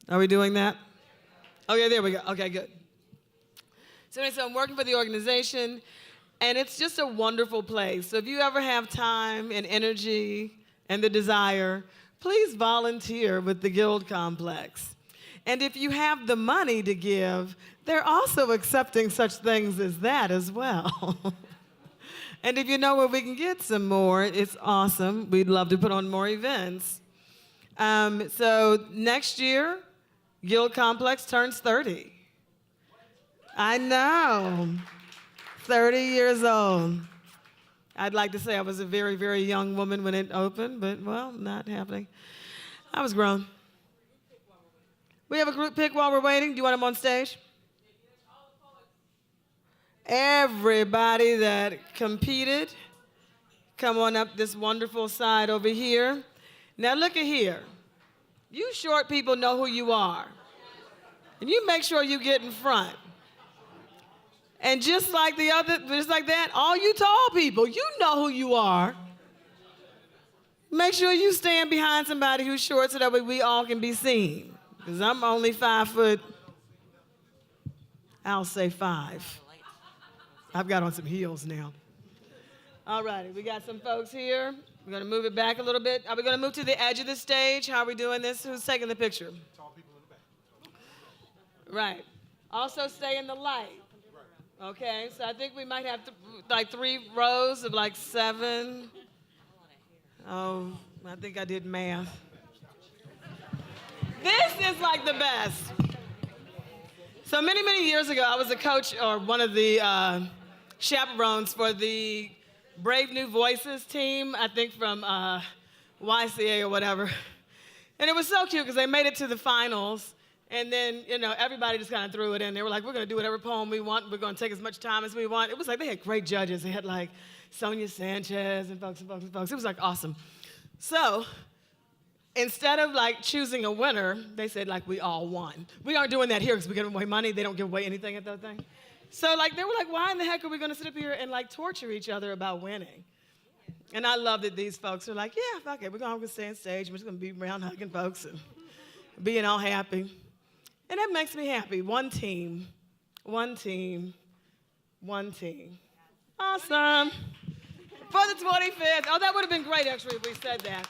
Are we doing that? Okay, there we go. Okay, good. So I'm working for the organization, and it's just a wonderful place. So if you ever have time and energy and the desire, please volunteer with the Guild Complex. And if you have the money to give, they're also accepting such things as that as well. And if you know where we can get some more, it's awesome. We'd love to put on more events. So next year, Guild Complex turns 30. I know, 30 years old. I'd like to say I was a very, very young woman when it opened, but, well, not happening. I was grown. We have a group pick while we're waiting. Do you want them on stage? Everybody that competed, come on up this wonderful side over here. Now look at here. You short people know who you are. And you make sure you get in front. And just like that, all you tall people, you know who you are. Make sure you stand behind somebody who's short so that way we all can be seen. Because I'm only 5 foot. I'll say 5. I've got on some heels now. All righty, we got some folks here. We're gonna move it back a little bit. Are we gonna move to the edge of the stage? How are we doing this? Who's taking the picture? Tall people in the back. Right. Also stay in the light. Okay, so I think we might have like 3 rows of like 7. Oh, I think I did math. This is like the best. So many years ago, I was a coach or one of the chaperones for the Brave New Voices team, I think from YCA or whatever. And it was so cute because they made it to the finals. And then, you know, everybody just kind of threw it in. They were like, we're going to do whatever poem we want. We're going to take as much time as we want. It was like they had great judges. They had like Sonia Sanchez and folks. It was like awesome. So instead of like choosing a winner, they said like we all won. We aren't doing that here because we give away money. They don't give away anything at that thing. So like they were like, why in the heck are we going to sit up here and like torture each other about winning? And I love that these folks are like, yeah, fuck it. We're going to stay on stage. We're just going to be around hugging folks and being all happy. And that makes me happy. One team, one team, one team. Awesome. For the 25th. Oh, that would have been great, actually, if we said that.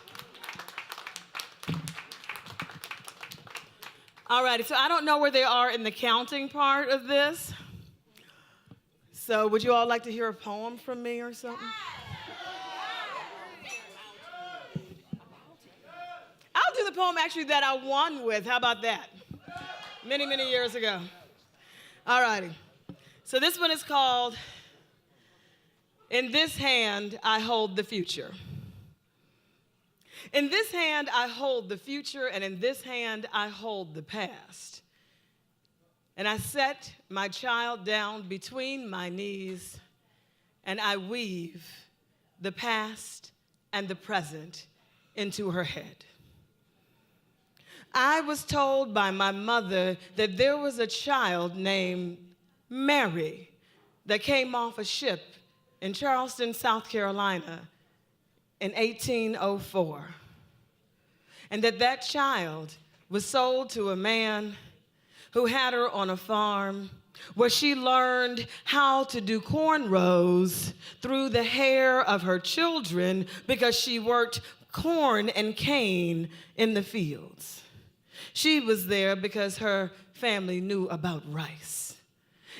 All righty, so I don't know where they are in the counting part of this. So would you all like to hear a poem from me or something? I'll do the poem, actually, that I won with. How about that? Many years ago. All righty. So this one is called, In This Hand, I Hold the Future. In this hand, I hold the future, and in this hand, I hold the past. And I set my child down between my knees, and I weave the past and the present into her head. I was told by my mother that there was a child named Mary that came off a ship in Charleston, South Carolina in 1804. And that child was sold to a man who had her on a farm where she learned how to do cornrows through the hair of her children because she worked corn and cane in the fields. She was there because her family knew about rice.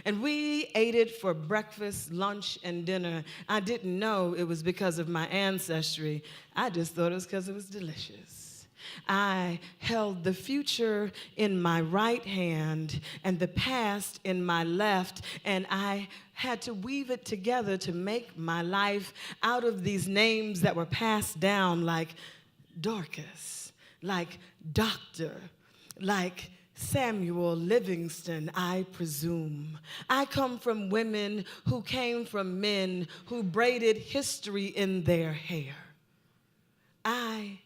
And we ate it for breakfast, lunch, and dinner. I didn't know it was because of my ancestry. I just thought it was because it was delicious. I held the future in my right hand and the past in my left, and I had to weave it together to make my life out of these names that were passed down, like Dorcas, like Doctor, like Samuel Livingston, I presume. I come from women who came from men who braided history in their hair. I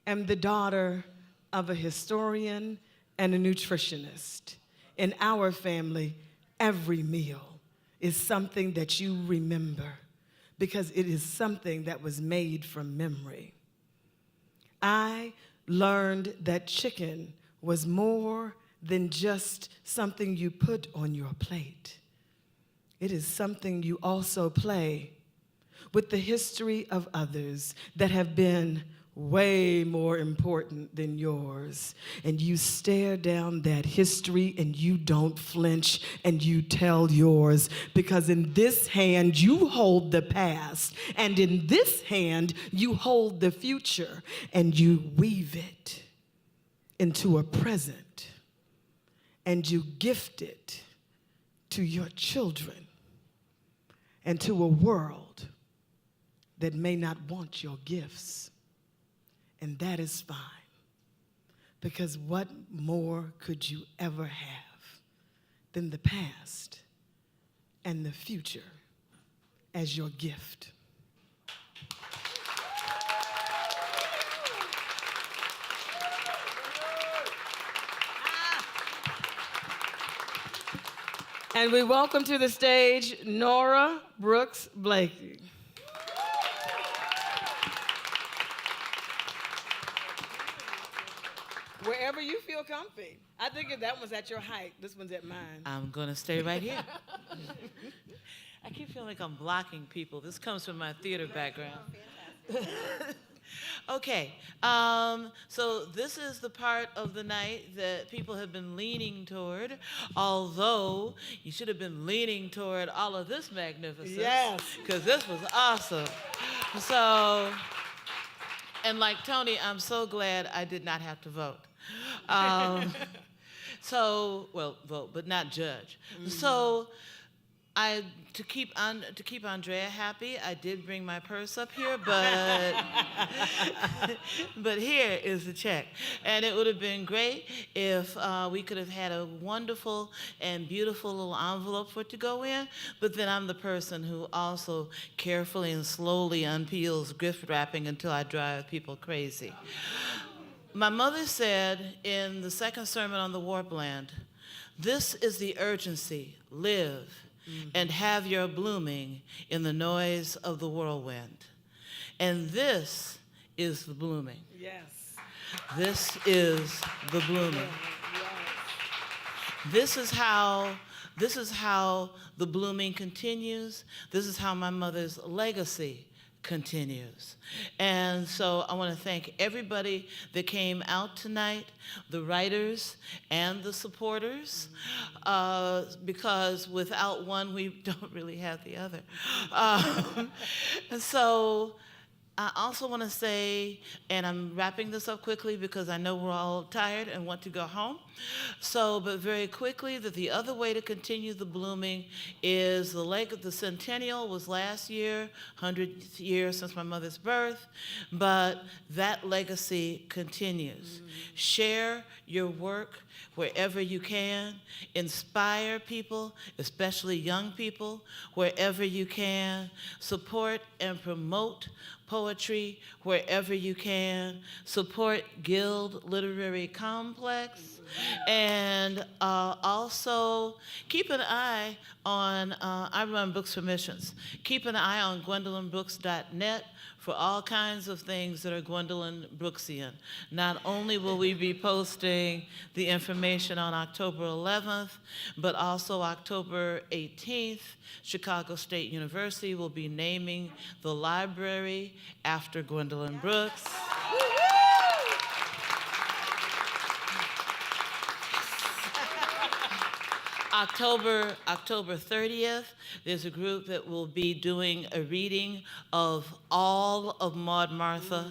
am the daughter of a historian and a nutritionist. In our family, every meal is something that you remember because it is something that was made from memory. I learned that chicken was more than just something you put on your plate. It is something you also play with the history of others that have been way more important than yours. And you stare down that history and you don't flinch and you tell yours, because in this hand you hold the past, and in this hand you hold the future, and you weave it into a present, and you gift it to your children and to a world that may not want your gifts. And that is fine, because what more could you ever have than the past and the future as your gift? And we welcome to the stage Nora Brooks Blakey. Wherever you feel comfy. I think if that one's at your height, this one's at mine. I'm gonna stay right here. I keep feeling like I'm blocking people. This comes from my theater background. Okay, so this is the part of the night that people have been leaning toward, although you should have been leaning toward all of this magnificence. Yes. Because this was awesome. So, and like Tony, I'm so glad I did not have to vote. Well, vote, but not judge. Mm-hmm. So, to keep Andrea happy, I did bring my purse up here, but but here is the check. And it would have been great if we could have had a wonderful and beautiful little envelope for it to go in, but then I'm the person who also carefully and slowly unpeels gift wrapping until I drive people crazy. My mother said in the second sermon on the Warpland, "This is the urgency, live, and have your blooming in the noise of the whirlwind." And this is the blooming. Yes. This is the blooming. This is how the blooming continues. This is how my mother's legacy continues. And so I want to thank everybody that came out tonight, the writers and the supporters, because without one, we don't really have the other. And so I also want to say, and I'm wrapping this up quickly because I know we're all tired and want to go home. So, but very quickly, that the other way to continue the blooming is the centennial was last year, 100th year since my mother's birth, but that legacy continues. Share your work wherever you can. Inspire people, especially young people, wherever you can. Support and promote poetry wherever you can. Support Guild Literary Complex. And also keep an eye on, I run Books for Missions. Keep an eye on GwendolynBrooks.net for all kinds of things that are Gwendolyn Brooksian. Not only will we be posting the information on October 11th, but also October 18th, Chicago State University will be naming the library after Gwendolyn Brooks. October 30th, there's a group that will be doing a reading of all of Maud Martha.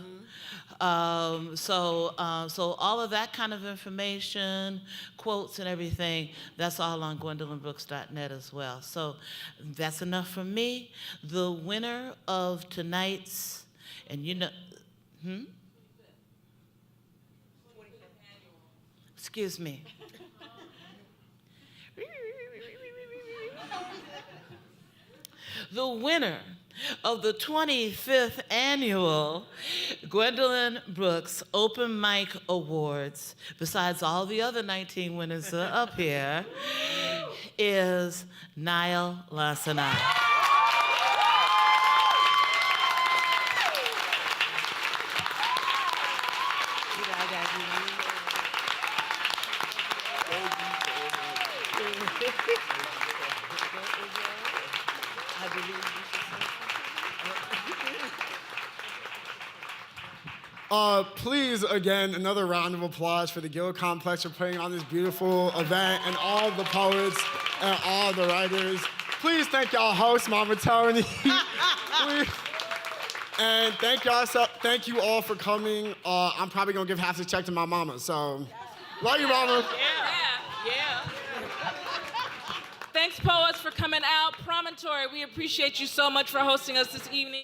So all of that kind of information, quotes and everything, that's all on GwendolynBrooks.net as well. So that's enough from me. The winner of tonight's, and you know, excuse me. The winner of the 25th annual Gwendolyn Brooks Open Mic Awards, besides all the other 19 winners up here, is Niall Lasana. Please, again, another round of applause for the Guild Complex for putting on this beautiful event, and all the poets and all the writers. Please thank y'all host, Mama Tony. And thank you all for coming. I'm probably gonna give half the check to my mama, so love you, mama. Yeah. Thanks, poets, for coming out. Promontory, we appreciate you so much for hosting us this evening.